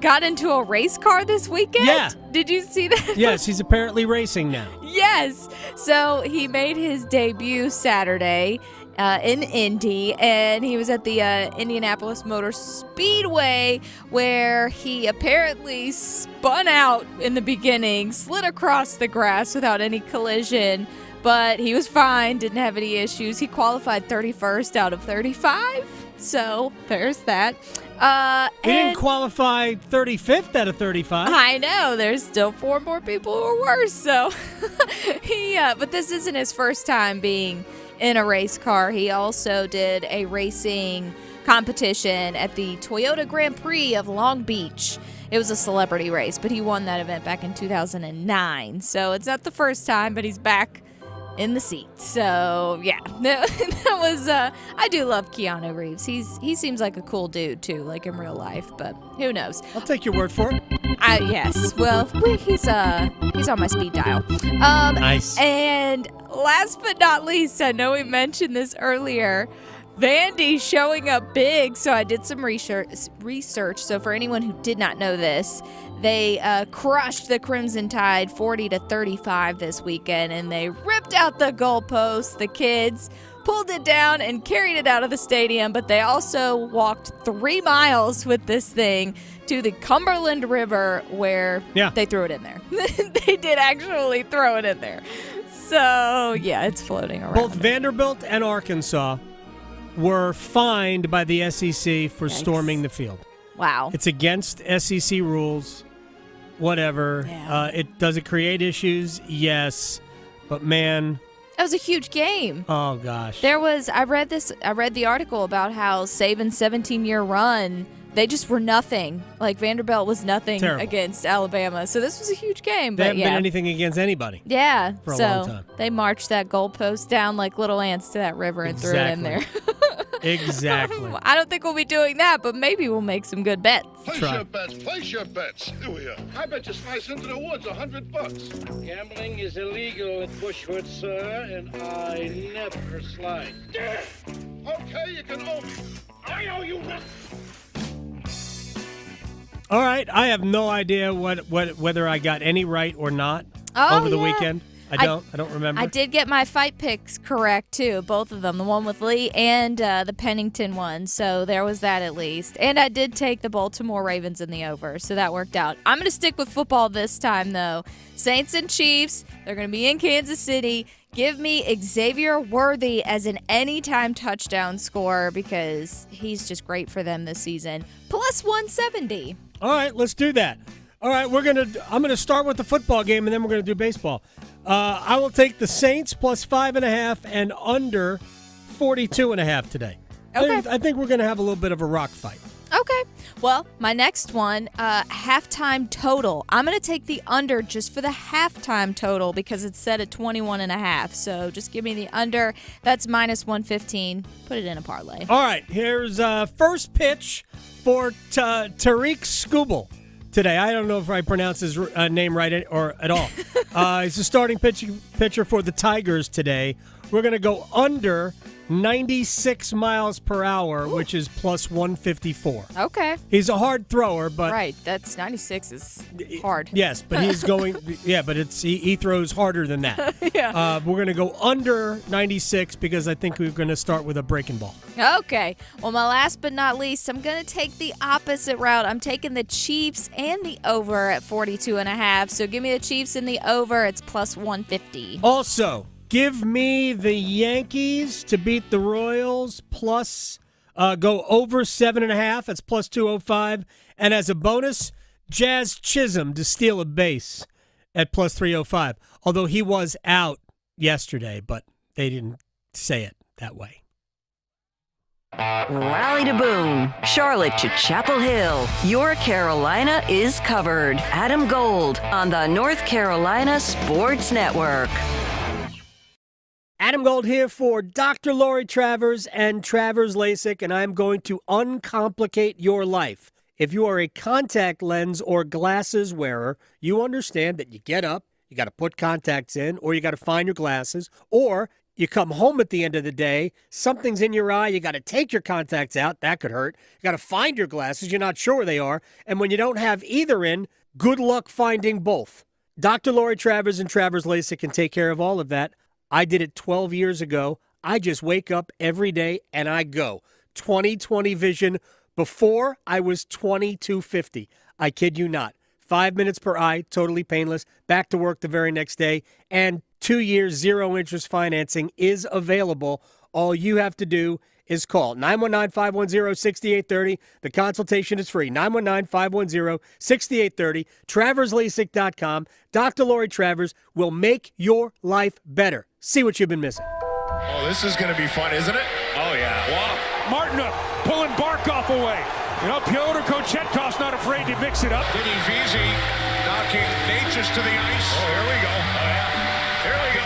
got into a race car this weekend. Yeah. Did you see that? Yes, he's apparently racing now. Yes. So he made his debut Saturday in Indy, and he was at the Indianapolis Motor Speedway, where he apparently spun out in the beginning, slid across the grass without any collision, but he was fine, didn't have any issues. He qualified 31st out of 35, so there's that. He didn't qualify 35th out of 35. I know. There's still 4 more people who are worse, so but this isn't his first time being in a race car. He also did a racing competition at the Toyota Grand Prix of Long Beach. It was a celebrity race, but he won that event back in 2009. So it's not the first time, but he's back in the seat. So, yeah, that was, I do love Keanu Reeves. He seems like a cool dude, too, like in real life, but who knows? I'll take your word for it. Yes. Well, he's on my speed dial. Nice. And last but not least, I know we mentioned this earlier, Vandy showing up big. So I did some research. So for anyone who did not know this, they crushed the Crimson Tide 40-35 this weekend, and they ripped out the goalposts. The kids pulled it down and carried it out of the stadium, but they also walked 3 miles with this thing to the Cumberland River, where they threw it in there. They did actually throw it in there. So, yeah, it's floating around. Both Vanderbilt and Arkansas were fined by the SEC for storming the field. Wow. It's against SEC rules. Whatever. Yeah. Does it create issues? Yes. But, man. That was a huge game. Oh, gosh. I read the article about how Saban's 17-year run, they just were nothing. Like, Vanderbilt was nothing against Alabama. So this was a huge game. They haven't been anything against anybody. Yeah. For a long time. They marched that goalpost down like little ants to that river and threw it in there. Exactly. I don't think we'll be doing that, but maybe we'll make some good bets. Place your bets. Here we are. I bet you slice into the woods $100. Gambling is illegal at Bushwood, sir, and I never slide. Okay, you can owe me. I owe you nothing. All right, I have no idea whether I got any right or not Oh, over the yeah. weekend. I don't remember. I did get my fight picks correct, too, both of them, the one with Lee and the Pennington one. So there was that at least. And I did take the Baltimore Ravens in the over, so that worked out. I'm going to stick with football this time, though. Saints and Chiefs, they're going to be in Kansas City. Give me Xavier Worthy as an anytime touchdown scorer because he's just great for them this season. Plus 170. All right, let's do that. All right, I'm gonna start with the football game, and then we're gonna do baseball. I will take the Saints plus 5.5 and under 42.5 today. Okay. I think we're gonna have a little bit of a rock fight. Okay. Well, my next one, halftime total. I'm going to take the under just for the halftime total because it's set at 21.5. So just give me the under. That's minus 115. Put it in a parlay. All right. Here's first pitch for Tariq Skubal today. I don't know if I pronounce his name right or at all. He's the starting pitcher for the Tigers today. We're going to go under 96 miles per hour, which is plus 154. Okay. He's a hard thrower, but right, that's 96 is hard. Yes, but he's going. Yeah, but he throws harder than that. Yeah. We're going to go under 96 because I think we're going to start with a breaking ball. Okay. Well, my last but not least, I'm going to take the opposite route. I'm taking the Chiefs and the over at 42.5. So give me the Chiefs and the over. It's plus 150. Also, give me the Yankees to beat the Royals plus go over 7.5. That's plus 205. And as a bonus, Jazz Chisholm to steal a base at plus 305. Although he was out yesterday, but they didn't say it that way. Raleigh to Boone, Charlotte to Chapel Hill. Your Carolina is covered. Adam Gold on the North Carolina Sports Network. Adam Gold here for Dr. Lori Travers and Travers LASIK, and I'm going to uncomplicate your life. If you are a contact lens or glasses wearer, you understand that you get up, you got to put contacts in, or you got to find your glasses, or you come home at the end of the day, something's in your eye, you got to take your contacts out, that could hurt. You got to find your glasses, you're not sure where they are, and when you don't have either in, good luck finding both. Dr. Lori Travers and Travers LASIK can take care of all of that. I did it 12 years ago. I just wake up every day and I go. 20/20 vision. Before, I was 2250. I kid you not. 5 minutes per eye, totally painless. Back to work the very next day. And 2 years, 0 interest financing is available. All you have to do is call 919-510-6830. The consultation is free. 919-510-6830. TraversLASIK.com. Dr. Lori Travers will make your life better. See what you've been missing. Oh, this is going to be fun, isn't it? Oh, yeah. Wow. Martin pulling Barkov away. You know, Pyotr Kochetkov's not afraid to mix it up. Vinny Veazey knocking Natchez to the ice. Oh, here we go. Oh, yeah. Here we go.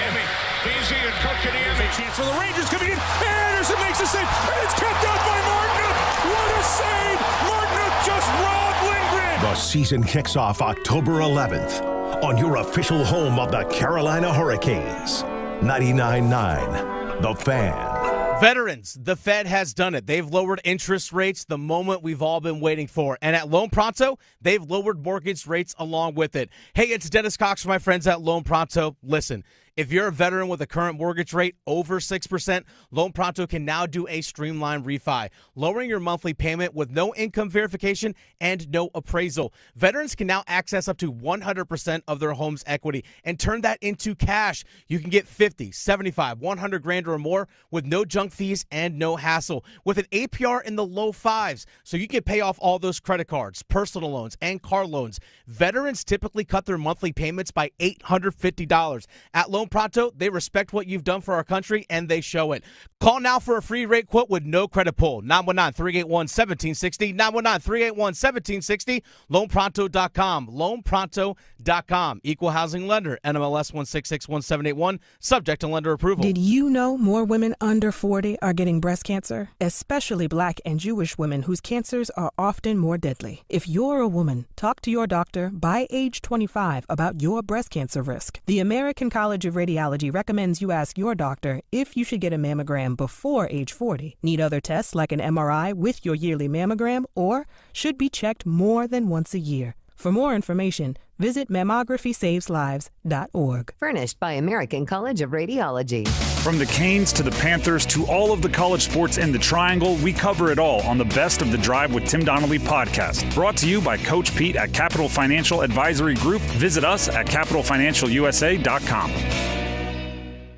Veazey and Kotkaniemi. There's a chance for the Rangers coming in. Anderson makes a save, and it's kept out by Martin. What a save! Martin just robbed Lindgren. The season kicks off October 11th on your official home of the Carolina Hurricanes. 99.9 The Fan. Veterans, the Fed has done it. They've lowered interest rates, the moment we've all been waiting for. And at Loan Pronto, they've lowered mortgage rates along with it. Hey, it's Dennis Cox from my friends at Loan Pronto. Listen, If you're a veteran with a current mortgage rate over 6%, Loan Pronto can now do a streamlined refi, lowering your monthly payment with no income verification and no appraisal. Veterans can now access up to 100% of their home's equity and turn that into cash. You can get 50, 75, 100 grand or more with no junk fees and no hassle, with an APR in the low fives, so you can pay off all those credit cards, personal loans, and car loans. Veterans typically cut their monthly payments by $850. At Loan Pronto, they respect what you've done for our country, and they show it. Call now for a free rate quote with no credit pull. 919-381-1760. 919-381-1760. LoanPronto.com. LoanPronto.com. Equal housing lender. NMLS 1661781. Subject to lender approval. Did you know more women under 40 are getting breast cancer? Especially Black and Jewish women whose cancers are often more deadly. If you're a woman, talk to your doctor by age 25 about your breast cancer risk. The American College of Radiology recommends you ask your doctor if you should get a mammogram before age 40. Need other tests like an MRI with your yearly mammogram, or should be checked more than once a year. For more information, visit mammographysaveslives.org. Furnished by American College of Radiology. From the Canes to the Panthers to all of the college sports in the Triangle, we cover it all on the Best of the Drive with Tim Donnelly podcast. Brought to you by Coach Pete at Capital Financial Advisory Group. Visit us at capitalfinancialusa.com.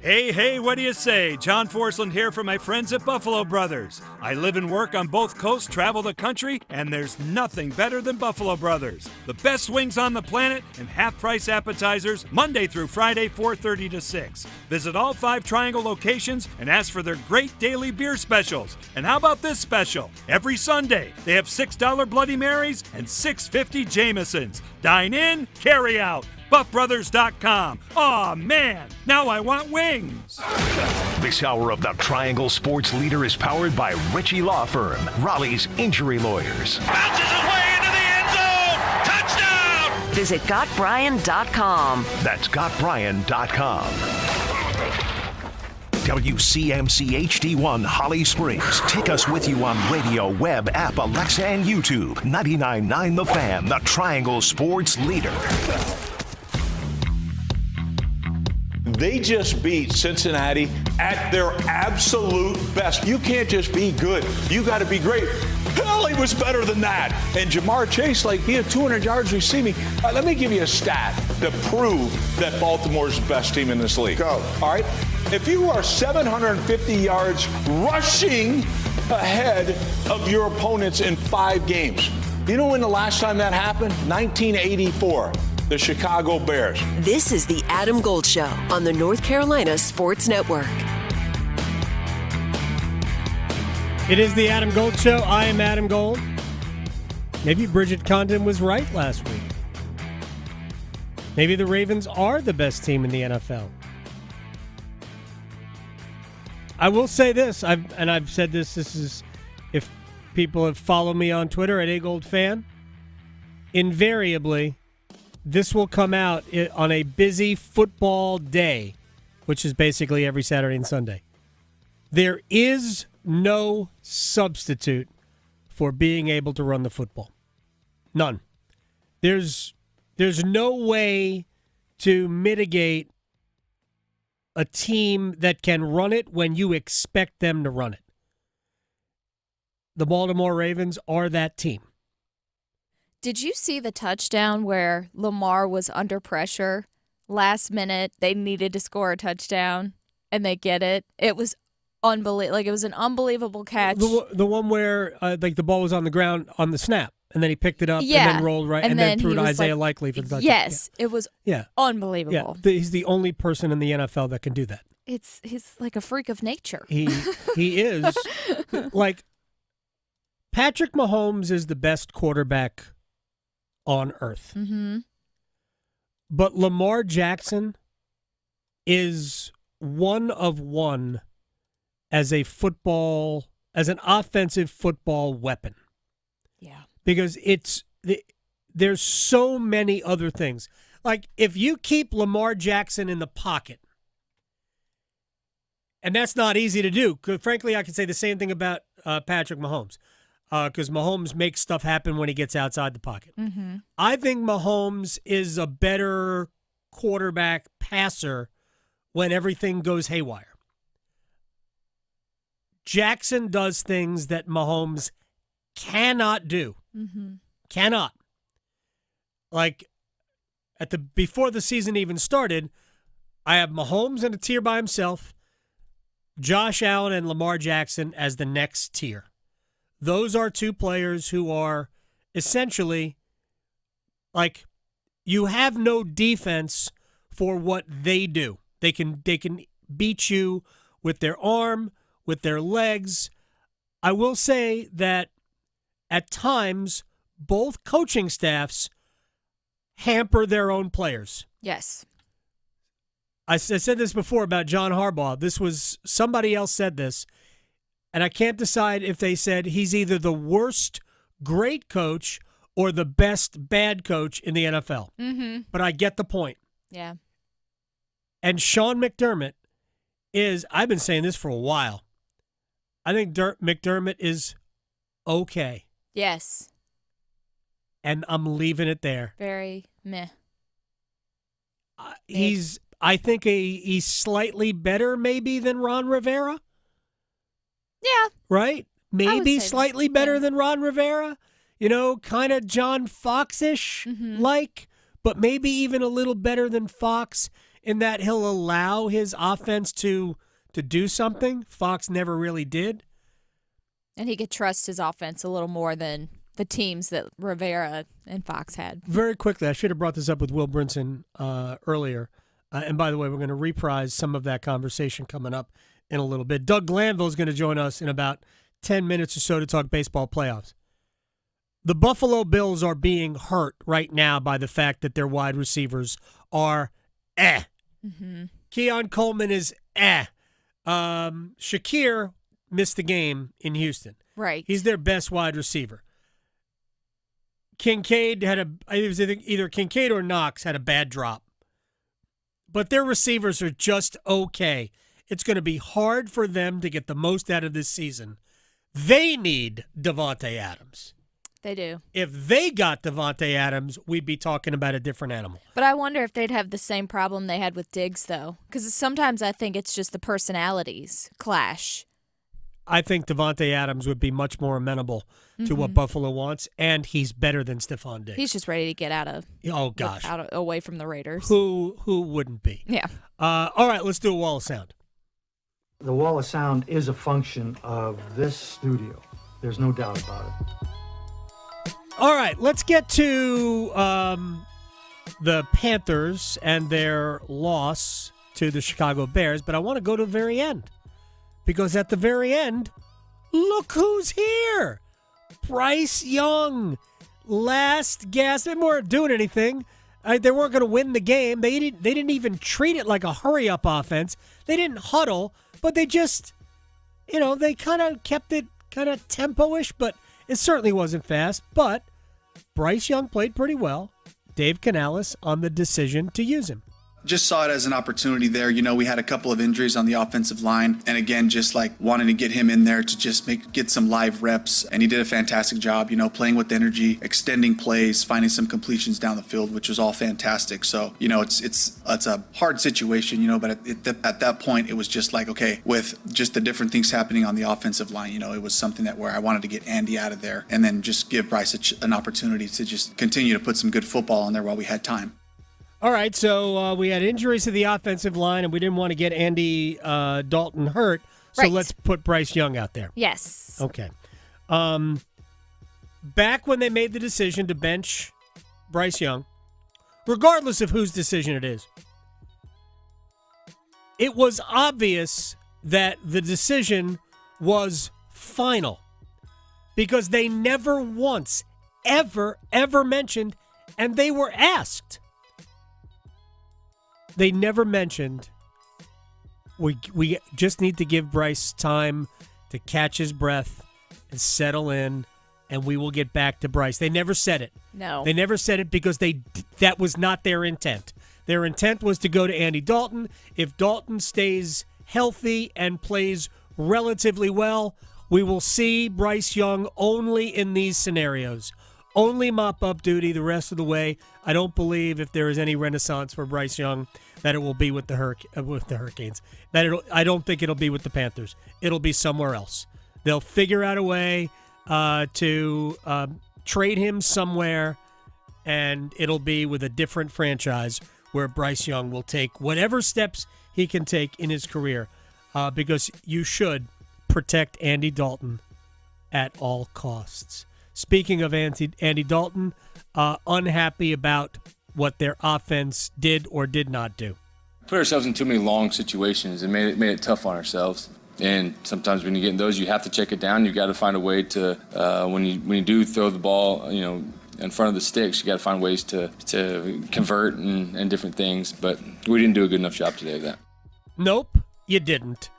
Hey, what do you say? John Forsland here from my friends at Buffalo Brothers. I live and work on both coasts, travel the country, and there's nothing better than Buffalo Brothers. The best wings on the planet and half-price appetizers Monday through Friday, 4:30 to 6. Visit all 5 Triangle locations and ask for their great daily beer specials. And how about this special? Every Sunday, they have $6 Bloody Marys and $6.50 Jamesons. Dine in, carry out. BuffBrothers.com. Aw, man, now I want wings. This hour of the Triangle Sports Leader is powered by Ritchie Law Firm, Raleigh's injury lawyers. Bounces away into the end zone. Touchdown! Visit GotBrian.com. That's GotBrian.com. WCMC HD1 Holly Springs. Take us with you on radio, web, app, Alexa, and YouTube. 99.9 The Fan, the Triangle Sports Leader. They just beat Cincinnati at their absolute best. You can't just be good. You got to be great. Hell, he was better than that. And Jamar Chase, he had 200 yards receiving. Let me give you a stat to prove that Baltimore's the best team in this league. Go. All right. If you are 750 yards rushing ahead of your opponents in 5 games, you know when the last time that happened? 1984. The Chicago Bears. This is the Adam Gold Show on the North Carolina Sports Network. It is the Adam Gold Show. I am Adam Gold. Maybe Bridget Condon was right last week. Maybe the Ravens are the best team in the NFL. I will say this, I've said this is, if people have followed me on Twitter at AGoldFan, invariably, this will come out on a busy football day, which is basically every Saturday and Sunday. There is no substitute for being able to run the football. None. There's no way to mitigate a team that can run it when you expect them to run it. The Baltimore Ravens are that team. Did you see the touchdown where Lamar was under pressure? Last minute, they needed to score a touchdown, and they get it. It was unbelievable. It was an unbelievable catch. The one where the ball was on the ground on the snap, and then he picked it up and then rolled right, and then threw to Isaiah Likely for the touchdown. Yes, it was unbelievable. Yeah, he's the only person in the NFL that can do that. He's like a freak of nature. He is. Patrick Mahomes is the best quarterback on earth. Mm-hmm. But Lamar Jackson is one of one as an offensive football weapon. Yeah. Because there's so many other things. Like, if you keep Lamar Jackson in the pocket, and that's not easy to do, because frankly, I can say the same thing about Patrick Mahomes. Because Mahomes makes stuff happen when he gets outside the pocket. Mm-hmm. I think Mahomes is a better quarterback passer when everything goes haywire. Jackson does things that Mahomes cannot do. Mm-hmm. Cannot. Like, before the season even started, I have Mahomes in a tier by himself, Josh Allen and Lamar Jackson as the next tier. Those are two players who are essentially, like, you have no defense for what they do. They can beat you with their arm, with their legs. I will say that at times, both coaching staffs hamper their own players. Yes. I said this before about John Harbaugh. Somebody else said this, and I can't decide if they said he's either the worst great coach or the best bad coach in the NFL. Mm-hmm. But I get the point. Yeah. And Sean McDermott I've been saying this for a while, I think McDermott is okay. Yes. And I'm leaving it there. Very meh. I think he's slightly better maybe than Ron Rivera. Yeah. Right? Maybe slightly better yeah. than Ron Rivera. Kind of John Fox-ish like, but maybe even a little better than Fox in that he'll allow his offense to do something Fox never really did. And he could trust his offense a little more than the teams that Rivera and Fox had. Very quickly, I should have brought this up with Will Brinson earlier. And by the way, we're going to reprise some of that conversation coming up in a little bit. Doug Glanville is going to join us in about 10 minutes or so to talk baseball playoffs. The Buffalo Bills are being hurt right now by the fact that their wide receivers are Mm-hmm. Keon Coleman is Shakir missed the game in Houston. Right. He's their best wide receiver. Kincaid it was either Kincaid or Knox had a bad drop. But their receivers are just okay. It's going to be hard for them to get the most out of this season. They need Davante Adams. They do. If they got Davante Adams, we'd be talking about a different animal. But I wonder if they'd have the same problem they had with Diggs, though. Because sometimes I think it's just the personalities clash. I think Davante Adams would be much more amenable to what Buffalo wants, and he's better than Stephon Diggs. He's just ready to get away from the Raiders. Who wouldn't be? Yeah. All right, let's do a wall of sound. The wall of sound is a function of this studio. There's no doubt about it. All right, let's get to the Panthers and their loss to the Chicago Bears, but I want to go to the very end. Because at the very end, look who's here. Bryce Young. Last gasp. They weren't doing anything. They weren't going to win the game. They didn't even treat it like a hurry-up offense. They didn't huddle, but they just, they kind of kept it kind of tempo-ish, but it certainly wasn't fast. But Bryce Young played pretty well. Dave Canales on the decision to use him. Just saw it as an opportunity there. We had a couple of injuries on the offensive line. And again, just like wanting to get him in there to just get some live reps. And he did a fantastic job, playing with energy, extending plays, finding some completions down the field, which was all fantastic. So, it's a hard situation, but at that point, it was just like, okay, with just the different things happening on the offensive line, it was something where I wanted to get Andy out of there and then just give Bryce an opportunity to just continue to put some good football on there while we had time. All right, so we had injuries to the offensive line, and we didn't want to get Andy Dalton hurt, so let's put Bryce Young out there. Yes. Okay. Back when they made the decision to bench Bryce Young, regardless of whose decision it is, it was obvious that the decision was final because they never once, ever mentioned, and they were asked. They never mentioned we just need to give Bryce time to catch his breath and settle in, and we will get back to Bryce. They never said it. No. They never said it because that was not their intent. Their intent was to go to Andy Dalton. If Dalton stays healthy and plays relatively well, we will see Bryce Young only in these scenarios. only mop-up duty the rest of the way. I don't believe if there is any renaissance for Bryce Young that it will be with the Hurricanes. I don't think it'll be with the Panthers. It'll be somewhere else. They'll figure out a way to trade him somewhere, and it'll be with a different franchise where Bryce Young will take whatever steps he can take in his career, because you should protect Andy Dalton at all costs. Speaking of Andy Dalton, unhappy about what their offense did or did not do. Put ourselves in too many long situations and made it tough on ourselves. And sometimes when you get in those, you have to check it down. You got to find a way to when you do throw the ball, in front of the sticks, you got to find ways to convert and different things. But we didn't do a good enough job today of that. Nope, you didn't.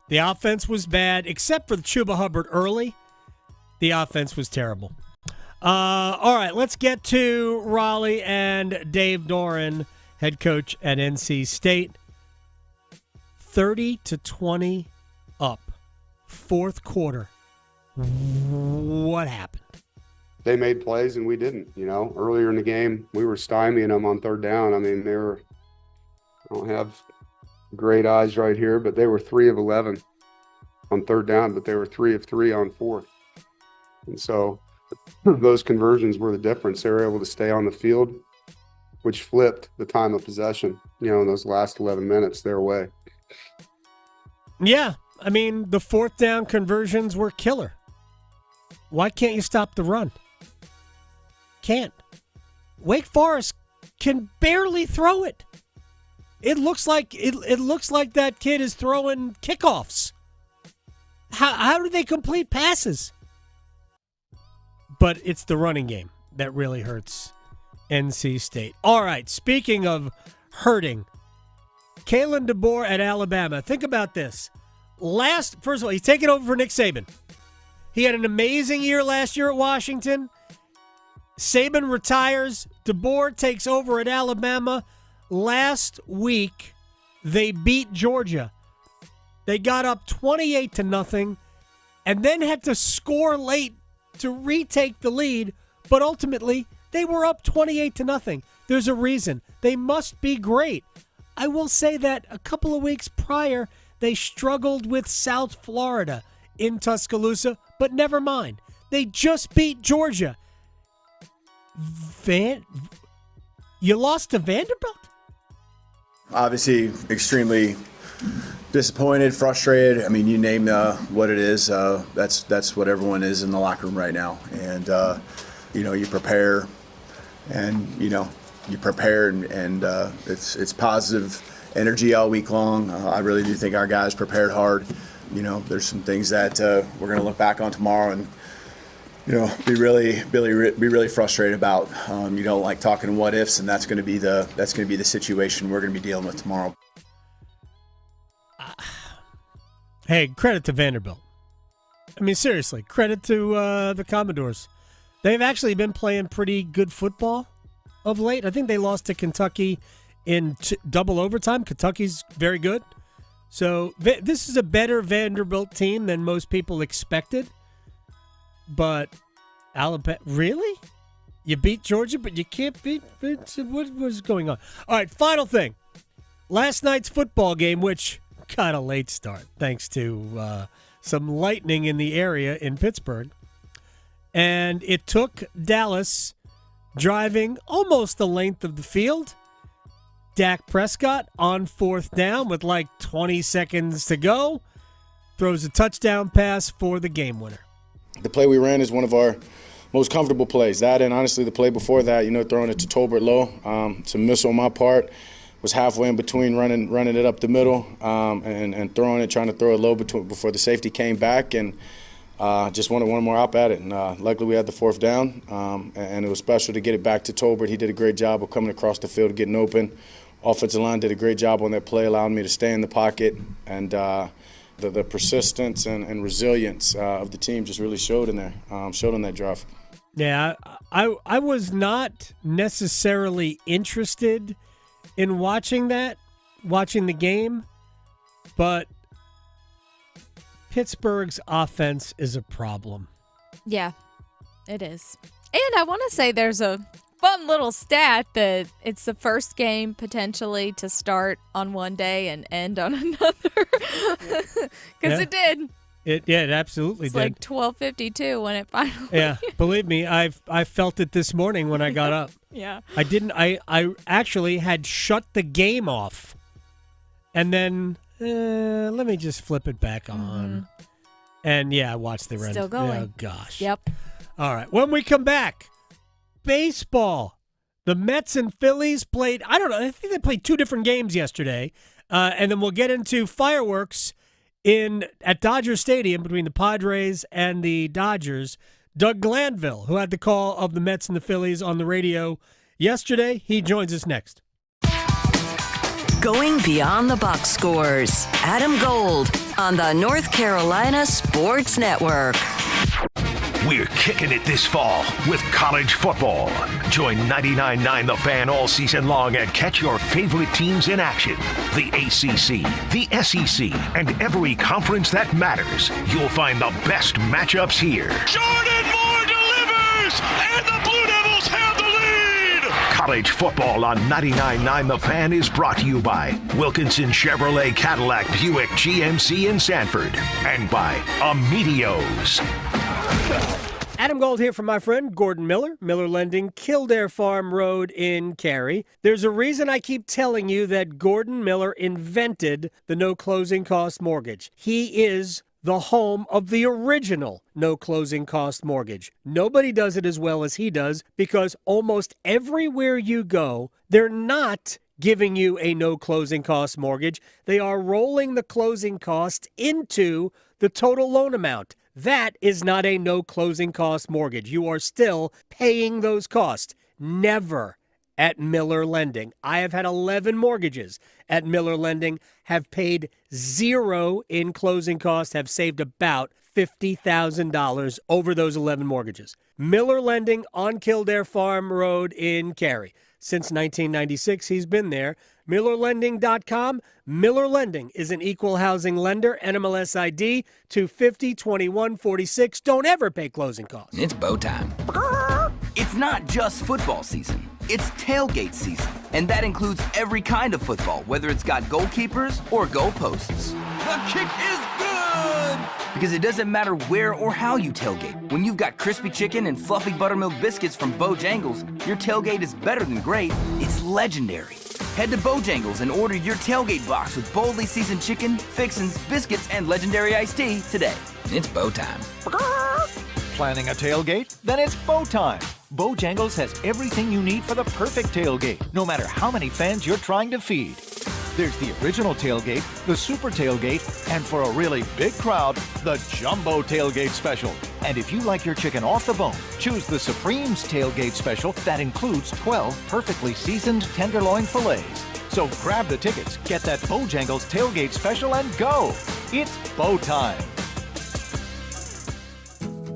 The offense was bad, except for the Chuba Hubbard early. The offense was terrible. All right, let's get to Raleigh and Dave Doran, head coach at NC State. 30-20 up, fourth quarter. What happened? They made plays and we didn't. Earlier in the game, we were stymieing them on third down. I mean, I don't have great eyes right here, but they were 3 of 11 on third down, but they were 3 of 3 on fourth. And so those conversions were the difference. They were able to stay on the field, which flipped the time of possession, in those last 11 minutes their way. Yeah, I mean, the fourth down conversions were killer. Why can't you stop the run? Can't. Wake Forest can barely throw it. It looks like that kid is throwing kickoffs. How do they complete passes? But it's the running game that really hurts NC State. All right, speaking of hurting, Kalen DeBoer at Alabama. Think about this. First of all, he's taking over for Nick Saban. He had an amazing year last year at Washington. Saban retires. DeBoer takes over at Alabama. Last week, they beat Georgia. They got up 28-0 and then had to score late to retake the lead, but ultimately, they were up 28-0. There's a reason. They must be great. I will say that a couple of weeks prior, they struggled with South Florida in Tuscaloosa, but never mind. They just beat Georgia. You lost to Vanderbilt? Obviously, extremely disappointed, frustrated. I mean, you name what it is. That's what everyone is in the locker room right now. And, you prepare and, it's positive energy all week long. I really do think our guys prepared hard. There's some things that we're going to look back on tomorrow and, be really frustrated about. You don't like talking what ifs, and that's going to be the situation we're going to be dealing with tomorrow. Hey, credit to Vanderbilt. I mean, seriously, credit to the Commodores. They've actually been playing pretty good football of late. I think they lost to Kentucky in double overtime. Kentucky's very good. So this is a better Vanderbilt team than most people expected. But Alabama, really? You beat Georgia, but you can't beat what was going on? All right, final thing. Last night's football game, which got a late start thanks to some lightning in the area in Pittsburgh. And it took Dallas driving almost the length of the field. Dak Prescott on fourth down with like 20 seconds to go throws a touchdown pass for the game winner. The play we ran is one of our most comfortable plays. That and honestly the play before that, throwing it to Tolbert low. It's a miss on my part. Was halfway in between running it up the middle and throwing it, trying to throw it low before the safety came back, and just wanted one more up at it. And luckily we had the fourth down, and it was special to get it back to Tolbert. He did a great job of coming across the field, getting open. Offensive line did a great job on that play, allowing me to stay in the pocket, and the persistence and resilience of the team just really showed in there, showed on that drive. Yeah, I was not necessarily interested in watching the game, but Pittsburgh's offense is a problem. Yeah, it is. And I want to say there's a fun little stat that it's the first game potentially to start on one day and end on another. Because it did. It absolutely It's did. like 12:52 when it finally. Yeah, believe me, I felt it this morning when I got up. Yeah. I actually had shut the game off, and then let me just flip it back on, and I watched the run. Still going. Oh gosh. Yep. All right. When we come back, baseball. The Mets and Phillies played. I don't know. I think they played 2 different games yesterday, and then we'll get into fireworks at Dodger Stadium between the Padres and the Dodgers. Doug Glanville, who had the call of the Mets and the Phillies on the radio yesterday, he joins us next. Going beyond the box scores. Adam Gold on the North Carolina Sports Network. We're kicking it this fall with college football. Join 99.9 The Fan all season long and catch your favorite teams in action. The ACC, the SEC, and every conference that matters. You'll find the best matchups here. Jordan Moore delivers, and the Blue Devils have the lead. College football on 99.9 The Fan is brought to you by Wilkinson Chevrolet Cadillac Buick GMC in Sanford and by Amedios. Adam Gold here from my friend Gordon Miller, Miller Lending, Kildare Farm Road in Cary. There's a reason I keep telling you that Gordon Miller invented the no closing cost mortgage. He is the home of the original no closing cost mortgage. Nobody does it as well as he does because almost everywhere you go, they're not giving you a no closing cost mortgage. They are rolling the closing cost into the total loan amount. That is not a no closing cost mortgage. You are still paying those costs. Never at Miller Lending. I have had 11 mortgages at Miller Lending, have paid 0 in closing costs, have saved about $50,000 over those 11 mortgages. Miller Lending on Kildare Farm Road in Cary. Since 1996, he's been there. MillerLending.com. Miller Lending is an equal housing lender. NMLS ID 250-2146. Don't ever pay closing costs. It's bow time. It's not just football season. It's tailgate season. And that includes every kind of football, whether it's got goalkeepers or goalposts. The kick is good! Because it doesn't matter where or how you tailgate. When you've got crispy chicken and fluffy buttermilk biscuits from Bojangles, your tailgate is better than great. It's legendary. Head to Bojangles and order your tailgate box with boldly seasoned chicken, fixins, biscuits, and legendary iced tea today. It's bow time. Planning a tailgate? Then it's bow time. Bojangles has everything you need for the perfect tailgate, no matter how many fans you're trying to feed. There's the original tailgate, the super tailgate, and for a really big crowd, the jumbo tailgate special. And if you like your chicken off the bone, choose the Supreme's tailgate special that includes 12 perfectly seasoned tenderloin fillets. So grab the tickets, get that Bojangles tailgate special, and go. It's bow time.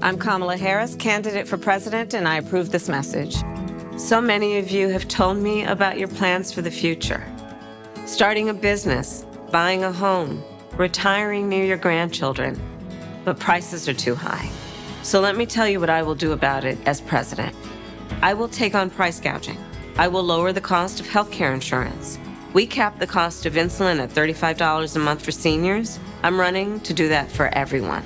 I'm Kamala Harris, candidate for president, and I approve this message. So many of you have told me about your plans for the future. Starting a business, buying a home, retiring near your grandchildren. But prices are too high. So let me tell you what I will do about it as president. I will take on price gouging. I will lower the cost of healthcare insurance. We cap the cost of insulin at $35 a month for seniors. I'm running to do that for everyone.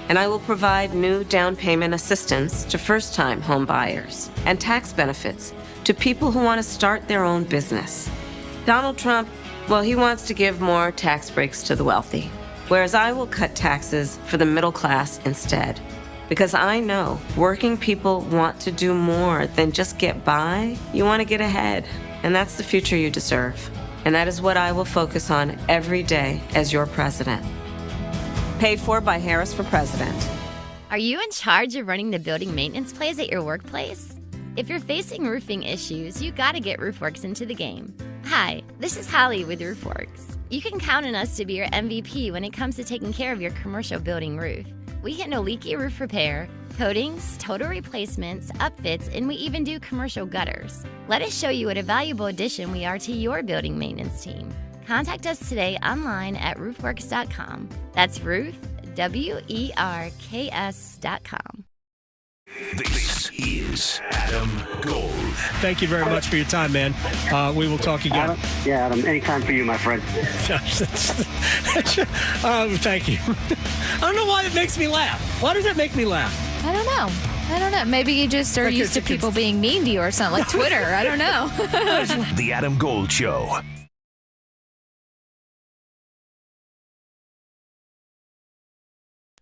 And I will provide new down payment assistance to first-time home buyers and tax benefits to people who want to start their own business. Donald Trump, well, he wants to give more tax breaks to the wealthy, whereas I will cut taxes for the middle class instead. Because I know working people want to do more than just get by. You want to get ahead, and that's the future you deserve. And that is what I will focus on every day as your president. Paid for by Harris for President. Are you in charge of running the building maintenance plays at your workplace? If you're facing roofing issues, you gotta get RoofWorks into the game. Hi, this is Holly with RoofWorks. You can count on us to be your MVP when it comes to taking care of your commercial building roof. We handle leaky roof repair, coatings, total replacements, upfits, and we even do commercial gutters. Let us show you what a valuable addition we are to your building maintenance team. Contact us today online at roofworks.com. That's roof, WERKS.com. This is is Adam Gold. Thank you very much for your time, man. We will talk again. Adam, anytime for you, my friend. Thank you. I don't know why it makes me laugh. Why does that make me laugh? I don't know. Maybe you just are used to people being mean to you or something, like Twitter. I don't know. The Adam Gold Show.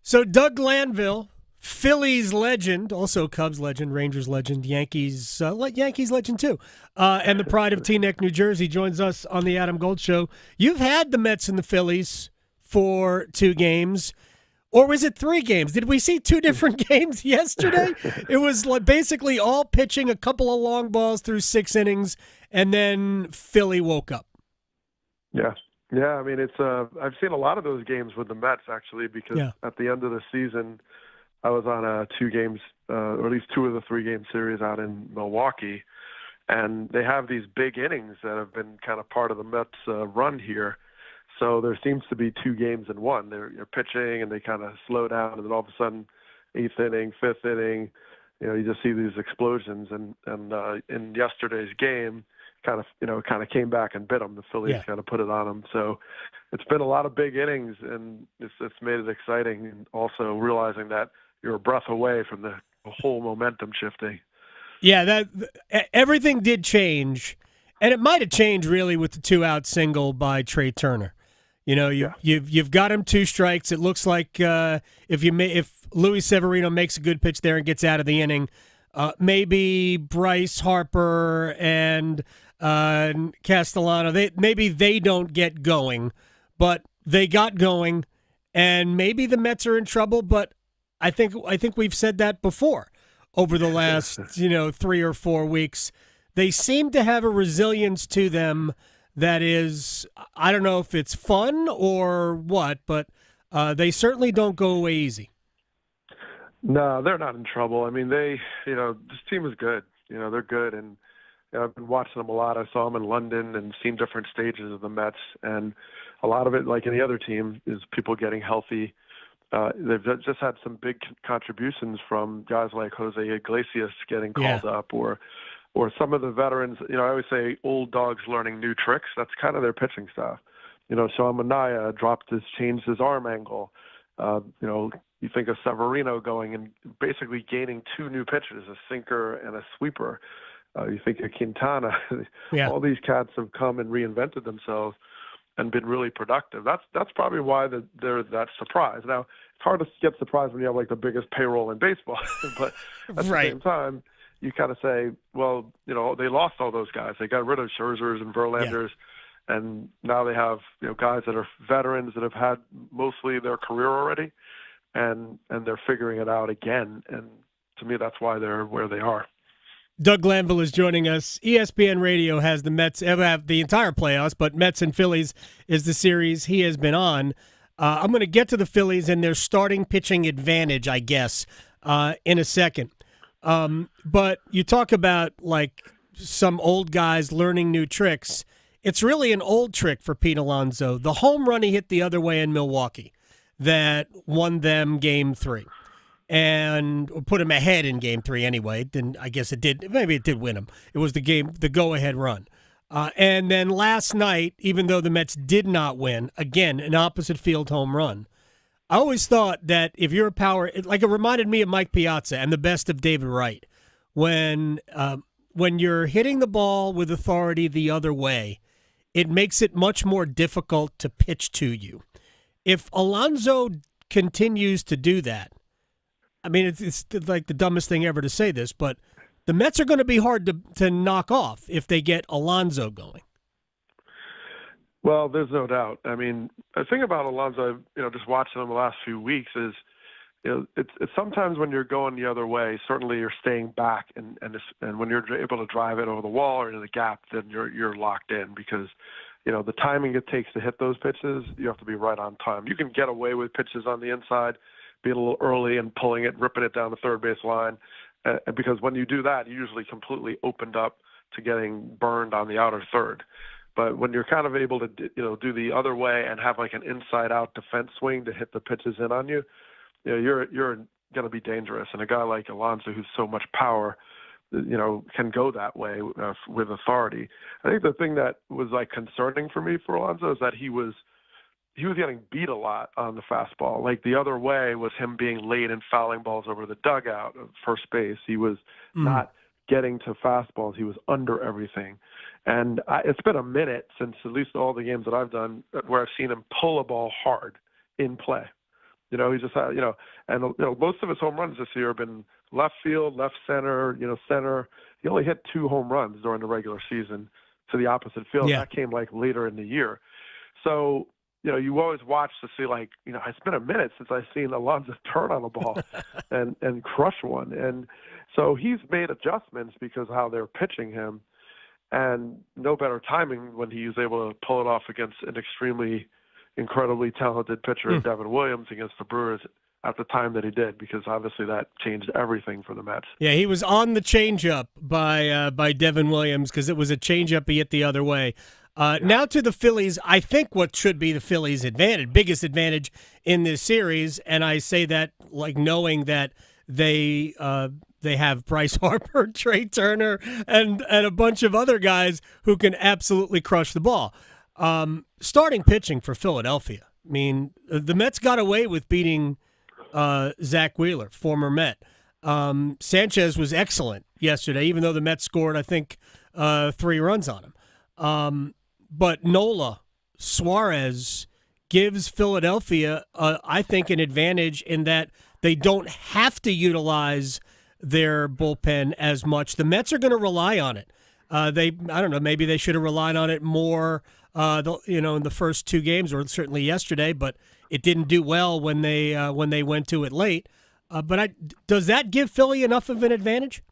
So Doug Glanville, Phillies legend, also Cubs legend, Rangers legend, Yankees legend too, and the pride of Teaneck, New Jersey, joins us on the Adam Gold Show. You've had the Mets and the Phillies for 2 games. Or was it 3 games? Did we see 2 different games yesterday? It was like basically all pitching, a couple of long balls through 6 innings, and then Philly woke up. Yeah. I mean, it's I've seen a lot of those games with the Mets, actually, because at the end of the season, I was on 2 games, or at least 2 of the 3-game series out in Milwaukee, and they have these big innings that have been kind of part of the Mets' run here. So there seems to be 2 games in one. You're pitching, and they kind of slow down, and then all of a sudden, 8th inning, 5th inning, you just see these explosions. And in yesterday's game, kind of came back and bit them. The Phillies kind of put it on them. So it's been a lot of big innings, and it's made it exciting. And also realizing that you're a breath away from the whole momentum shifting. Yeah, everything did change, and it might have changed really with the 2-out single by Trey Turner. You've got him 2 strikes. It looks like if Luis Severino makes a good pitch there and gets out of the inning, maybe Bryce, Harper, and Castellano, they don't get going, but they got going, and maybe the Mets are in trouble. But I think we've said that before over the last 3 or 4 weeks. They seem to have a resilience to them that is, I don't know if it's fun or what, but they certainly don't go away easy. No, they're not in trouble. I mean, this team is good. They're good, and I've been watching them a lot. I saw them in London and seen different stages of the Mets, and a lot of it, like any other team, is people getting healthy. They've just had some big contributions from guys like Jose Iglesias getting called up, or some of the veterans. I always say old dogs learning new tricks. That's kind of their pitching staff. Sean Manaea changed his arm angle. You think of Severino going and basically gaining 2 new pitches, a sinker and a sweeper. You think of Quintana. All these cats have come and reinvented themselves and been really productive. That's probably why they're that surprised. Now, it's hard to get surprised when you have like the biggest payroll in baseball, but at the same time, you kind of say, well, they lost all those guys. They got rid of Scherzers and Verlanders, and now they have guys that are veterans that have had mostly their career already, and they're figuring it out again. And to me, that's why they're where they are. Doug Glanville is joining us. ESPN Radio has the Mets have the entire playoffs, but Mets and Phillies is the series he has been on. I'm going to get to the Phillies and their starting pitching advantage, I guess, in a second. But you talk about like some old guys learning new tricks. It's really an old trick for Pete Alonso. The home run he hit the other way in Milwaukee that won them Game 3. And put him ahead in Game 3 anyway. Then I guess it did. Maybe it did win him. It was the go-ahead run. And then last night, even though the Mets did not win, again, an opposite field home run. I always thought that if you're a power, it reminded me of Mike Piazza and the best of David Wright. When you're hitting the ball with authority the other way, it makes it much more difficult to pitch to you. If Alonso continues to do that, I mean, it's like the dumbest thing ever to say this, but the Mets are going to be hard to knock off if they get Alonso going. Well, there's no doubt. I mean, the thing about Alonso, just watching him the last few weeks is, it's sometimes when you're going the other way, certainly you're staying back, and when you're able to drive it over the wall or into the gap, then you're locked in because, the timing it takes to hit those pitches, you have to be right on time. You can get away with pitches on the inside, being a little early and pulling it, ripping it down the third base line, because when you do that, you're usually completely opened up to getting burned on the outer third. But when you're kind of able to do the other way and have like an inside-out defense swing to hit the pitches in on you, you're going to be dangerous. And a guy like Alonso, who's so much power, can go that way with authority. I think the thing that was like concerning for me for Alonso is that he was getting beat a lot on the fastball. Like the other way was him being late and fouling balls over the dugout of first base. He was not getting to fastballs. He was under everything. And it's been a minute since at least all the games that I've done where I've seen him pull a ball hard in play. He's just, and most of his home runs this year have been left field, left center, center. He only hit 2 home runs during the regular season to the opposite field. Yeah. That came like later in the year. So, you always watch to see it's been a minute since I've seen Alonso turn on a ball and crush one. And so he's made adjustments because of how they're pitching him, and no better timing when he was able to pull it off against an incredibly talented pitcher, Devin Williams, against the Brewers at the time that he did, because obviously that changed everything for the Mets. Yeah, he was on the changeup by Devin Williams because it was a changeup he hit the other way. Now to the Phillies, I think what should be the Phillies' biggest advantage in this series, and I say that like knowing that they have Bryce Harper, Trey Turner, and a bunch of other guys who can absolutely crush the ball. Starting pitching for Philadelphia. I mean, the Mets got away with beating Zach Wheeler, former Met. Sanchez was excellent yesterday, even though the Mets scored, I think, 3 runs on him. But Nola, Suarez gives Philadelphia, I think, an advantage in that they don't have to utilize their bullpen as much. The Mets are going to rely on it. I don't know, maybe they should have relied on it more, in the first 2 games, or certainly yesterday, but it didn't do well when they went to it late. Does that give Philly enough of an advantage?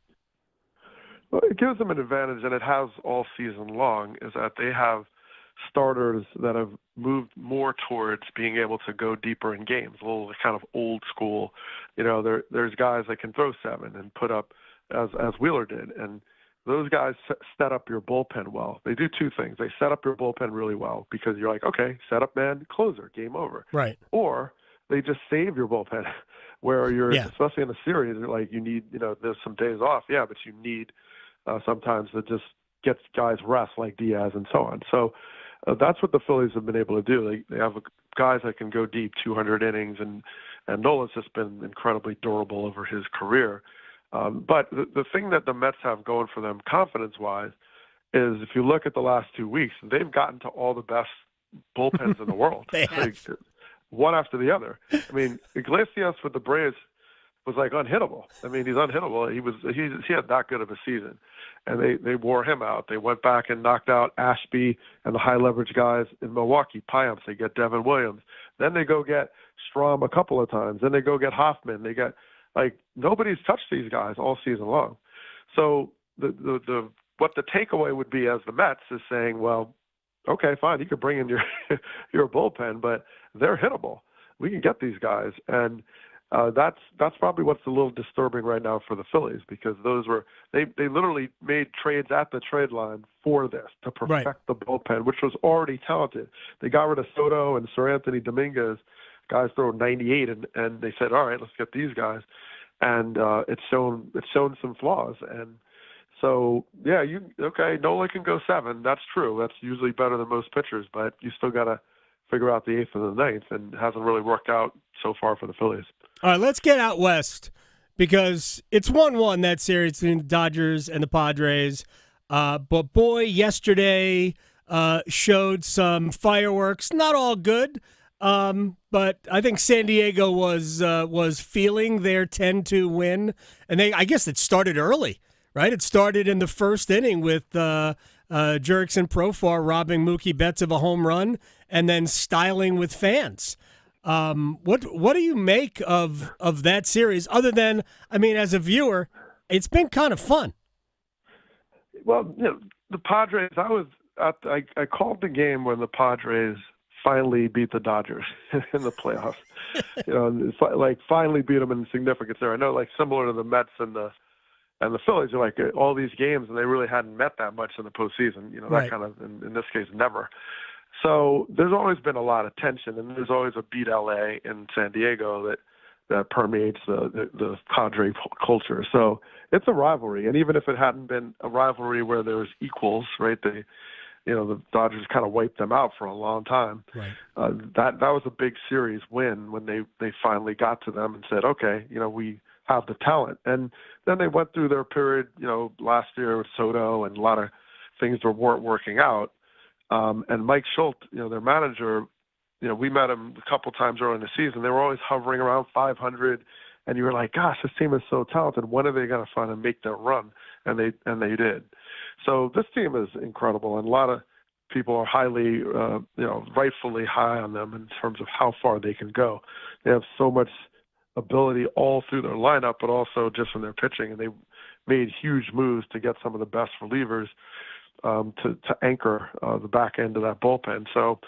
Well, it gives them an advantage, and it has all season long, is that they have starters that have moved more towards being able to go deeper in games, a little kind of old school. There's guys that can throw 7 and put up, as Wheeler did, and those guys set up your bullpen well. They do 2 things. They set up your bullpen really well because you're like, okay, set up man, closer, game over. Right. Or they just save your bullpen where you're, especially in a series, like you need, there's some days off, but you need sometimes to just get guys rest like Diaz and so on. So that's what the Phillies have been able to do. They have guys that can go deep, 200 innings, and Nola's just been incredibly durable over his career. But the thing that the Mets have going for them confidence-wise is if you look at the last 2 weeks, they've gotten to all the best bullpens in the world. They have. One after the other. I mean, Iglesias with the Braves was like unhittable. I mean, he's unhittable. He had that good of a season, and they wore him out. They went back and knocked out Ashby and the high leverage guys in Milwaukee, Piamps. They get Devin Williams. Then they go get Strahm a couple of times. Then they go get Hoffman. They get nobody's touched these guys all season long. So the what the takeaway would be as the Mets is saying, well, okay, fine, you could bring in your bullpen, but they're hittable. We can get these guys, and that's probably what's a little disturbing right now for the Phillies, because they literally made trades at the trade line for this to perfect the bullpen, which was already talented. They got rid of Soto and Sir Anthony Dominguez, guys throw 98, and they said, all right, let's get these guys, and it's shown some flaws. And so Nola can go 7. That's true. That's usually better than most pitchers, but you still got to figure out the 8th and the 9th, and it hasn't really worked out so far for the Phillies. All right, let's get out west, because it's 1-1, that series between the Dodgers and the Padres. But boy, yesterday showed some fireworks. Not all good, but I think San Diego was feeling their 10-2 win, and I guess it started early, right? It started in the first inning with Jurickson Profar robbing Mookie Betts of a home run, and then styling with fans. What do you make of that series? Other than, as a viewer, it's been kind of fun. Well, the Padres. I called the game when the Padres finally beat the Dodgers in the playoffs. It's finally beat them in significance there. I know, similar to the Mets and the Phillies are all these games, and they really hadn't met that much in the postseason. That kind of, in this case, never. So there's always been a lot of tension, and there's always a beat LA in San Diego that that permeates the Padre culture. So it's a rivalry, and even if it hadn't been a rivalry where there was equals, right? The Dodgers kind of wiped them out for a long time. Right. That was a big series win when they finally got to them and said, okay, we have the talent. And then they went through their period, last year with Soto and a lot of things that weren't working out. And Mike Schultz, their manager, we met him a couple times early in the season. They were always hovering around 500, and you were like, gosh, this team is so talented. When are they going to finally make their run? And they did. So this team is incredible, and a lot of people are highly, rightfully high on them in terms of how far they can go. They have so much ability all through their lineup, but also just in their pitching, and they made huge moves to get some of the best relievers to anchor the back end of that bullpen. So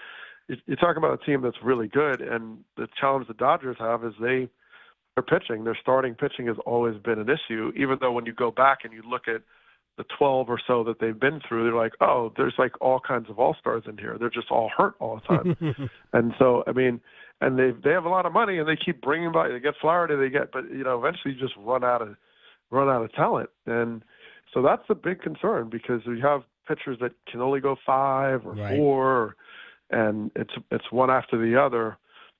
you're talking about a team that's really good, and the challenge the Dodgers have is their pitching. Their starting pitching has always been an issue, even though when you go back and you look at the 12 or so that they've been through, they're like, oh, there's like all kinds of all-stars in here. They're just all hurt all the time. And so, and they have a lot of money, and they keep bringing back. They get Florida, but eventually you just run out of talent. And so that's a big concern, because we have pitchers that can only go 5 or 4, and it's one after the other.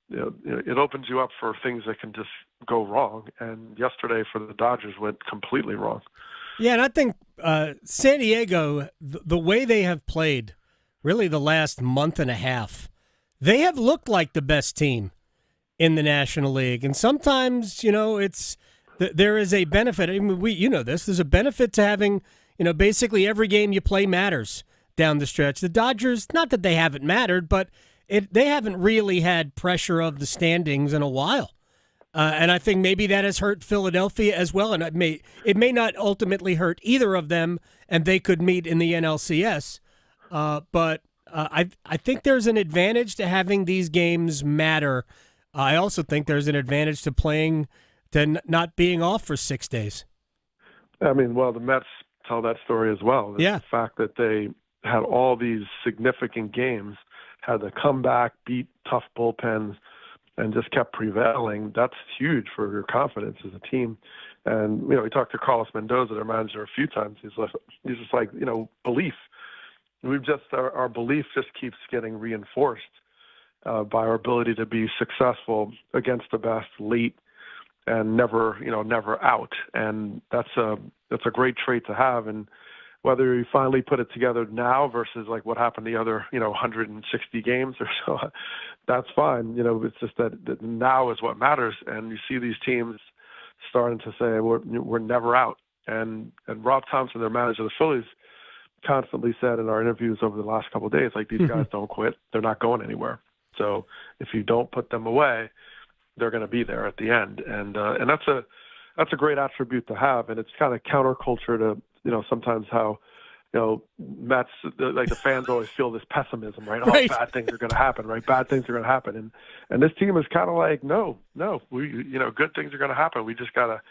It opens you up for things that can just go wrong. And yesterday for the Dodgers went completely wrong. Yeah, and I think San Diego, the way they have played really the last month and a half, they have looked like the best team in the National League. And sometimes, there is a benefit. I mean, this. There's a benefit to having, basically every game you play matters down the stretch. The Dodgers, not that they haven't mattered, but they haven't really had pressure of the standings in a while. And I think maybe that has hurt Philadelphia as well. And it may not ultimately hurt either of them, and they could meet in the NLCS. But I think there's an advantage to having these games matter. I also think there's an advantage to not being off for 6 days. I mean, well, the Mets tell that story as well. Yeah. The fact that they had all these significant games, had to come back, beat tough bullpens, and just kept prevailing. That's huge for your confidence as a team. And, we talked to Carlos Mendoza, their manager, a few times. He's just like, belief. Our belief just keeps getting reinforced by our ability to be successful against the best late and never out. And that's a great trait to have. And whether you finally put it together now versus like what happened the other, 160 games or so, that's fine. It's just that now is what matters. And you see these teams starting to say, we're never out. And Rob Thompson, their manager of the Phillies, constantly said in our interviews over the last couple of days, like, these guys don't quit. They're not going anywhere. So if you don't put them away, they're going to be there at the end. And that's a great attribute to have. And it's kind of counterculture to, sometimes how, Mets, like the fans always feel this pessimism, right? Right. Oh, bad things are going to happen, right? Bad things are going to happen. And this team is kind of like, no, we, good things are going to happen. We just got to,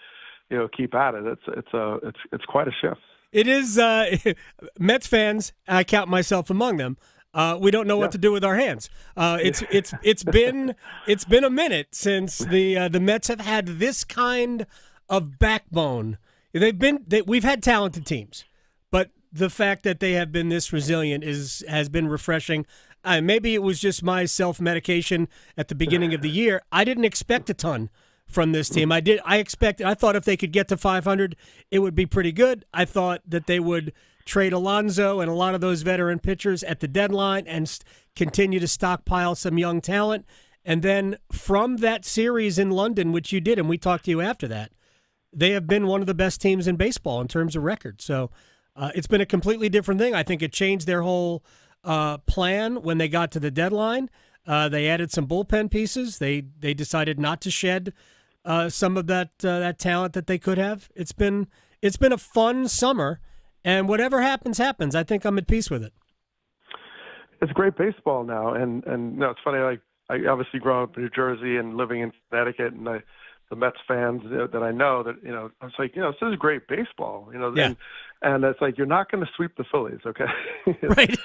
keep at it. It's quite a shift. It is Mets fans. I count myself among them. We don't know what to do with our hands. It's been a minute since the Mets have had this kind of backbone. We've had talented teams, but the fact that they have been this resilient has been refreshing. Maybe it was just my self-medication at the beginning of the year. I didn't expect a ton from this team. I thought if they could get to 500, it would be pretty good. I thought that they would trade Alonso and a lot of those veteran pitchers at the deadline and continue to stockpile some young talent. And then from that series in London, which you did, and we talked to you after that, they have been one of the best teams in baseball in terms of record. So it's been a completely different thing. I think it changed their whole plan when they got to the deadline. They added some bullpen pieces. They decided not to shed some of that talent that they could have. It's been a fun summer, and whatever happens, happens. I think I'm at peace with it. It's great baseball now, and it's funny. Like, I obviously grew up in New Jersey and living in Connecticut, and the Mets fans that I know, that I was like, this is great baseball, Yeah. and it's like, you're not going to sweep the Phillies, okay? Right.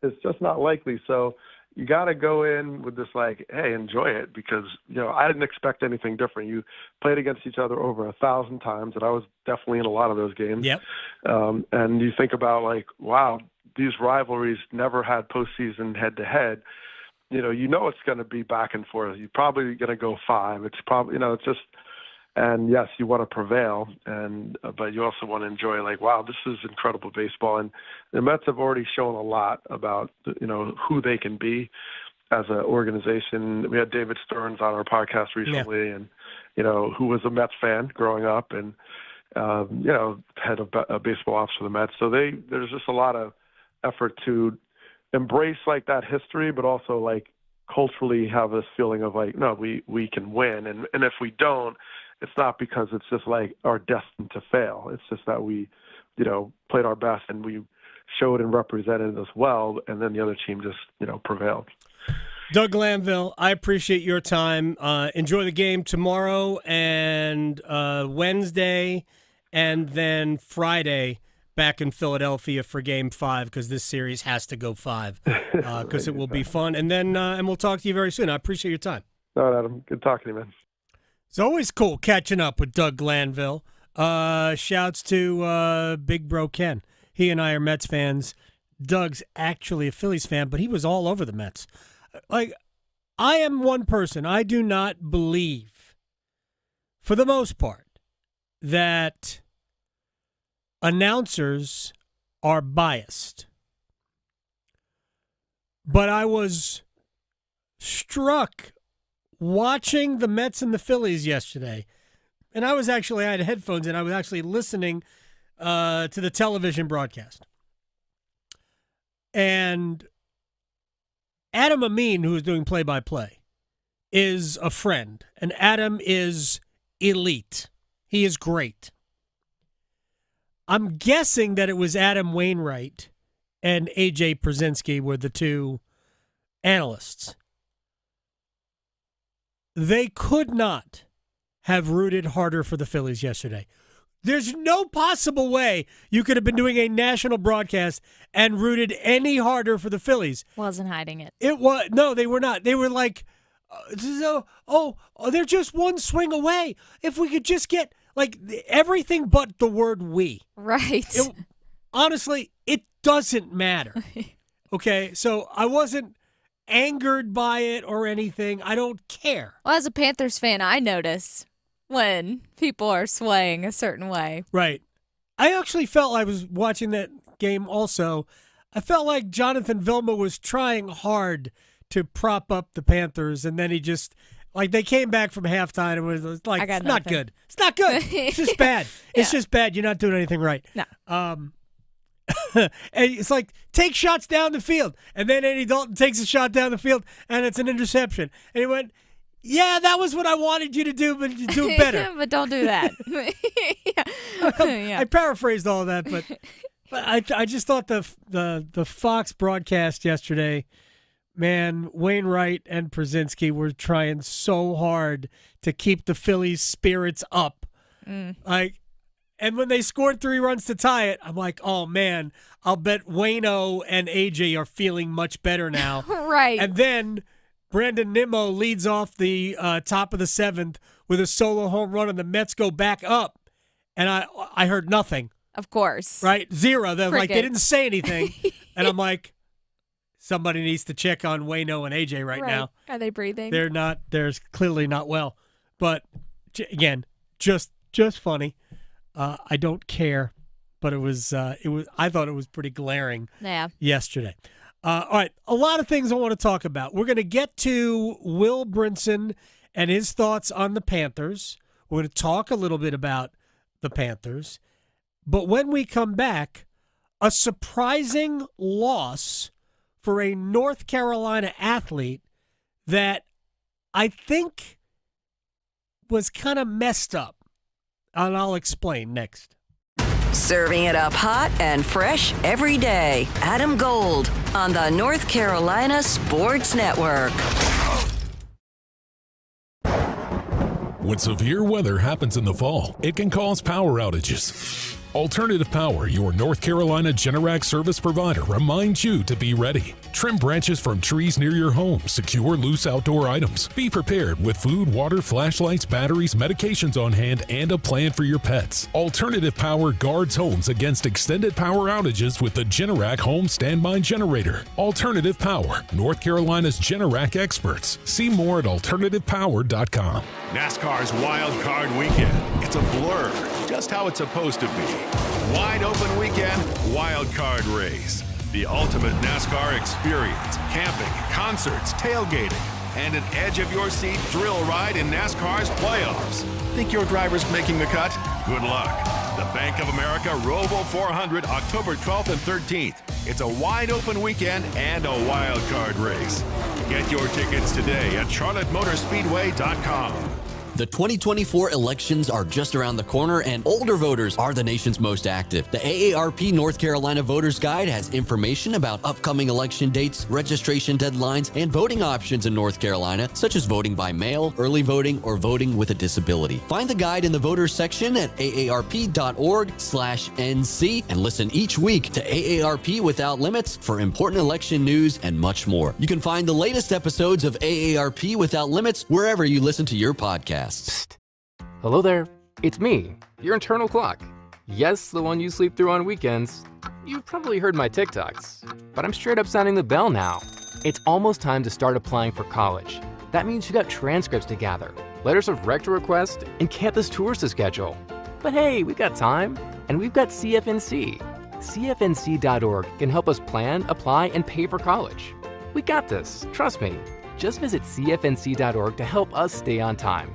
It's just not likely. So you got to go in with this like, hey, enjoy it, because I didn't expect anything different. You played against each other over 1,000 times, and I was definitely in a lot of those games. Yep. And you think about like, wow, these rivalries never had postseason head-to-head. It's going to be back and forth. You're probably going to go 5. It's probably, it's just, and yes, you want to prevail, but you also want to enjoy like, wow, this is incredible baseball. And the Mets have already shown a lot about, who they can be as an organization. We had David Stearns on our podcast recently, and, who was a Mets fan growing up and, head of baseball ops for the Mets. So there's just a lot of effort to embrace like that history, but also like culturally have this feeling of like, no, we can win. And if we don't, it's not because it's just like our destined to fail. It's just that we, played our best and we showed and represented us well. And then the other team just, prevailed. Doug Glanville, I appreciate your time. Enjoy the game tomorrow and Wednesday and then Friday back in Philadelphia for Game 5, because this series has to go 5 because it will be fun. And then and we'll talk to you very soon. I appreciate your time. All right, Adam. Good talking to you, man. It's always cool catching up with Doug Glanville. Shouts to Big Bro Ken. He and I are Mets fans. Doug's actually a Phillies fan, but he was all over the Mets. Like, I am one person. I do not believe, for the most part, that announcers are biased. But I was struck watching the Mets and the Phillies yesterday. And I had headphones and I was actually listening to the television broadcast. And Adam Amin, who is doing play-by-play, is a friend. And Adam is elite. He is great. I'm guessing that it was Adam Wainwright and A.J. Przinsky were the two analysts. They could not have rooted harder for the Phillies yesterday. There's no possible way you could have been doing a national broadcast and rooted any harder for the Phillies. Wasn't hiding it. No, they were not. They were like, they're just one swing away. If we could just get like everything but the word "we." Right. Honestly, it doesn't matter. Okay, so I wasn't angered by it or anything. I don't care. Well, as a Panthers fan, I notice when people are swaying a certain way. Right. I actually felt, I was watching that game also, I felt like Jonathan Vilma was trying hard to prop up the Panthers, and then he just, like, they came back from halftime and was like, it's not good. It's not good. It's just bad. It's just bad. You're not doing anything right. No. And it's like, take shots down the field. And then Andy Dalton takes a shot down the field, and it's an interception. And he went, yeah, that was what I wanted you to do, but you do it better. But don't do that. I paraphrased all of that, but I just thought the Fox broadcast yesterday, man, Wainwright and Przinsky were trying so hard to keep the Phillies' spirits up. And when they scored 3 runs to tie it, I'm like, oh, man, I'll bet Waino and AJ are feeling much better now. Right. And then Brandon Nimmo leads off the top of the 7th with a solo home run, and the Mets go back up. And I heard nothing. Of course. Right? 0. They're like, they didn't say anything. And I'm like, somebody needs to check on Waino and AJ right now. Are they breathing? They're not. They're clearly not well. But, again, just funny. I don't care, but it was. I thought it was pretty glaring. Yesterday. All right, a lot of things I want to talk about. We're going to get to Will Brinson and his thoughts on the Panthers. We're going to talk a little bit about the Panthers, but when we come back, a surprising loss for a North Carolina athlete that I think was kind of messed up. And I'll explain next. Serving it up hot and fresh every day. Adam Gold on the North Carolina Sports Network. When severe weather happens in the fall, it can cause power outages. Alternative Power, your North Carolina Generac service provider, reminds you to be ready. Trim branches from trees near your home. Secure loose outdoor items. Be prepared with food, water, flashlights, batteries, medications on hand, and a plan for your pets. Alternative Power guards homes against extended power outages with the Generac Home Standby Generator. Alternative Power, North Carolina's Generac experts. See more at alternativepower.com. NASCAR's Wild Card Weekend. It's a blur, just how it's supposed to be. Wide open weekend, wild card race. The ultimate NASCAR experience. Camping, concerts, tailgating, and an edge-of-your-seat thrill ride in NASCAR's playoffs. Think your driver's making the cut? Good luck. The Bank of America Roval 400, October 12th and 13th. It's a wide-open weekend and a wild card race. Get your tickets today at charlottemotorspeedway.com. The 2024 elections are just around the corner, and older voters are the nation's most active. The AARP North Carolina Voters Guide has information about upcoming election dates, registration deadlines, and voting options in North Carolina, such as voting by mail, early voting, or voting with a disability. Find the guide in the voters section at aarp.org/NC and listen each week to AARP Without Limits for important election news and much more. You can find the latest episodes of AARP Without Limits wherever you listen to your podcast. Psst. Hello there. It's me, your internal clock. Yes, the one you sleep through on weekends. You've probably heard my TikToks, but I'm straight up sounding the bell now. It's almost time to start applying for college. That means you got transcripts to gather, letters of rec to request, and campus tours to schedule. But hey, we got time, and we've got CFNC. CFNC.org can help us plan, apply, and pay for college. We got this, trust me. Just visit CFNC.org to help us stay on time.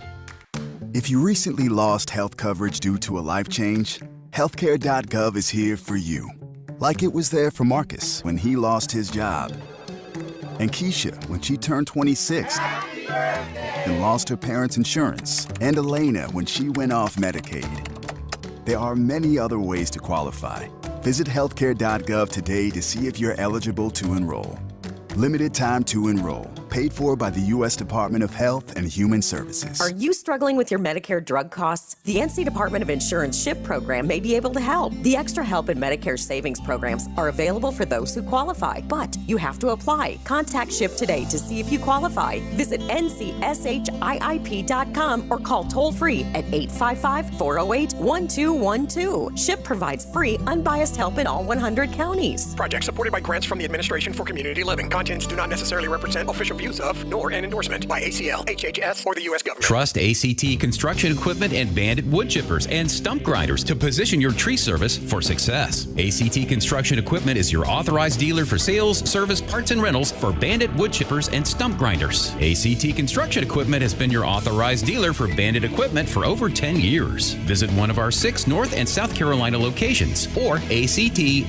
If you recently lost health coverage due to a life change, healthcare.gov is here for you. Like it was there for Marcus when he lost his job, and Keisha when she turned 26 and lost her parents' insurance, and Elena when she went off Medicaid. There are many other ways to qualify. Visit healthcare.gov today to see if you're eligible to enroll. Limited time to enroll. Paid for by the U.S. Department of Health and Human Services. Are you struggling with your Medicare drug costs? The NC Department of Insurance SHIP program may be able to help. The Extra Help and Medicare Savings programs are available for those who qualify, but you have to apply. Contact SHIP today to see if you qualify. Visit ncshiip.com or call toll-free at 855-408-1212. SHIP provides free, unbiased help in all 100 counties. Project supported by grants from the Administration for Community Living. Contents do not necessarily represent official views of, nor an endorsement by ACL, HHS, or the U.S. government. Trust ACT Construction Equipment and Bandit Wood Chippers and Stump Grinders to position your tree service for success. ACT Construction Equipment is your authorized dealer for sales, service, parts, and rentals for Bandit Wood Chippers and Stump Grinders. ACT Construction Equipment has been your authorized dealer for Bandit equipment for over 10 years. Visit one of our 6 North and South Carolina locations or actce.com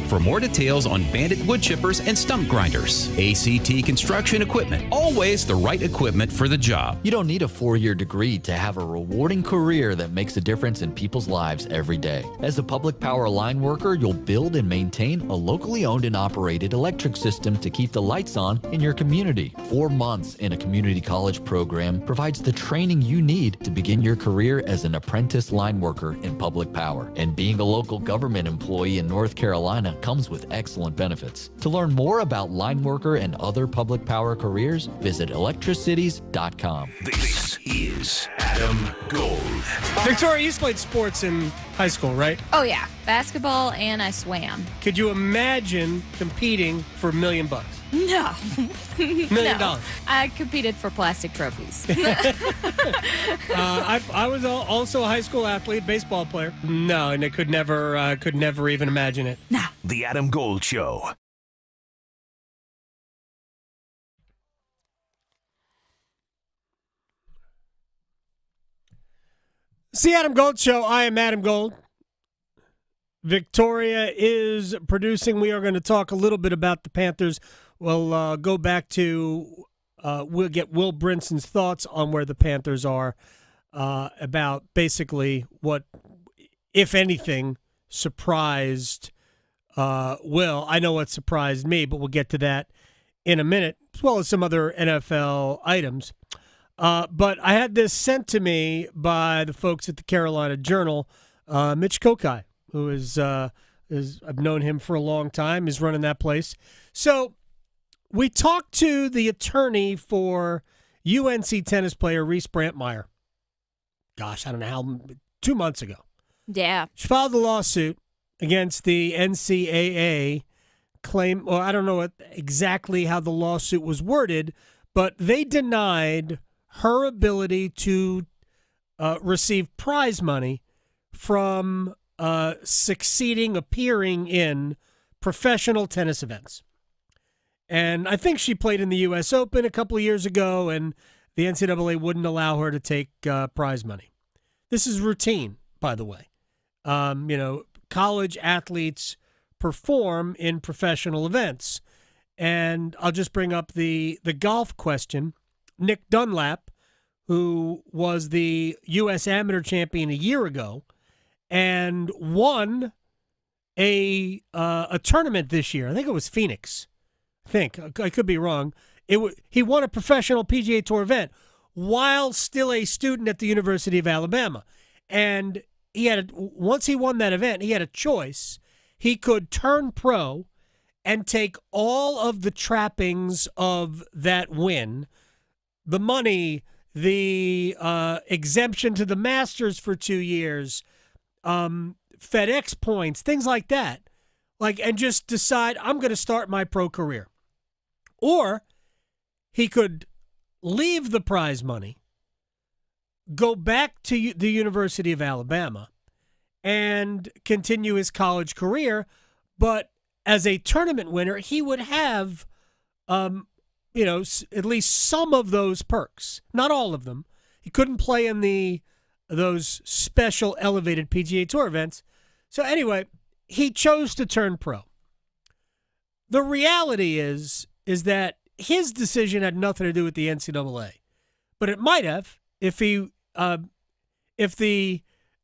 for more details on Bandit Wood Chippers and Stump Grinders. ACT Construction Equipment, always the right equipment for the job. You don't need a 4-year degree to have a rewarding career that makes a difference in people's lives every day. As a public power line worker, you'll build and maintain a locally owned and operated electric system to keep the lights on in your community. 4 months in a community college program provides the training you need to begin your career as an apprentice line worker in public power. And being a local government employee in North Carolina comes with excellent benefits. To learn more about line worker and other public power careers, visit electricities.com. This is Adam Gold. Victoria, you played sports in high school, right? Oh, yeah. Basketball, and I swam. Could you imagine competing for $1 million? No. $1 million. No. I competed for plastic trophies. I was also a high school athlete, baseball player. No, and I could never even imagine it. No. The Adam Gold Show. It's the Adam Gold Show. I am Adam Gold. Victoria is producing. We are going to talk a little bit about the Panthers. We'll go back to, we'll get Will Brinson's thoughts on where the Panthers are, about basically what, if anything, surprised Will. I know what surprised me, but we'll get to that in a minute, as well as some other NFL items. But I had this sent to me by the folks at the Carolina Journal Mitch Kokai, who is I've known him for a long time, is running that place. So we talked to the attorney for UNC tennis player Reese Brantmeyer. Gosh, I don't know how, 2 months ago. Yeah. She filed a lawsuit against the NCAA claim, or I don't know exactly how the lawsuit was worded, but they denied her ability to receive prize money from appearing in professional tennis events. And I think she played in the U.S. Open a couple of years ago, and the NCAA wouldn't allow her to take prize money. This is routine, by the way. College athletes perform in professional events. And I'll just bring up the golf question. Nick Dunlap, who was the U.S. Amateur champion a year ago and won a tournament this year. I think it was Phoenix. I could be wrong. He won a professional PGA Tour event while still a student at the University of Alabama. And once he won that event, he had a choice. He could turn pro and take all of the trappings of that win, the money, the exemption to the Masters for 2 years, FedEx points, things like that, and just decide, I'm going to start my pro career. Or he could leave the prize money, go back to the University of Alabama, and continue his college career. But as a tournament winner, he would have, at least some of those perks. Not all of them. He couldn't play in those special elevated PGA Tour events. So anyway, he chose to turn pro. The reality is that his decision had nothing to do with the NCAA, but it might have if the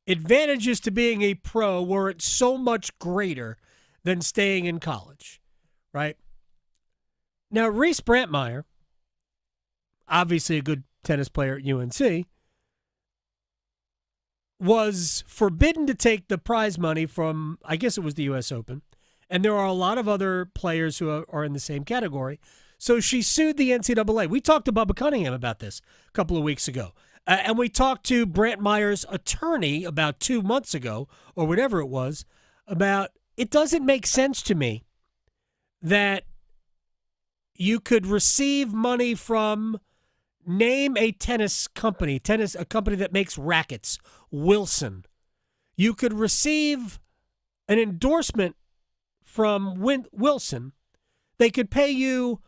advantages to being a pro weren't so much greater than staying in college, right? Now, Reese Brantmeyer, obviously a good tennis player at UNC, was forbidden to take the prize money from, I guess it was the U.S. Open, and there are a lot of other players who are in the same category. So she sued the NCAA. We talked to Bubba Cunningham about this a couple of weeks ago. And we talked to Brantmeyer's attorney about 2 months ago, or whatever it was, about it doesn't make sense to me that you could receive money from, name a tennis company, a company that makes rackets, Wilson. You could receive an endorsement from Wilson. They could pay you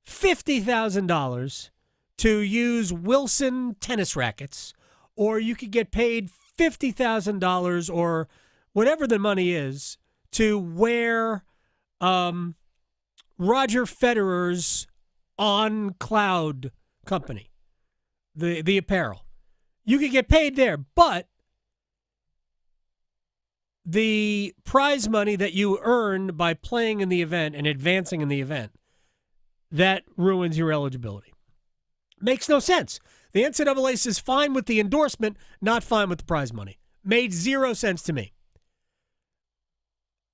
$50,000 to use Wilson tennis rackets, or you could get paid $50,000 or whatever the money is to wear Roger Federer's On Cloud company, the apparel. You could get paid there, but the prize money that you earn by playing in the event and advancing in the event, that ruins your eligibility. Makes no sense. The NCAA says fine with the endorsement, not fine with the prize money. Made zero sense to me.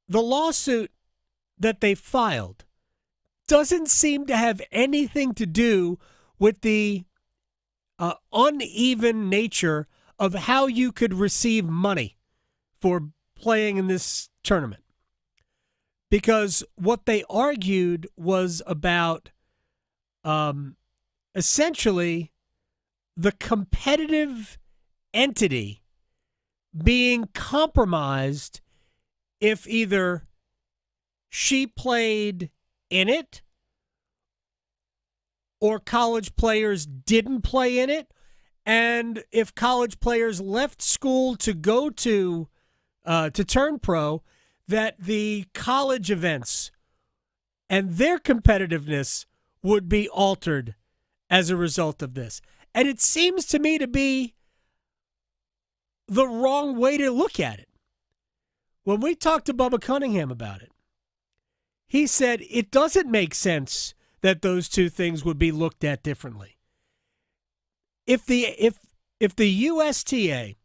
The lawsuit that they filed doesn't seem to have anything to do with the uneven nature of how you could receive money for playing in this tournament. Because what they argued was about essentially the competitive entity being compromised if either she played in it or college players didn't play in it, and if college players left school to go to turn pro, that the college events and their competitiveness would be altered as a result of this. And it seems to me to be the wrong way to look at it. When we talked to Bubba Cunningham about it, he said it doesn't make sense that those two things would be looked at differently. If the USTA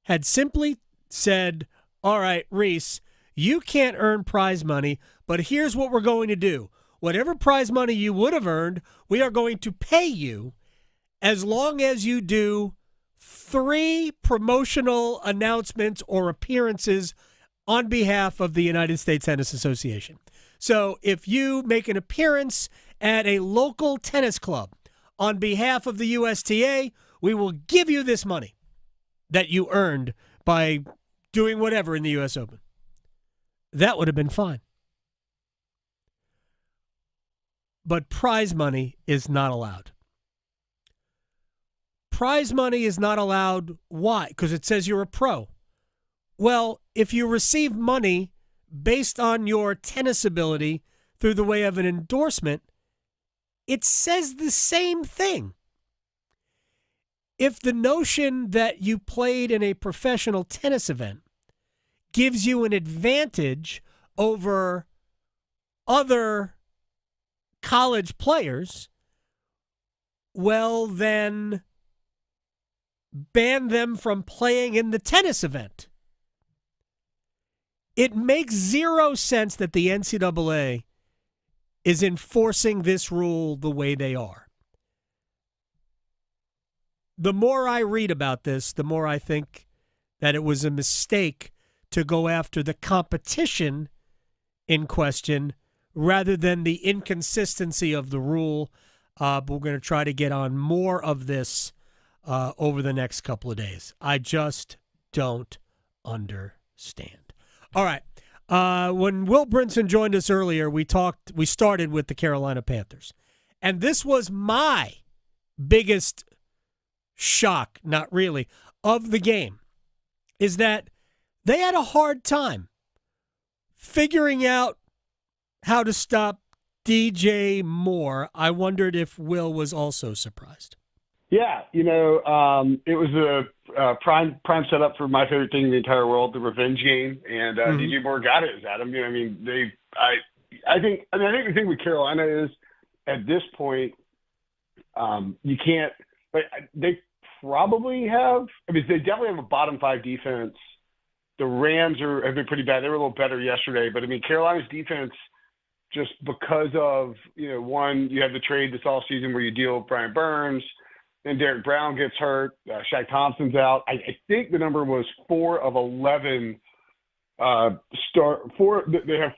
had simply said, all right, Reese, you can't earn prize money, but here's what we're going to do. Whatever prize money you would have earned, we are going to pay you as long as you do 3 promotional announcements or appearances on behalf of the United States Tennis Association. So if you make an appearance at a local tennis club on behalf of the USTA, we will give you this money that you earned by doing whatever in the U.S. Open. That would have been fine. But prize money is not allowed. Prize money is not allowed. Why? Because it says you're a pro. Well, if you receive money based on your tennis ability through the way of an endorsement, it says the same thing. If the notion that you played in a professional tennis event gives you an advantage over other college players, well, then ban them from playing in the tennis event. It makes zero sense that the NCAA is enforcing this rule the way they are. The more I read about this, the more I think that it was a mistake to go after the competition in question rather than the inconsistency of the rule. But we're going to try to get on more of this over the next couple of days. I just don't understand. All right. When Will Brinson joined us earlier, we started with the Carolina Panthers. And this was my biggest shock, not really, of the game, is that they had a hard time figuring out how to stop DJ Moore. I wondered if Will was also surprised. Yeah, it was a prime setup for my favorite thing in the entire world, the revenge game, and DJ Moore got it, Adam. I think the thing with Carolina is at this point, you can't. But they probably have. They definitely have a bottom 5 defense. The Rams have been pretty bad. They were a little better yesterday, but Carolina's defense, just because of one, you have the trade this offseason where you deal with Brian Burns. And Derek Brown gets hurt. Shaq Thompson's out. I think the number was 4 of 11 They have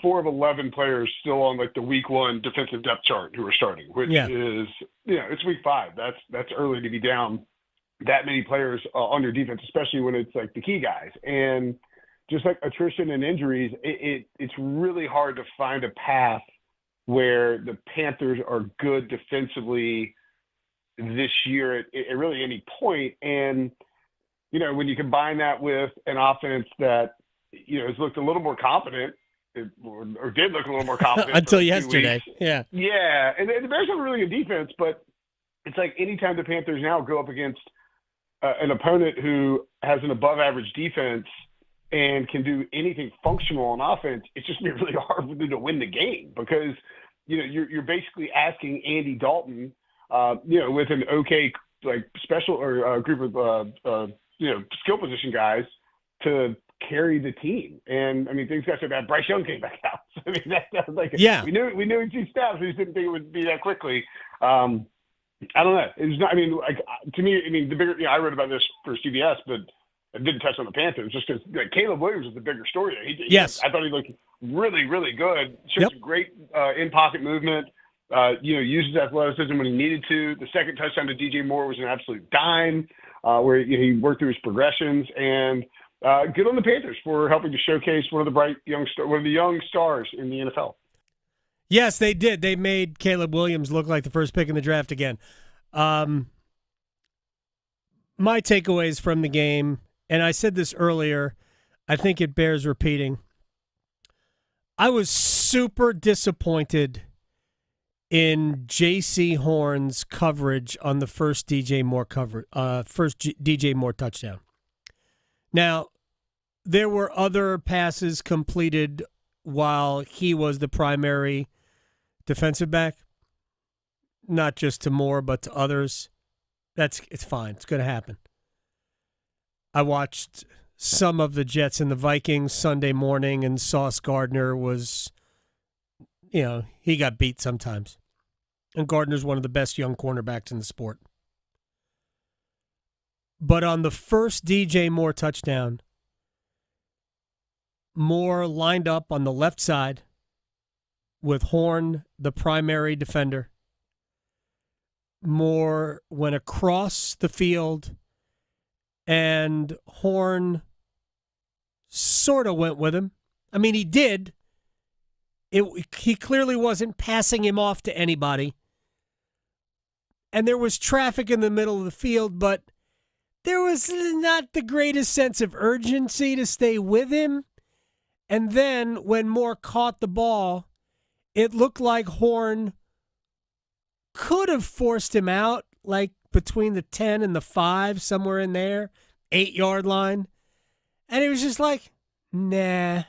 4 of 11 players still on the week 1 defensive depth chart who are starting, which is it's week 5. That's early to be down that many players on your defense, especially when it's the key guys. And just attrition and injuries, it's really hard to find a path where the Panthers are good defensively this year at really any point. And, when you combine that with an offense that, has looked a little more confident or did look a little more confident until yesterday. Yeah. Yeah. And the Bears have a really good defense, but it's anytime the Panthers now go up against an opponent who has an above average defense and can do anything functional on offense, it's just been really hard for them to win the game because, you're basically asking Andy Dalton, with an okay special or group of skill position guys to carry the team. And things got so bad. Bryce Young came back out. That was we knew he'd see stats. We just didn't think it would be that quickly. I don't know. It's not. To me, the bigger. I wrote about this for CBS, but I didn't touch on the Panthers just because Caleb Williams was the bigger story. Yes, I thought he looked really, really good. Showed some great in pocket movement. Uses athleticism when he needed to. The second touchdown to DJ Moore was an absolute dime, where he worked through his progressions. And good on the Panthers for helping to showcase one of the young stars in the NFL. Yes, they did. They made Caleb Williams look like the first pick in the draft again. My takeaways from the game, and I said this earlier, I think it bears repeating. I was super disappointed in J.C. Horn's coverage on the first DJ Moore DJ Moore touchdown. Now, there were other passes completed while he was the primary defensive back, not just to Moore, but to others. It's fine. It's going to happen. I watched some of the Jets and the Vikings Sunday morning, and Sauce Gardner was, he got beat sometimes. And Gardner's one of the best young cornerbacks in the sport. But on the first DJ Moore touchdown, Moore lined up on the left side with Horn, the primary defender. Moore went across the field, and Horn sort of went with him. I mean, he did. He clearly wasn't passing him off to anybody. And there was traffic in the middle of the field, but there was not the greatest sense of urgency to stay with him. And then when Moore caught the ball, it looked like Horn could have forced him out, like between the 10 and the 5, somewhere in there, 8-yard line. And it was just like, nah.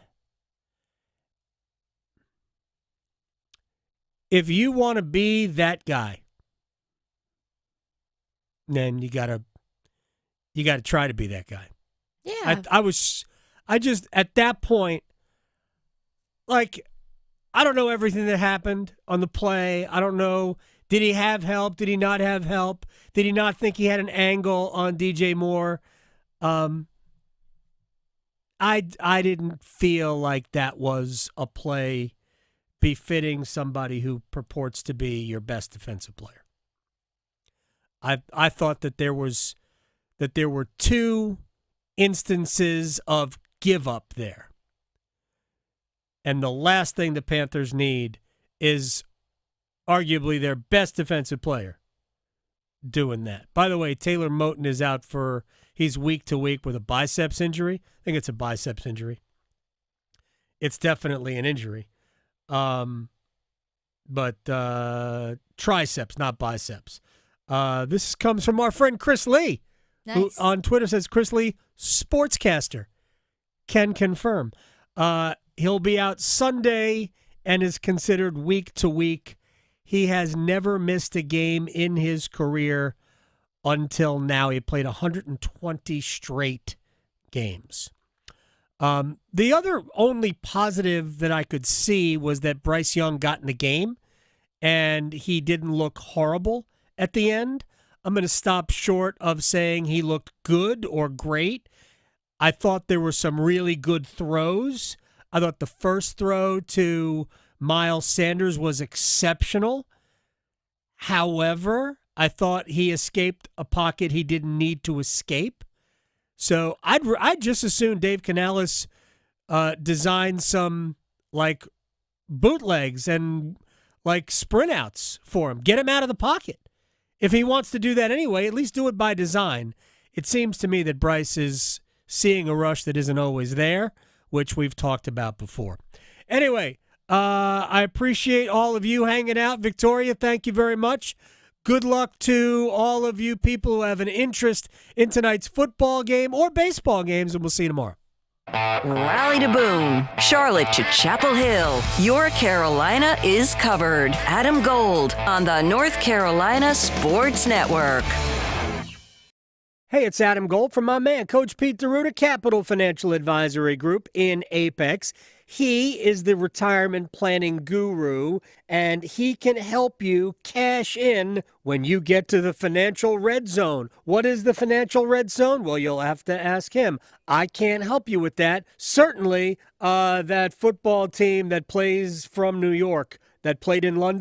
If you want to be that guy, then you gotta try to be that guy. Yeah. I just at that point, like, I don't know everything that happened on the play. I don't know. Did he have help? Did he not have help? Did he not think he had an angle on DJ Moore? I didn't feel like that was a play befitting somebody who purports to be your best defensive player. I thought that there were two instances of give up there. And the last thing the Panthers need is arguably their best defensive player doing that. By the way, Taylor Moton is out he's week to week with a biceps injury. I think it's a biceps injury. It's definitely an injury. But triceps, not biceps. This comes from our friend Chris Lee, who on Twitter says, Chris Lee, sportscaster, can confirm. He'll be out Sunday and is considered week to week. He has never missed a game in his career until now. He played 120 straight games. The other only positive that I could see was that Bryce Young got in the game, and he didn't look horrible at the end. I'm going to stop short of saying he looked good or great. I thought there were some really good throws. I thought the first throw to Miles Sanders was exceptional. However, I thought he escaped a pocket he didn't need to escape. So I'd just as soon Dave Canales design some like bootlegs and like sprint outs for him. Get him out of the pocket. If he wants to do that anyway, at least do it by design. It seems to me that Bryce is seeing a rush that isn't always there, which we've talked about before. Anyway, I appreciate all of you hanging out. Victoria, thank you very much. Good luck to all of you people who have an interest in tonight's football game or baseball games, and we'll see you tomorrow. Raleigh to Boone, Charlotte to Chapel Hill. Your Carolina is covered. Adam Gold on the North Carolina Sports Network. Hey, it's Adam Gold from my man, Coach Pete DeRuta, Capital Financial Advisory Group in Apex. He is the retirement planning guru, and he can help you cash in when you get to the financial red zone. What is the financial red zone? Well, you'll have to ask him. I can't help you with that. Certainly, that football team that plays from New York, that played in London,